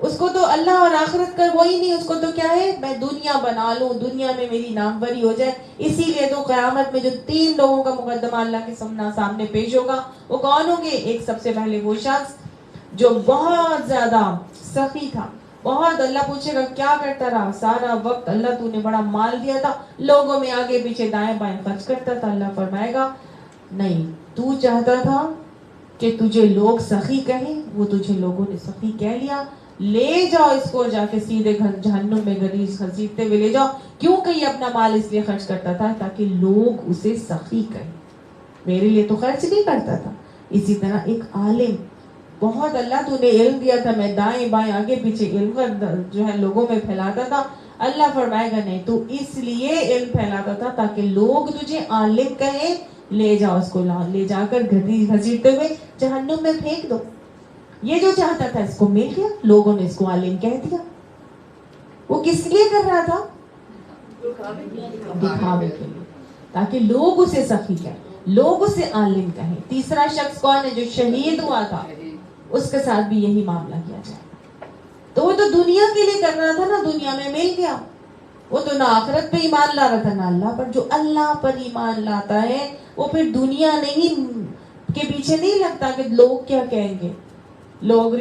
Speaker 1: اس کو تو اللہ اور آخرت کا وہی نہیں، اس کو تو کیا ہے، میں دنیا بنا لوں، دنیا میں میری ناموری ہو جائے. اسی لیے تو قیامت میں جو 3 لوگوں کا مقدمہ اللہ کے سامنے پیش ہوگا، وہ کون ہوں گے؟ ایک سب سے پہلے وہ شخص جو بہت زیادہ سخی تھا، بہت، اللہ پوچھے گا کیا کرتا رہا سارا وقت، اللہ تو نے بڑا مال دیا تھا، لوگوں میں آگے پیچھے دائیں بائیں خرچ کرتا تھا. اللہ فرمائے گا نہیں، تو چاہتا تھا کہ تجھے لوگ سخی کہیں، وہ تجھے لوگوں نے سخی کہہ لیا، لے جاؤ اس کو، جا کے سیدھے جہنم میں گھسیٹتے ہوئے لے جاؤ. کیوں کہ یہ اپنا مال اس لیے خرچ کرتا تھا تاکہ لوگ اسے سخی کہیں، میرے لیے تو خرچ نہیں کرتا تھا. اسی طرح ایک عالم، بہت اللہ تو نے علم دیا تھا، میں دائیں بائیں آگے پیچھے علم کا جو ہے لوگوں میں پھیلاتا تھا. اللہ فرمائے گا نہیں، تو اس لیے علم پھیلاتا تھا تاکہ لوگ تجھے عالم کہیں، لے جاؤ اس کو، لے جا کر گھسیٹتے ہوئے جہنم میں پھینک دو. یہ جو چاہتا تھا اس کو مل گیا، لوگوں نے اس کو عالم کہہ دیا. وہ کس لیے کر رہا تھا؟ دکھاوے کے لیے، تاکہ لوگ اسے سخی کہیں، لوگ اسے عالم کہیں. تیسرا شخص کون ہے؟ جو شہید ہوا تھا، اس کے ساتھ بھی یہی معاملہ کیا جائے. تو وہ تو دنیا کے لیے کر رہا تھا نا، دنیا میں مل گیا. وہ تو نہ آخرت پہ ایمان لا رہا تھا نہ اللہ پر. جو اللہ پر ایمان لاتا ہے وہ پھر دنیا نہیں کے پیچھے نہیں لگتا کہ لوگ کیا کہیں گے، لوگ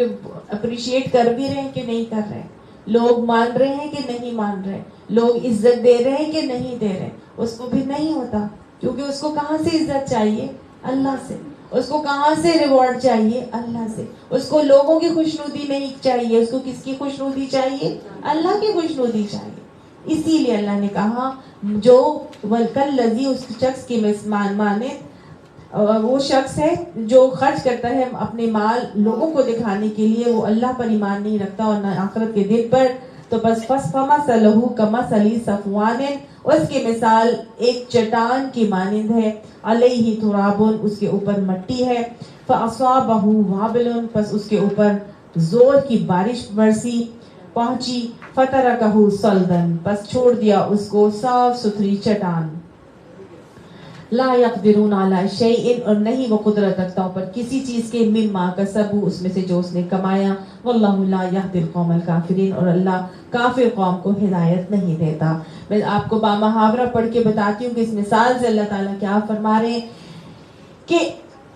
Speaker 1: اپریشیٹ کر بھی رہے ہیں کہ نہیں کر رہے، لوگ مان رہے ہیں کہ نہیں مان رہے، لوگ عزت دے رہے ہیں کہ نہیں دے رہے. اس کو بھی نہیں ہوتا، کیونکہ اس کو کہاں سے عزت چاہیے؟ اللہ سے. اس کو کہاں سے ریوارڈ چاہیے؟ اللہ سے. اس کو لوگوں کی خوشنودی نہیں چاہیے، اس کو کس کی خوشنودی چاہیے؟ اللہ کی خوشنودی چاہیے. اسی لیے اللہ نے کہا جو وَالْكَلَّذِي، اس شخص کی مانے وہ شخص ہے جو خرچ کرتا ہے اپنے مال لوگوں کو دکھانے کے لیے، وہ اللہ پر ایمان نہیں رکھتا اور نہ آخرت کے دن پر. تو بس فَمَثَلُهُ كَمَثَلِ صَفْوَانٍ، اس کی مثال ایک چٹان کی مانند ہے، علیہ تراب، اس کے اوپر مٹی ہے، فَأَصَابَهُ وَابِلٌ، پس اس کے اوپر زور کی بارش برسی پہنچی، فَتَرَكَهُ صَلْدًا، پس چھوڑ دیا اس کو صاف ستھری چٹان. لا يقدرون على شيء، اور نہیں وہ قدرت رکھتا اوپر کسی چیز کے، مما کسبوا، اس میں سے جو اس نے کمایا. واللہ لا يهدي القوم الكافرین، اور اللہ کافر قوم کو ہدایت نہیں دیتا. میں آپ کو بامحاورہ پڑھ کے بتاتی ہوں کہ اس مثال سے اللہ تعالیٰ کیا فرما رہے ہیں کہ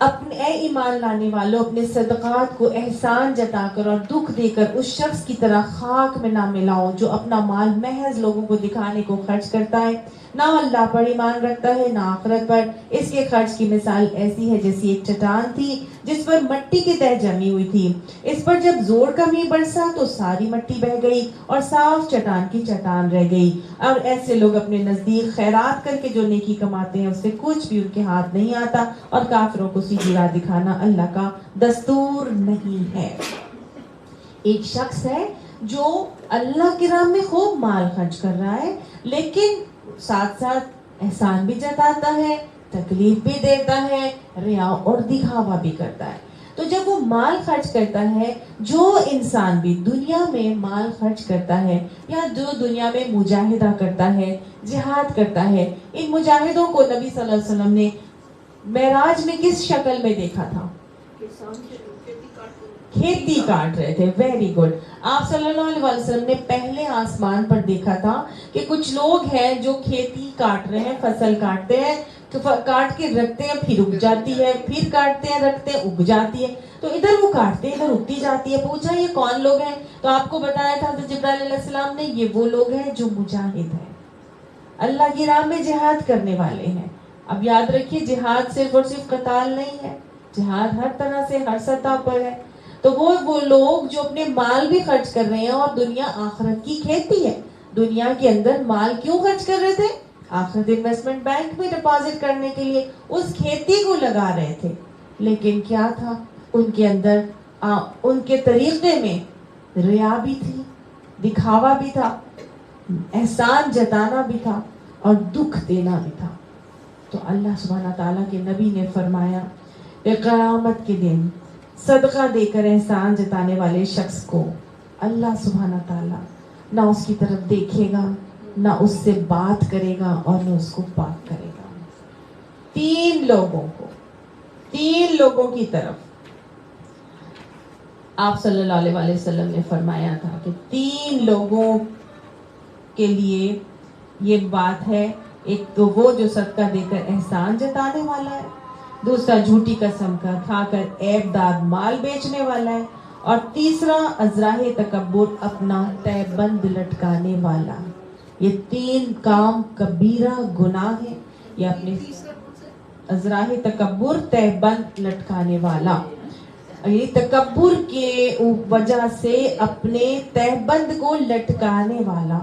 Speaker 1: اپنے اے ایمان لانے والوں، اپنے صدقات کو احسان جتا کر اور دکھ دے کر اس شخص کی طرح خاک میں نہ ملاؤ جو اپنا مال محض لوگوں کو دکھانے کو خرچ کرتا ہے، نہ اللہ پر ایمان رکھتا ہے نہ آخرت پر. اس کے خرچ کی مثال ایسی ہے جیسی ایک چٹان تھی جس پر مٹی کی تہ جمی ہوئی تھی. اس پر جب زور کا میںہ برسا تو ساری مٹی بہہ گئی اور صاف چٹان کی چٹان رہ گئی. اور ایسے لوگ اپنے نزدیک خیرات کر کے جو نیکی کماتے ہیں اس سے کچھ بھی ان کے ہاتھ نہیں آتا، اور کافروں کو سیدھی راہ دکھانا اللہ کا دستور نہیں ہے. ایک شخص ہے جو اللہ کی راہ میں خوب مال خرچ کر رہا ہے، لیکن ساتھ ساتھ احسان بھی جتاتا ہے، تکلیف بھی دیتا ہے، ریا اور دکھاوا بھی کرتا ہے. تو جب وہ مال خرچ کرتا ہے، جو انسان بھی دنیا میں مال خرچ کرتا ہے یا جو دنیا میں مجاہدہ کرتا ہے، جہاد کرتا ہے، ان مجاہدوں کو نبی صلی اللہ علیہ وسلم نے معراج میں کس شکل میں دیکھا تھا؟ کھیتی کاٹ رہے تھے. Very good. آپ صلی اللہ علیہ وسلم نے پہلے آسمان پر دیکھا تھا کہ کچھ لوگ ہیں جو کھیتی کاٹ رہے ہیں، فصل کاٹتے ہیں، کاٹ کے رکھتے ہیں، پھر اگ جاتی ہے، پھر کاٹتے ہیں رکھتے ہیں، اگ جاتی ہے. تو ادھر وہ کاٹتے ہیں، ادھر اگتی جاتی ہے. پوچھا یہ کون لوگ ہیں؟ تو آپ کو بتایا تھا حضرت جبرائیل علیہ السلام نے، یہ وہ لوگ ہیں جو مجاہد ہیں، اللہ کی راہ میں جہاد کرنے والے ہیں. اب یاد رکھیے جہاد صرف اور صرف قتال نہیں ہے، جہاد ہر طرح سے ہر سطح پر ہے. تو وہ لوگ جو اپنے مال بھی خرچ کر رہے ہیں، اور دنیا آخرت کی کھیتی ہے. دنیا کے اندر مال کیوں خرچ کر رہے تھے؟ آخرت انویسٹمنٹ بینک میں ڈپازٹ کرنے کے لیے اس کھیتی کو لگا رہے تھے. لیکن کیا تھا ان کے اندر؟ ان کے طریقے میں ریا بھی تھی، دکھاوا بھی تھا، احسان جتانا بھی تھا، اور دکھ دینا بھی تھا. تو اللہ سبحانہ تعالیٰ کے نبی نے فرمایا کہ قیامت کے دن صدقہ دے کر احسان جتانے والے شخص کو اللہ سبحانہ تعالیٰ نہ اس کی طرف دیکھے گا، نہ اس سے بات کرے گا، اور نہ اس کو پاک کرے گا. 3 لوگوں کی طرف آپ صلی اللہ علیہ وسلم نے فرمایا تھا کہ 3 لوگوں کے لیے یہ بات ہے. ایک تو وہ جو صدقہ دے کر احسان جتانے والا ہے, دوسرا جھوٹی قسم کا کھا کر عیب دار مال بیچنے والا ہے, اور تیسرا ازراہ تکبر اپنا تہبند لٹکانے والا. یہ 3 کام کبیرہ گناہ ہے. یہ اپنے ازراہ تکبر, تہبند لٹکانے والا, یہ تکبر کے وجہ سے اپنے تہبند کو لٹکانے والا.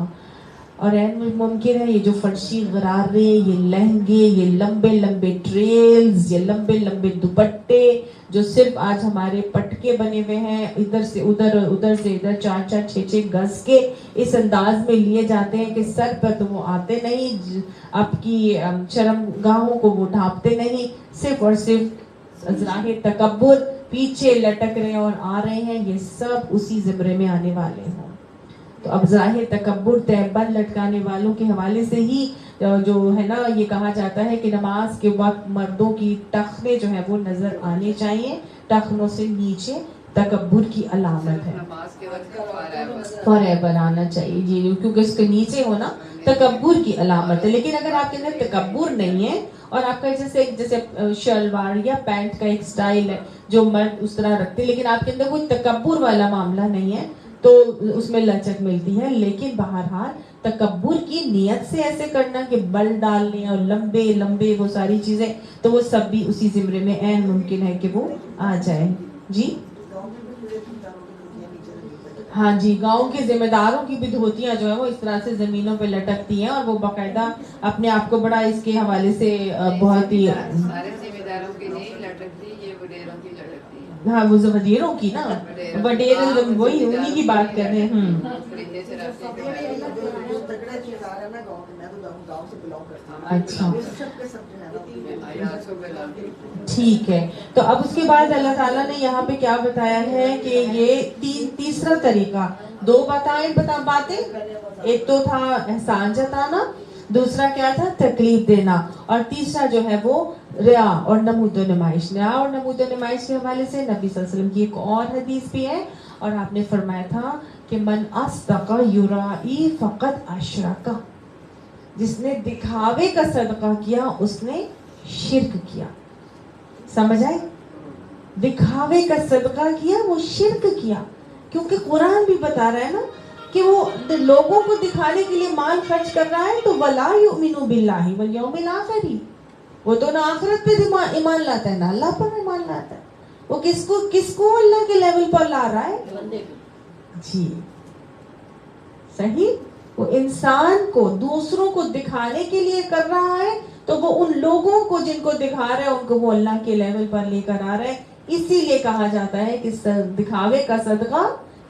Speaker 1: اور ممکن ہے یہ جو فرشی غرارے, یہ لہنگے, یہ لمبے لمبے ٹریلز, یہ لمبے لمبے دوپٹے جو صرف آج ہمارے پٹکے بنے ہوئے ہیں, ادھر سے ادھر ادھر سے ادھر 4-4 6-6 گز کے اس انداز میں لیے جاتے ہیں کہ سر پر تو وہ آتے نہیں, آپ کی شرم گاہوں کو وہ ڈھانپتے نہیں, صرف اور صرف ازراہ تکبر پیچھے لٹک رہے اور آ رہے ہیں. یہ سب اسی زمرے میں آنے والے ہیں. تو اب ظاہر تکبر تہبند لٹکانے والوں کے حوالے سے ہی جو ہے نا, یہ کہا جاتا ہے کہ نماز کے وقت مردوں کی ٹخنے جو ہے وہ نظر آنے چاہیے, ٹخنوں سے نیچے تکبر کی علامت ہے. فوریبر آنا چاہیے جی, کیونکہ اس کے نیچے ہونا تکبر کی علامت ہے. لیکن اگر آپ کے اندر تکبر نہیں ہے اور آپ کا جیسے شلوار یا پینٹ کا ایک سٹائل ہے جو مرد اس طرح رکھتے, لیکن آپ کے اندر کوئی تکبر والا معاملہ نہیں ہے تو اس میں لچک ملتی ہے. لیکن بہرحال تکبر کی نیت سے ایسے کرنا کہ بل ڈالنے اور لمبے لمبے وہ ساری چیزیں, تو وہ سب بھی اسی زمرے میں عین ممکن ہے کہ وہ آ جائے. جی ہاں جی, گاؤں کے ذمہ داروں کی بھی دھوتیاں جو ہے وہ اس طرح سے زمینوں پہ لٹکتی ہیں, اور وہ باقاعدہ اپنے آپ کو بڑا اس کے حوالے سے بہت ہی,
Speaker 2: سارے ذمہ داروں کی نہیں لٹکتی, یہ وڈیروں کی لٹکتی ہے.
Speaker 1: ہاں وہ وڈیروں کی نا, وڈیرے وہی انہی کی بات کر رہے ہیں. اچھا ٹھیک ہے. تو اب اس کے بعد اللہ تعالیٰ نے یہاں پہ کیا بتایا ہے کہ یہ تیسرا طریقہ, 2 باتیں, ایک تو تھا احسان جتانا, دوسرا کیا تھا تکلیف دینا, اور تیسرا جو ہے وہ ریا اور نمود و نمائش. ریا اور نمود و نمائش کے حوالے سے نبی صلی اللہ علیہ وسلم کی ایک اور حدیث بھی ہے, اور آپ نے فرمایا تھا کہ من اصدق یرائی فقد اشرک, جس نے دکھاوے کا صدقہ کیا اس نے شرک کیا. سمجھ آئے, دکھاوے کا صدقہ کیا وہ شرک کیا, کیونکہ قرآن بھی بتا رہا ہے نا کہ وہ لوگوں کو دکھانے کے لیے مال خرچ کر رہا ہے, تو وَلَا يُؤْمِنُ بِاللَّهِ وَالْيَوْمِ الْآخِرِ, وہ تو نہ آخرت پہ ایمان لاتا ہے نہ اللہ پر ایمان لاتا ہے. وہ کس کو اللہ کے لیول پر لا رہا ہے؟ جی صحیح, وہ انسان کو دوسروں کو دکھانے کے لیے کر رہا ہے, تو وہ ان لوگوں کو جن کو دکھا رہا ہے ان کو وہ اللہ کے لیول پر لے کر آ رہا ہے. اسی لیے کہا جاتا ہے کہ دکھاوے کا صدقہ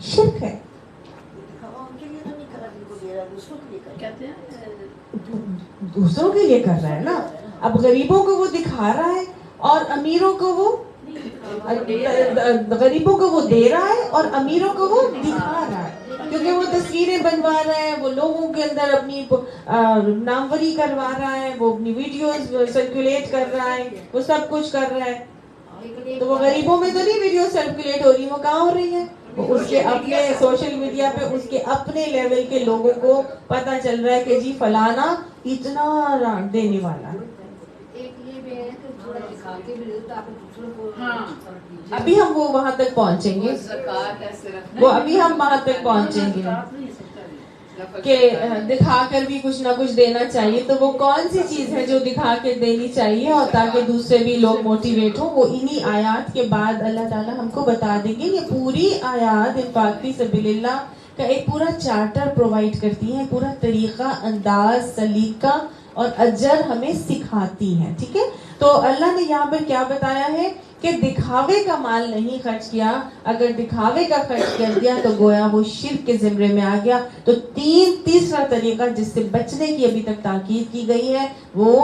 Speaker 1: شرک ہے. دوسروں کے لیے کر رہا ہے نا, اب غریبوں کو وہ دکھا رہا ہے اور امیروں کو وہ, غریبوں کو وہ دے رہا ہے اور امیروں کو وہ دکھا رہا ہے, کیونکہ وہ تصویریں بنوا رہا ہے, وہ لوگوں کے اندر اپنی ناموری کروا رہا ہے, وہ اپنی ویڈیوز سرکولیٹ کر رہا ہے, وہ سب کچھ کر رہا ہے. تو وہ غریبوں میں تو نہیں ویڈیو سرکولیٹ ہو رہی, وہ کہاں ہو رہی ہے؟ وہ اس کے اپنے سوشل میڈیا پہ اس کے اپنے لیول کے لوگوں کو پتہ چل رہا ہے کہ جی فلانا اتنا دینے والا ہے. ابھی ہم وہ وہاں تک پہنچیں گے, وہ ابھی ہم وہاں تک پہنچیں گے کہ دکھا کر بھی کچھ نہ کچھ دینا چاہیے. تو وہ کون سی چیز ہے جو دکھا کے دینی چاہیے اور تاکہ دوسرے بھی لوگ موٹیویٹ ہوں؟ وہ انہی آیات کے بعد اللہ تعالیٰ ہم کو بتا دیں گے. یہ پوری آیات انفاق فی سبیل اللہ کا ایک پورا چارٹر پرووائڈ کرتی ہے, پورا طریقہ, انداز, سلیقہ اور اجر ہمیں سکھاتی ہیں. ٹھیک ہے, تو اللہ نے یہاں پر کیا بتایا ہے کہ دکھاوے کا مال نہیں خرچ کیا. اگر دکھاوے کا خرچ کر دیا تو گویا وہ شرک کے زمرے میں آ گیا. تو تیسرا طریقہ جس سے بچنے کی ابھی تک تاکید کی گئی ہے وہ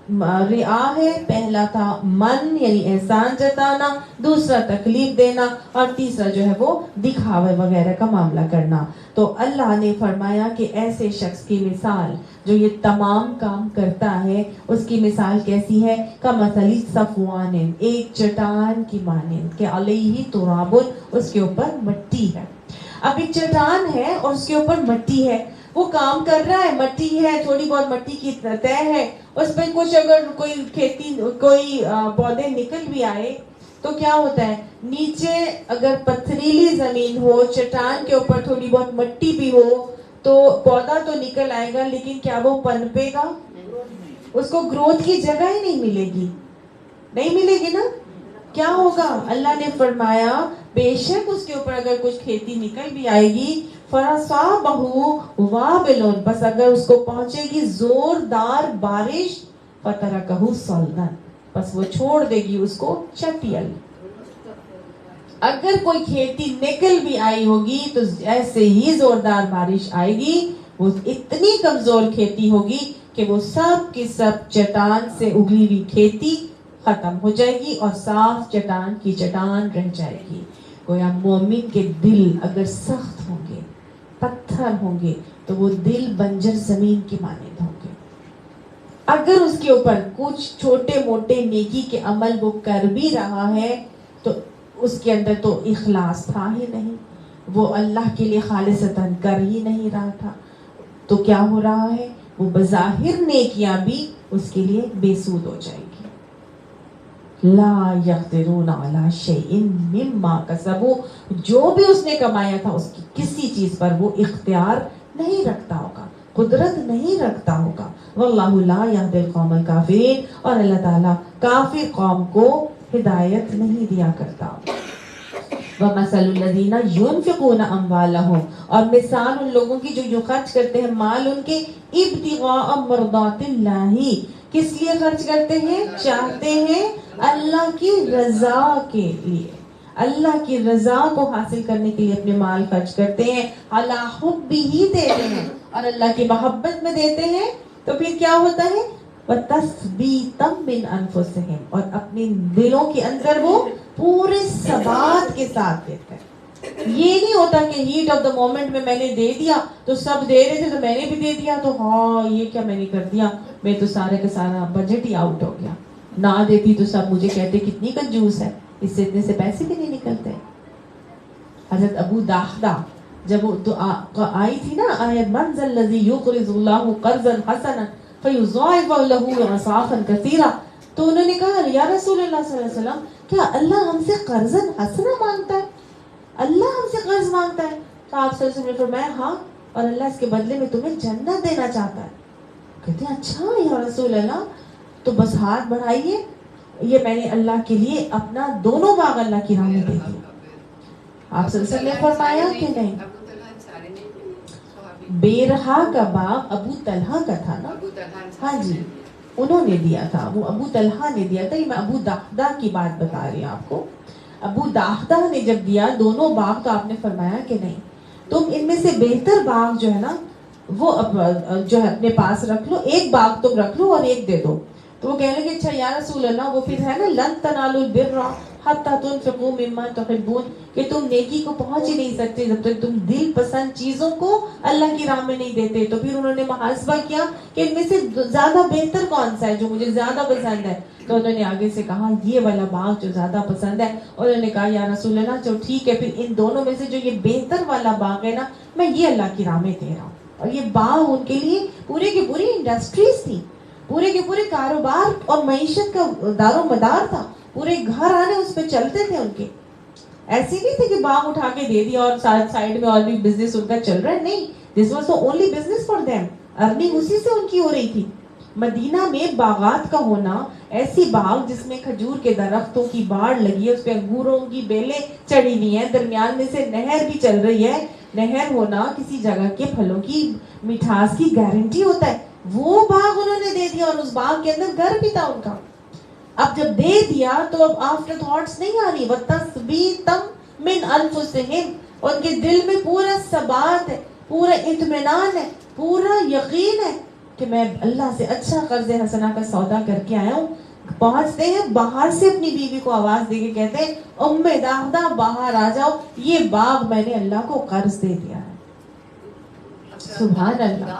Speaker 1: رعا ہے، پہلا تھا من یعنی احسان جتانا، دوسرا تکلیف دینا، اور تیسرا جو ہے وہ دکھاوے وغیرہ کا معاملہ کرنا. تو اللہ نے فرمایا کہ ایسے شخص کی مثال جو یہ تمام کام کرتا ہے اس کی مثال کیسی ہے؟ کمثل صفوان، ایک چٹان کی مانند، کہ علیہ تراب، اس کے اوپر مٹی ہے. اب ایک چٹان ہے اور اس کے اوپر مٹی ہے، وہ کام کر رہا ہے، مٹی ہے، تھوڑی بہت مٹی کی طے ہے، اس پہ کچھ اگر کوئی کھیتی کوئی پودے نکل بھی آئے تو کیا ہوتا ہے، نیچے اگر پتھریلی زمین ہو، چٹان کے اوپر تھوڑی بہت مٹی بھی ہو تو پودا تو نکل آئے گا، لیکن کیا وہ پنپے گا؟ اس کو گروتھ کی جگہ ہی نہیں ملے گی، نہیں ملے گی نا. کیا ہوگا؟ اللہ نے فرمایا بے شک اس کے اوپر اگر کچھ کھیتی نکل بھی آئے گی، فَأَصَابَهُ وَابِلٌ، بس اگر اس کو پہنچے گی زوردار بارش، فَتَرَكَهُ صَلْدًا، بس وہ چھوڑ دے گی اس کو چٹیل. اگر کوئی کھیتی نکل بھی آئی ہوگی تو ایسے ہی زوردار بارش آئے گی، وہ اتنی کمزور کھیتی ہوگی کہ وہ سب کی سب چٹان سے اگلی ہوئی کھیتی ختم ہو جائے گی اور صاف چٹان کی چٹان رہ جائے گی. گویا مومن کے دل اگر سخت ہوں گے، پتھر ہوں گے، تو وہ دل بنجر زمین کی مانند ہوں گے. اگر اس کے اوپر کچھ چھوٹے موٹے نیکی کے عمل وہ کر بھی رہا ہے تو اس کے اندر تو اخلاص تھا ہی نہیں، وہ اللہ کے لیے خالصتاً کر ہی نہیں رہا تھا، تو کیا ہو رہا ہے، وہ بظاہر نیکیاں بھی اس کے لیے بے سود ہو جائے گی. لا یقدرون علی شیء مما کسبوا، جو بھی اس نے کمایا تھا اس کی کسی چیز پر وہ اختیار نہیں رکھتا ہوگا، قدرت نہیں رکھتا ہوگا. واللہ لا یہدی القوم الکافرین، اور اللہ تعالیٰ کافر قوم کو ہدایت نہیں دیا کرتا. وَمَثَلُ الَّذِينَ يُنْفِقُونَ أَمْوَالَهُمْ، اور مثال ان لوگوں کی جو خرچ کرتے ہیں مال ان کے، ابتغاء مرضات اللہ، کس لیے خرچ کرتے ہیں؟ چاہتے ہیں اللہ کی رضا کے لیے، اللہ کی رضا کو حاصل کرنے کے لیے اپنے مال خرچ کرتے ہیں. علی حبہ دیتے ہیں، اور اللہ کی محبت میں دیتے ہیں، تو پھر کیا ہوتا ہے؟ وَتَثْبِيتًا مِّنْ أَنفُسِهِمْ، اور اپنے دلوں کے اندر وہ پورے ثبات کے ساتھ دیتے ہیں. یہ نہیں ہوتا کہ ہیٹ آف دا مومنٹ میں نے دے دیا تو سب دے رہے تھے تو میں نے بھی دے دیا تو ہاں یہ کیا میں نے کر دیا، میں تو سارے کا سارا بجٹ ہی آؤٹ ہو گیا. نہ دیتی تو سب مجھے کہتے کتنی کنجوس ہے، اس سے اتنے سے پیسے بھی نہیں نکلتے. حضرت ابو داخدہ جب وہ آئی تھی نا آیت من ذا الذی یقرض اللہ قرضا حسنا فیضاعف له اضعافا کثیرا، تو انہوں نے کہا یا رسول اللہ صلی اللہ علیہ وسلم کیا اللہ ہم سے قرضا حسنا مانگتا ہے؟ اللہ ہم سے قرض مانگتا ہے؟ تو آپ صلی اللہ علیہ وسلم نے فرمایا ہاں، اور اللہ اس کے بدلے میں تمہیں جنت دینا چاہتا ہے. کہتے ہیں اچھا یا رسول اللہ، تو بس ہاتھ بڑھائیے، یہ میں نے اللہ کے لیے اپنا دونوں باغ اللہ کی راہ میں دے دیا. آپ صلی اللہ علیہ وسلم نے فرمایا کہ نہیں، بیرہا کا باغ ابو طلحہ کا تھا نا، ہاں جی انہوں نے دیا تھا، وہ ابو طلحہ نے دیا تھا. یہ میں ابو داخدہ کی بات بتا رہی ہوں آپ کو. ابو داخدہ نے جب دیا دونوں باغ، تو آپ نے فرمایا کہ نہیں تم ان میں سے بہتر باغ جو ہے نا وہ جو ہے اپنے پاس رکھ لو، ایک باغ تم رکھ لو اور ایک دے دو. تو وہ کہنے لگے اچھا یا رسول اللہ، وہ پھر ہے نا لن تنالوا البر حتی تنفقوا مما تحبون، کہ تم نیکی کو پہنچ ہی نہیں سکتے جب تک تم دل پسند چیزوں کو اللہ کی راہ میں نہیں دیتے. تو پھر انہوں نے محاسبہ کیا کہ ان میں سے زیادہ بہتر کون سا ہے جو مجھے زیادہ پسند ہے. تو انہوں نے آگے سے کہا یہ والا باغ جو زیادہ پسند ہے. اور انہوں نے کہا یا رسول اللہ جو ٹھیک ہے، پھر ان دونوں میں سے جو یہ بہتر والا باغ ہے نا میں یہ اللہ کی راہ میں دے رہا ہوں. اور یہ باغ ان کے لیے پورے کی پوری انڈسٹریز تھی، پورے کے پورے کاروبار اور معیشت کا دار و مدار تھا، پورے گھر آنے اس پہ چلتے تھے ان کے. ایسی نہیں تھی کہ باغ اٹھا کے دے دیا اور سائڈ میں اور بھی بزنس ان کا چل رہا ہے، نہیں، this was the only business for them, earning اسی سے ان کی ہو رہی تھی. مدینہ میں باغات کا ہونا، ایسی باغ جس میں کھجور کے درختوں کی باڑ لگی ہے، اس پہ انگوروں کی بیلیں چڑھی ہوئی ہیں، درمیان میں سے نہر بھی چل رہی ہے. نہر ہونا کسی جگہ کے پھلوں کی مٹھاس کی گارنٹی ہوتا ہے. وہ باغ انہوں نے دے دیا اور اس باغ کے اندر گھر بھی تھا ان کا. اب جب دے دیا تو اب آفٹر تھاٹس نہیں آ رہی. وَتَثْبِيتًا مِّنْ أَنفُسِهِمْ، ان کے دل میں پورا ثبات ہے، پورا اطمینان ہے، پورا یقین ہے کہ میں اللہ سے اچھا قرض حسنہ کا سودا کر کے آیا ہوں. پہنچتے ہیں باہر سے اپنی بیوی کو آواز دے کے کہتے ہیں ام داغدہ باہر آ جاؤ, یہ باغ میں نے اللہ کو قرض دے دیا ہے. سبحان اللہ.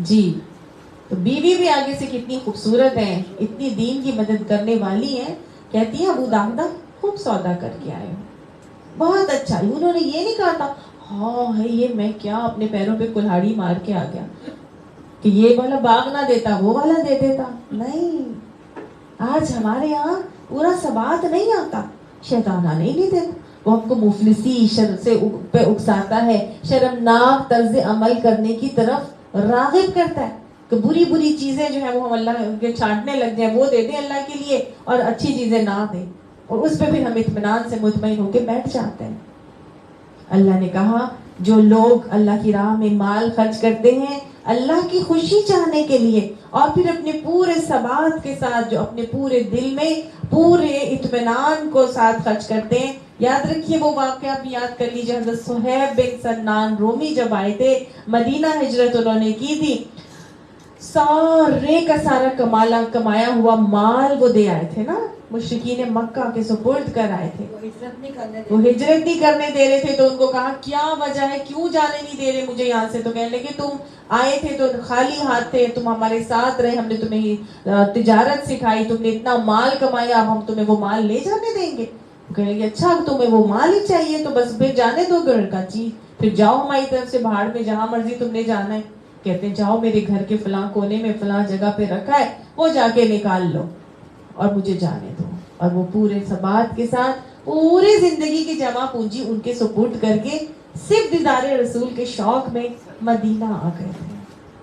Speaker 1: جی, تو بیوی بھی آگے سے کتنی خوبصورت ہے, اتنی دین کی مدد کرنے والی ہے. کہتی ہے ابو داغدہ خوب سودا کر کے آئے ہو, بہت اچھا. انہوں نے یہ نہیں کہا تھا ہاں ہے یہ میں کیا اپنے پیروں پہ کلہاڑی مار کے آ گیا کہ یہ والا باغ نہ دیتا وہ والا دے دیتا. نہیں, آج ہمارے یہاں پورا ثبات نہیں آتا, شیطان آنے ہی نہیں دیتا. وہ ہم کو مفلسی شر سے پہ اکساتا ہے, شرمناک طرز عمل کرنے کی طرف راغب کرتا ہے کہ بری بری چیزیں جو ہیں وہ ہم اللہ کے چھانٹنے لگ جائیں, وہ دے دیں اللہ کے لیے اور اچھی چیزیں نہ دیں, اور اس پہ پھر ہم اطمینان سے مطمئن ہو کے بیٹھ جاتے ہیں. اللہ نے کہا جو لوگ اللہ کی راہ میں مال خرچ کرتے ہیں اللہ کی خوشی چاہنے کے لیے اور پھر اپنے پورے ثبات کے ساتھ, جو اپنے پورے دل میں پورے اطمینان کو ساتھ خرچ کرتے ہیں. یاد رکھیے وہ واقعہ بھی یاد کر لیجیے, حضرت صہیب بن سنان رومی جب آئے تھے مدینہ ہجرت انہوں نے کی تھی, سارے کا سارا کمایا ہوا مال وہ دے آئے تھے نا, مشرکین مکہ کے سپرد کر آئے تھے. وہ ہجرت نہیں کرنے دے رہے تھے, تو ان کو کہا کیا وجہ ہے, کیوں جانے نہیں دے رہے مجھے یہاں سے؟ تو کہنے لگے تم آئے تھے تو خالی ہاتھ تھے, تم ہمارے ساتھ رہے, ہم نے تمہیں تجارت سکھائی, تم نے اتنا مال کمایا, اب ہم تمہیں وہ مال لے جانے دیں گے؟ کہنے لگے اچھا تمہیں وہ مال ہی چاہیے تو بس پھر جانے دو گھر کا چیز, پھر جاؤ ہماری طرف سے بھاڑ میں, جہاں مرضی تم نے جانا ہے. کہتے ہیں جاؤ میرے گھر کے فلاں کونے میں فلاں جگہ پہ رکھا ہے, وہ جا کے نکال لو اور مجھے جانے دو. اور وہ پورے ثبات کے ساتھ پوری زندگی کی جمع پونجی ان کے سپرد کر کے صرف دیدار رسول کے شوق میں مدینہ آ گئے تھے.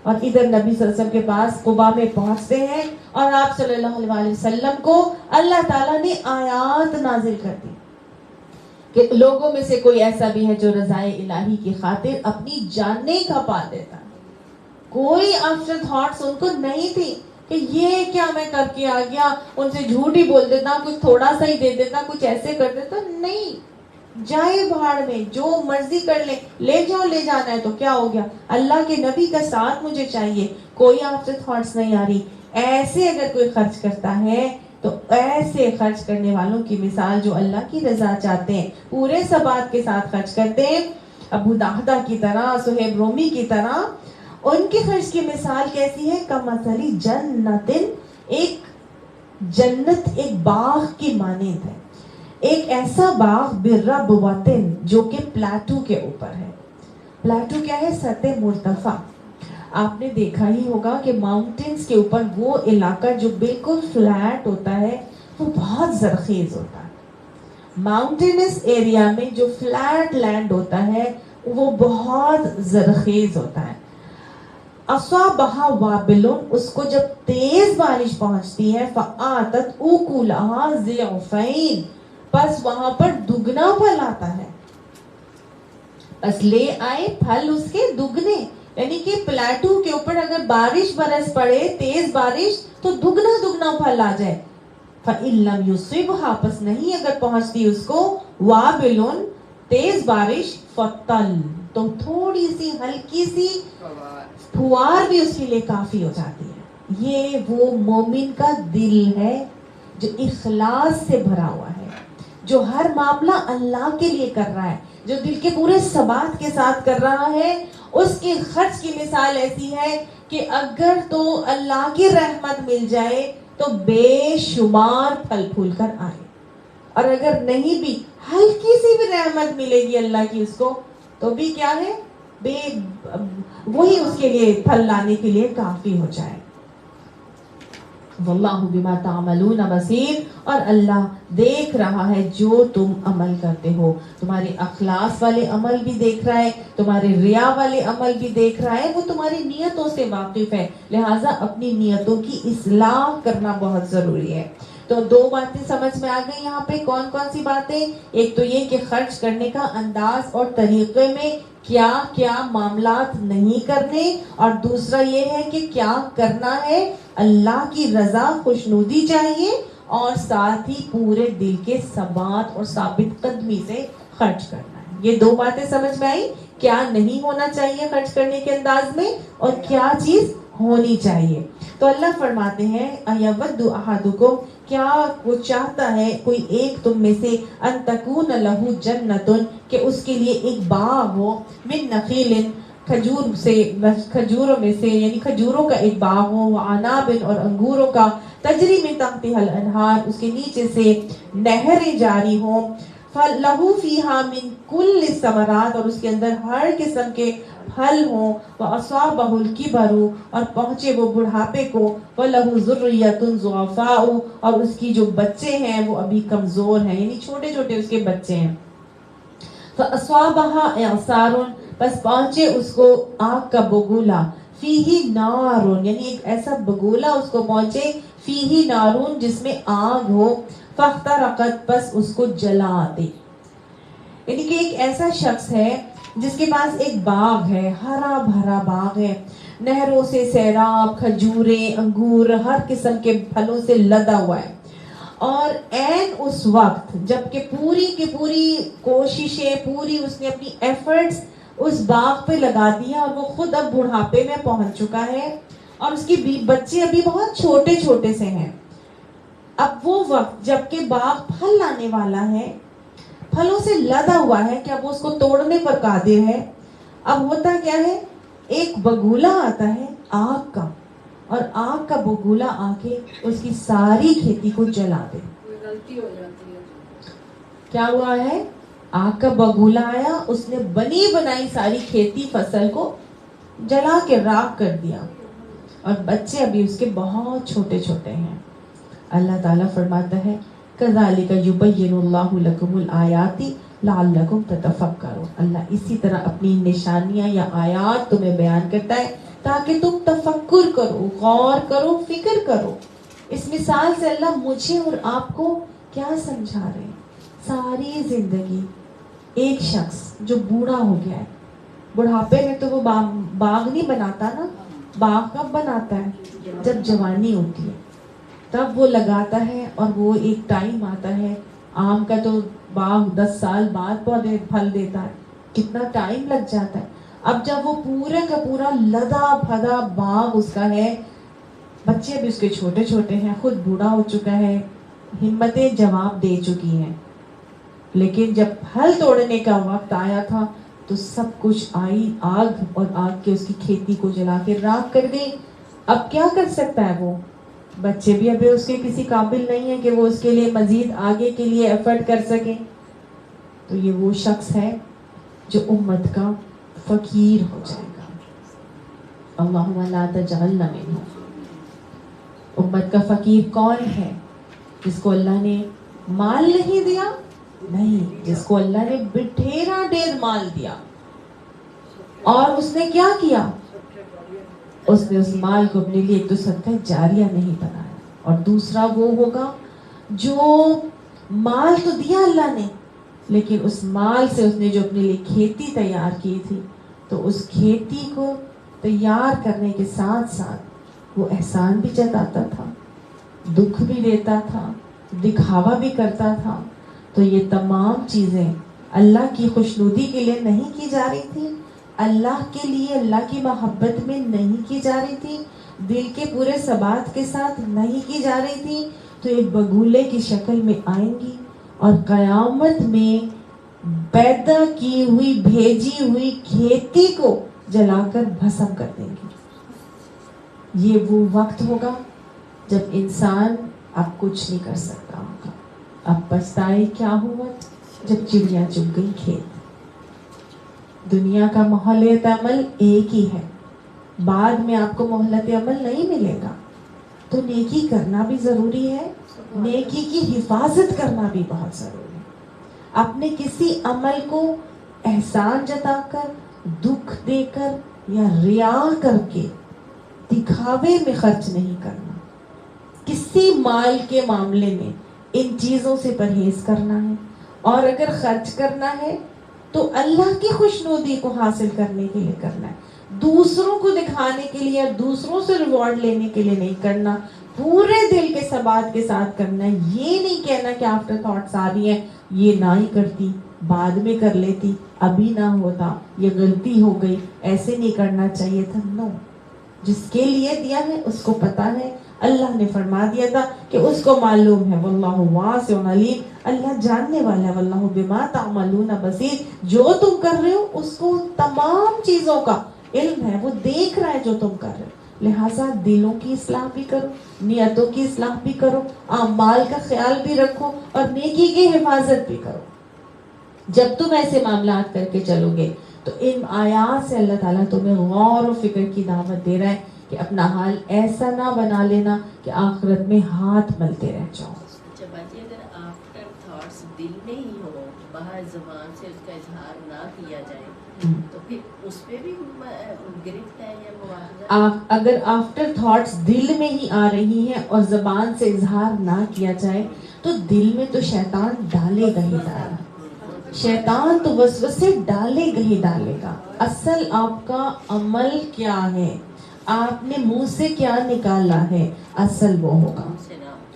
Speaker 1: اور ادھر نبی صلی اللہ علیہ وسلم کے پاس قباء میں پہنچتے ہیں اور آپ صلی اللہ علیہ وسلم کو اللہ تعالیٰ نے آیات نازل کر دی کہ لوگوں میں سے کوئی ایسا بھی ہے جو رضائے الہی کی خاطر اپنی جانیں کھپا دیتا. کوئی آفٹر تھاٹس ان کو نہیں تھی کہ یہ کیا میں کر کے آ گیا, ان سے جھوٹ ہی بول دیتا, کچھ تھوڑا سا ہی دے دیتا, کچھ ایسے کر دیتا. نہیں, جائے بھاڑ میں, جو مرضی کر لے, لے جاؤ, لے جانا ہے تو کیا ہو گیا, اللہ کے نبی کا ساتھ مجھے چاہیے, کوئی آفٹر تھاٹس نہیں آ رہی. ایسے اگر کوئی خرچ کرتا ہے تو ایسے خرچ کرنے والوں کی مثال جو اللہ کی رضا چاہتے ہیں, پورے ثبات کے ساتھ خرچ کرتے ہیں, ابو داغدہ کی طرح, صہیب رومی کی طرح, ان کی خرچ کی مثال کیسی ہے؟ کمثلی جنت, ایک جنت, ایک باغ کی مانند ہے. ایک ایسا باغ بربوتن جو کہ پلاٹو کے اوپر ہے. پلاٹو کیا ہے؟ سطح مرتفع. آپ نے دیکھا ہی ہوگا کہ ماؤنٹینز کے اوپر وہ علاقہ جو بالکل فلیٹ ہوتا ہے وہ بہت زرخیز ہوتا ہے. ماؤنٹینس ایریا میں جو فلیٹ لینڈ ہوتا ہے وہ بہت زرخیز ہوتا ہے. اصابہا وابلن, اس کو جب تیز بارش پہنچتی ہے, فآتت اکلہا ضعفین, پس وہاں پر دگنا پھل آتا ہے. بس لے آئے پھل اس کے دگنے, یعنی کہ پلاٹو کے اوپر اگر بارش برس پڑے, تیز بارش, تو دگنا پھل آ جائے. فَإِن لَمْ يُصِبْهَا, پس نہیں اگر پہنچتی اس کو وابلن, تیز بارش, فَطَلْ, تو تھوڑی سی ہلکی سی پھوار بھی اس کے لیے کافی ہو جاتی ہے. یہ وہ مومن کا دل ہے جو اخلاص سے بھرا ہوا ہے, جو ہر معاملہ اللہ کے لیے کر رہا ہے, جو دل کے پورے ثبات کے ساتھ کر رہا ہے. اس کی خرچ کی مثال ایسی ہے کہ اگر تو اللہ کی رحمت مل جائے تو بے شمار پھل پھول کر آئے, اور اگر نہیں بھی ہلکی سی بھی رحمت ملے گی اللہ کی اس کو, تو بھی کیا ہے, وہی اس کے لیے پھل لانے کے لیے کافی ہو جائے. واللہ بما تعملون بصیر, اور اللہ دیکھ رہا ہے جو تم عمل کرتے ہو. تمہارے اخلاص والے عمل بھی دیکھ رہا ہے, تمہارے ریا والے عمل بھی دیکھ رہا ہے, وہ تمہاری نیتوں سے واقف ہے, لہٰذا اپنی نیتوں کی اصلاح کرنا بہت ضروری ہے. تو دو باتیں سمجھ میں آ گئی یہاں پہ. کون کون سی باتیں؟ ایک تو یہ کہ خرچ کرنے کا انداز اور طریقے میں کیا کیا معاملات نہیں کرنے, اور دوسرا یہ ہے کہ کیا کرنا ہے, اللہ کی رضا خوشنودی چاہیے, اور ساتھ ہی پورے دل کے ثبات اور ثابت قدمی سے خرچ کرنا ہے. یہ دو باتیں سمجھ میں آئی, کیا نہیں ہونا چاہیے خرچ کرنے کے انداز میں, اور کیا چیز ہونی چاہیے. تو اللہ فرماتے ہیں ایود احدکم, کیا وہ چاہتا ہے کوئی ایک تم میں سے, ان تکون لہ جنتن, کہ اس کے لیے ایک باغ ہو, من نخیل, کھجور سے, کھجوروں میں سے, یعنی کھجوروں کا ایک باغ ہو, وعناب, اور انگوروں کا, تجری من تحتها الانہار, اس کے نیچے سے نہریں جاری ہوں, فلہ فیہا من کل الثمرات, اور اس کے اندر ہر قسم کے پھل ہوں, واصابہ الکبر, اور پہنچے وہ بڑھاپے کو, ولہ ذریۃ ضعفاء, اور اس کی جو بچے ہیں وہ ابھی کمزور ہیں, یعنی چھوٹے چھوٹے اس کے بچے ہیں, فاصابها اعصار, بس پہنچے اس کو آگ کا بگولا, فیہ نار, یعنی ایک ایسا بگولا اس کو پہنچے, فیہ نارون, جس میں آگ ہو, فاحترقت, بس اس کو جلا دے. یعنی کہ ایک ایسا شخص ہے جس کے پاس ایک باغ ہے, ہرا بھرا باغ ہے, نہروں سے سیراب, کھجوریں, انگور, ہر قسم کے پھلوں سے لدا ہوا ہے, اور عین اس وقت جب کہ پوری کی پوری کوششیں, پوری اس نے اپنی ایفرٹس اس باغ پہ لگا دی ہیں, اور وہ خود اب بڑھاپے میں پہنچ چکا ہے, اور اس کے بچے ابھی بہت چھوٹے چھوٹے سے ہیں. اب وہ وقت جب کہ باغ پھل لانے والا ہے, پھلوں سے لدا ہوا ہے, کہ اب اس کو توڑنے پر قادر ہے, اب ہوتا کیا ہے, ایک بگولا آتا ہے آگ کا, اور آگ کا بگولا آ کے اس کی ساری کھیتی کو جلا دے.
Speaker 2: غلطی ہو جاتی ہے.
Speaker 1: کیا ہوا ہے, آگ کا بگولا آیا, اس نے بنی بنائی ساری کھیتی فصل کو جلا کے راکھ کر دیا, اور بچے ابھی اس کے بہت چھوٹے چھوٹے ہیں. اللہ تعالیٰ فرماتا ہے کذالک یبین اللہ لکم الآیات لعلکم تتفکرون, اللہ اسی طرح اپنی نشانیاں یا آیات تمہیں بیان کرتا ہے تاکہ تم تفکر کرو, غور کرو, فکر کرو. اس مثال سے اللہ مجھے اور آپ کو کیا سمجھا رہے ہیں. ساری زندگی ایک شخص جو بوڑھا ہو گیا ہے, بڑھاپے میں تو وہ باغ نہیں بناتا نا, باغ کب بناتا ہے, جب جوانی ہوتی ہے تب وہ لگاتا ہے, اور وہ ایک ٹائم آتا ہے, آم کا تو باغ 10 سال بعد پودے پھل دیتا ہے, کتنا ٹائم لگ جاتا ہے. اب جب وہ پورے کا پورا لدا پھدا باغ اس کا ہے, بچے بھی اس کے چھوٹے چھوٹے ہیں, خود بوڑھا ہو چکا ہے, ہمتیں جواب دے چکی ہیں, لیکن جب پھل توڑنے کا وقت آیا تھا تو سب کچھ آئی آگ, اور آگ کے اس کی کھیتی کو جلا کے راکھ کر دی. اب کیا کر سکتا ہے وہ, بچے بھی ابھی اس کے کسی قابل نہیں ہیں کہ وہ اس کے لیے مزید آگے کے لیے ایفرٹ کر سکیں. تو یہ وہ شخص ہے جو امت کا فقیر ہو جائے گا. اللہم لا تجعلنا منہم. امت کا فقیر کون ہے, جس کو اللہ نے مال نہیں دیا, نہیں, جس کو اللہ نے بٹھیرا ڈیر مال دیا, اور اس نے کیا کیا, اس نے اس مال کو اپنے لیے ایک تو صدقہ جاریہ نہیں بنایا. اور دوسرا وہ ہوگا جو مال تو دیا اللہ نے, لیکن اس مال سے اس نے جو اپنے لیے کھیتی تیار کی تھی, تو اس کھیتی کو تیار کرنے کے ساتھ ساتھ وہ احسان بھی جتاتا تھا, دکھ بھی دیتا تھا, دکھاوا بھی کرتا تھا. تو یہ تمام چیزیں اللہ کی خوشنودی کے لیے نہیں کی جا رہی تھی, اللہ کے لیے, اللہ کی محبت میں نہیں کی جا رہی تھی, دل کے پورے ثبات کے ساتھ نہیں کی جا رہی تھی. تو ایک بگولے کی شکل میں آئیں گی, اور قیامت میں پیدا کی ہوئی بھیجی ہوئی کھیتی کو جلا کر بھسم کر دیں گی. یہ وہ وقت ہوگا جب انسان اب کچھ نہیں کر سکتا ہوگا. اب پچھتائے کیا ہوا جب چڑیا چگ گئی کھیت. دنیا کا مہلت عمل ایک ہی ہے, بعد میں آپ کو مہلت عمل نہیں ملے گا. تو نیکی کرنا بھی ضروری ہے, نیکی کی حفاظت کرنا بھی بہت ضروری ہے. اپنے کسی عمل کو احسان جتا کر, دکھ دے کر, یا ریا کر کے دکھاوے میں خرچ نہیں کرنا. کسی مال کے معاملے میں ان چیزوں سے پرہیز کرنا ہے, اور اگر خرچ کرنا ہے تو اللہ کی خوشنودی کو حاصل کرنے کے لیے کرنا ہے, دوسروں کو دکھانے کے لیے, دوسروں سے ریوارڈ لینے کے لیے نہیں کرنا, پورے دل کے ثبات کے ساتھ کرنا ہے. یہ نہیں کہنا کہ آفٹر تھاٹس آ رہی ہیں, یہ نہ ہی کرتی, بعد میں کر لیتی, ابھی نہ ہوتا, یہ غلطی ہو گئی, ایسے نہیں کرنا چاہیے تھا. نو, جس کے لیے دیا ہے اس کو پتا ہے. اللہ نے فرما دیا تھا کہ اس کو معلوم ہے. واللہ واسع علیم, اللہ جاننے والا ہے. واللہ بما تعملون بصیر, جو تم کر رہے ہو اس کو تمام چیزوں کا علم ہے, وہ دیکھ رہا ہے جو تم کر رہے ہو. لہٰذا دلوں کی اصلاح بھی کرو, نیتوں کی اصلاح بھی کرو, اعمال کا خیال بھی رکھو اور نیکی کی حفاظت بھی کرو. جب تم ایسے معاملات کر کے چلو گے تو ان آیات سے اللہ تعالیٰ تمہیں غور و فکر کی دعوت دے رہا ہے کہ اپنا حال ایسا نہ بنا لینا کہ آخرت میں ہاتھ ملتے رہ جاؤ.
Speaker 4: اچھا باجی, اگر آفٹر تھاٹس دل میں ہی ہو, باہر زبان سے اس کا اظہار نہ کیا جائے, تو پھر اس پہ بھی گرفت ہے یا مواخذہ؟
Speaker 1: اگر آفٹر تھاٹس دل میں ہی آ رہی ہیں اور زبان سے اظہار نہ کیا جائے تو دل میں تو شیطان ڈالے گا ہی ڈالے گا. شیطان تو وسوسے ڈالے گا ہی ڈالے گا. اصل آپ کا عمل کیا ہے, آپ نے منہ سے کیا نکالا ہے, اصل وہ ہوگا.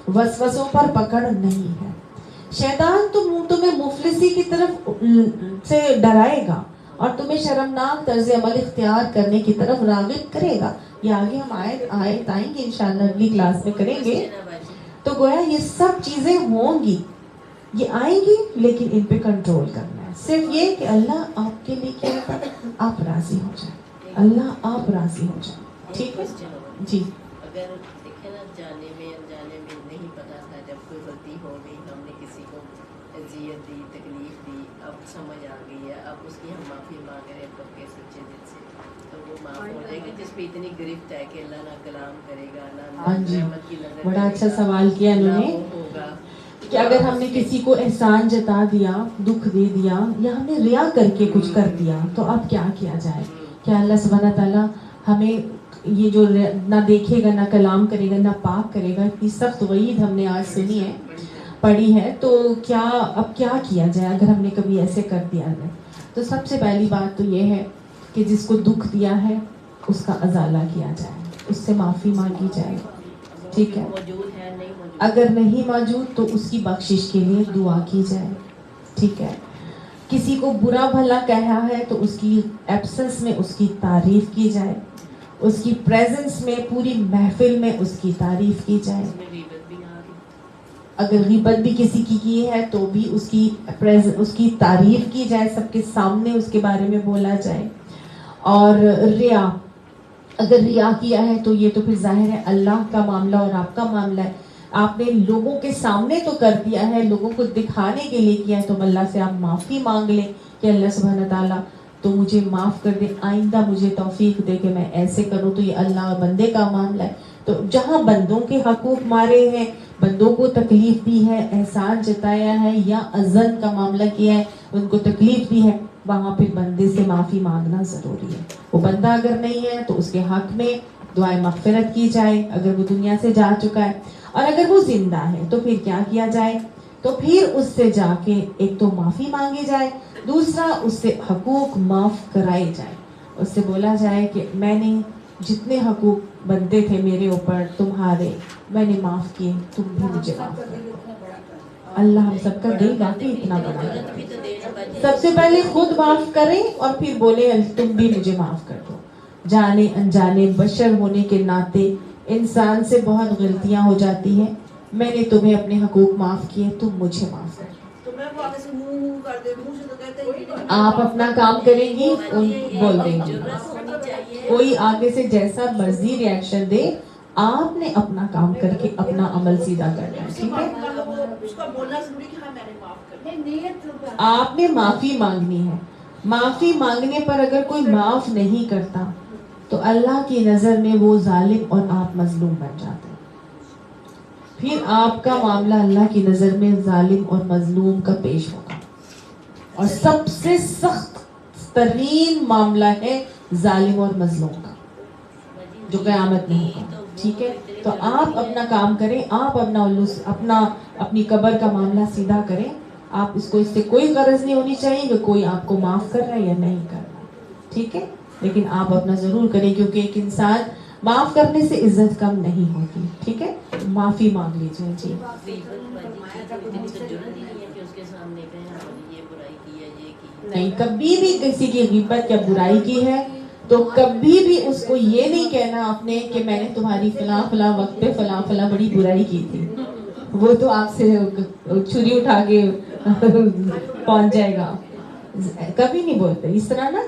Speaker 1: وسوسوں پر پکڑ نہیں ہے. شیطان تو تمہیں مفلسی کی طرف سے ڈرائے گا اور تمہیں شرمناک طرز عمل اختیار کرنے کی طرف راغب کرے گا. یہ آگے ہم آیت آئیں گے انشاءاللہ, اگلی کلاس میں کریں گے. تو گویا یہ سب چیزیں ہوں گی, یہ آئیں گی, لیکن ان پہ کنٹرول کرنا ہے. صرف یہ کہ اللہ آپ کے لیے کیا ہے, آپ راضی ہو جائیں, اللہ آپ راضی ہو جائیں. ٹھیک ہے جی.
Speaker 4: اگر دیکھیں نا, جانے میں انجانے میں نہیں پتا تھا, جب کوئی غلطی ہو گئی, ہم نے کسی کو اذیت دی, تکلیف دی, اب سمجھ آ گئی ہے, اب اس کی ہم معافی مانگ رہے ہیں پکے سچے دل سے, تو وہ معاف ہو جائے گا. جس پہ اتنی گرفت ہے کہ اللہ نہ کلام کرے گا, نہ رحمت کی نظر,
Speaker 1: بڑا اچھا سوال کیا انہوں نے کہ اگر ہم نے کسی کو احسان جتا دیا, دکھ دے دیا, یا ہم نے ریا کر کے کچھ کر دیا, تو اب کیا کیا جائے. کیا اللہ سبحانہ تعالیٰ ہمیں یہ جو نہ دیکھے گا, نہ کلام کرے گا, نہ پاک کرے گا, اتنی سخت وعید ہم نے آج سنی ہے, پڑھی ہے, تو اب کیا کیا جائے اگر ہم نے کبھی ایسے کر دیا ہے. تو سب سے پہلی بات تو یہ ہے کہ جس کو دکھ دیا ہے اس کا ازالہ کیا جائے, اس سے معافی مانگی جائے. ٹھیک ہے, اگر نہیں موجود تو اس کی بخشش کے لیے دعا کی جائے. ٹھیک ہے, کسی کو برا بھلا کہا ہے تو اس کی ایبسنس میں اس کی تعریف کی جائے, اس کی پریزنس میں پوری محفل میں اس کی تعریف کی جائے. اگر غیبت بھی کسی کی ہے تو بھی اس کی تعریف کی جائے, سب کے سامنے اس کے بارے میں بولا جائے. اور ریا, اگر ریا کیا ہے تو یہ تو پھر ظاہر ہے اللہ کا معاملہ اور آپ کا معاملہ ہے. آپ نے لوگوں کے سامنے تو کر دیا ہے, لوگوں کو دکھانے کے لیے کیا ہے, تو اللہ سے آپ معافی مانگ لیں کہ اللہ سبحانہ تعالیٰ تو مجھے معاف کر دے, آئندہ مجھے توفیق دے کہ میں ایسے کروں. تو یہ اللہ اور بندے کا معاملہ ہے. تو جہاں بندوں کے حقوق مارے ہیں, بندوں کو تکلیف دی ہے, احسان جتایا ہے, یا اذن کا معاملہ کیا ہے, ان کو تکلیف دی ہے, وہاں پھر بندے سے معافی مانگنا ضروری ہے. وہ بندہ اگر نہیں ہے تو اس کے حق میں دعائیں مغفرت کی جائے اگر وہ دنیا سے جا چکا ہے. اور اگر وہ زندہ ہے تو پھر کیا کیا جائے, تو پھر اس سے جا کے ایک تو معافی مانگی جائے, دوسرا اس سے حقوق معاف کرائے جائے. اس سے بولا جائے کہ میں نے جتنے حقوق بنتے تھے میرے اوپر تمہارے, میں نے معاف کیے, تم بھی مجھے معاف کرو. اللہ ہم سب کا دل باقی اتنا بڑا ہے. سب سے پہلے خود معاف کریں اور پھر بولے تم بھی مجھے معاف کر دو. جانے انجانے بشر ہونے کے ناطے انسان سے بہت غلطیاں ہو جاتی ہیں. میں نے تمہیں اپنے حقوق معاف کیے, تم مجھے معاف کر دو. آپ اپنا کام کریں گی, بول دیں گی. کوئی آگے سے جیسا مرضی ریاکشن دے, آپ نے اپنا کام کر کے اپنا عمل سیدھا کرنا ہے. ٹھیک ہے, آپ نے معافی مانگنی ہے. معافی مانگنے پر اگر کوئی معاف نہیں کرتا تو اللہ کی نظر میں وہ ظالم اور آپ مظلوم بن جاتے ہیں. پھر آپ کا معاملہ اللہ کی نظر میں ظالم اور مظلوم کا پیش ہوگا. اور سب سے سخت ترین معاملہ ہے ظالم اور مظلوم کا, جو قیامت میں ہوگا. ٹھیک ہے, تو آپ اپنا کام کریں, آپ اپنی قبر کا معاملہ سیدھا کریں. آپ اس سے کوئی غرض نہیں ہونی چاہیے کہ کوئی آپ کو معاف کر رہا ہے یا نہیں کر رہا. ٹھیک ہے, لیکن آپ اپنا ضرور کریں, کیونکہ ایک انسان معاف کرنے سے عزت کم نہیں ہوتی. ٹھیک ہے, معافی مانگ لیجیے. جی نہیں, کبھی بھی کسی کی غیبت یا برائی کی ہے تو کبھی بھی اس کو یہ نہیں کہنا آپ نے کہ میں نے تمہاری فلاں فلاں وقت پہ فلاں فلاں بڑی برائی کی تھی، وہ تو آپ سے چھری اٹھا کے پہنچ جائے گا. کبھی نہیں بولتے اس طرح نا.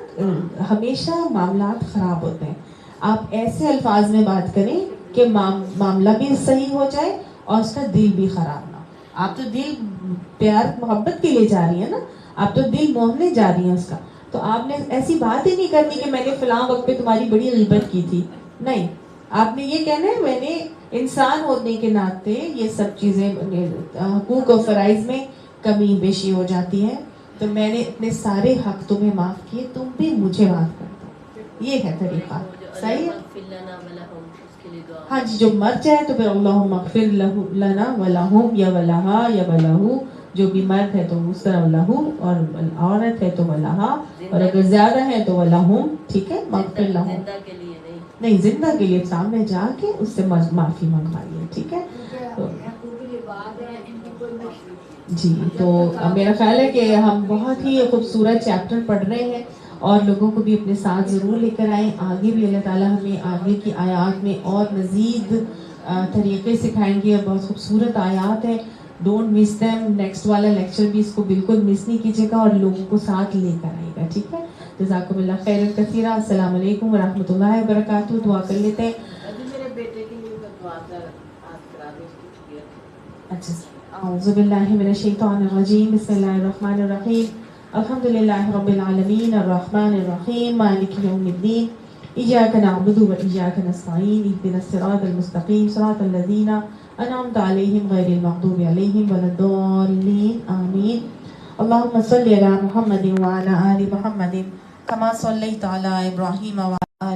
Speaker 1: ہمیشہ معاملات خراب ہوتے ہیں. آپ ایسے الفاظ میں بات کریں کہ معاملہ بھی صحیح ہو جائے اور اس کا دل بھی خراب نہ ہو. آپ تو دل پیار محبت کے لیے جا رہی ہیں نا، آپ تو دل موہنے جا رہی ہیں اس کا. تو آپ نے ایسی بات ہی نہیں کرنی کہ میں نے فلاں وقت پہ تمہاری بڑی غیبت کی تھی. نہیں، آپ نے یہ کہنا ہے میں نے انسان ہونے کے ناطے یہ سب چیزیں، حقوق و فرائض میں کمی بیشی ہو جاتی ہے، تو میں نے اپنے سارے حق تمہیں معاف کیے، تم بھی مجھے معاف کر دو. یہ ہے طریقہ. صحیح ہے. ہاں جی، جو مر جائے تو پھر اللہم اغفر لنا ولہم یا ولہا یا ولہو، جو بھی مرد ہے تو اس طرح لہو، اور عورت ہے تو ولہا، اور اگر زیادہ ہے تو ولہم. ٹھیک ہے، مغفر لہم. نہیں، زندہ کے لیے سامنے جا کے اس سے معافی منگوائیے. ٹھیک ہے. جی، تو میرا خیال ہے کہ ہم بہت ہی خوبصورت چیپٹر پڑھ رہے ہیں، اور لوگوں کو بھی اپنے ساتھ ضرور لے کر آئیں. آگے بھی اللہ تعالیٰ ہمیں آگے کی آیات میں اور مزید طریقے سکھائیں گے، اور بہت خوبصورت آیات ہیں. Don't miss them. نیکسٹ والا لیکچر بھی اس کو بالکل مس نہیں کیجیے گا، اور لوگوں کو ساتھ لے کر آئے گا. ٹھیک ہے. جزاکم اللہ خیرا کثیرا. السلام علیکم ورحمۃ اللہ وبرکاتہ. دعا کر لیتے ہیں.
Speaker 4: میرے بیٹے کے لیے دعا کرا دیں.
Speaker 1: اچھا، اعوذ باللہ من الشیطان الرجیم. بسم اللہ الرحمن الرحیم. الحمد للہ رب العالمین الرحمن الرحیم مالک یوم الدین. ایاک نعبد و ایاک نستعین. اهدنا الصراط المستقیم صراط الذین انعمت علیہم غیر المغضوب علیہم ولا الضالین. آمین. اللهم صل علی محمد وعلى آل محمد كما صليت على إبراهيم وعلى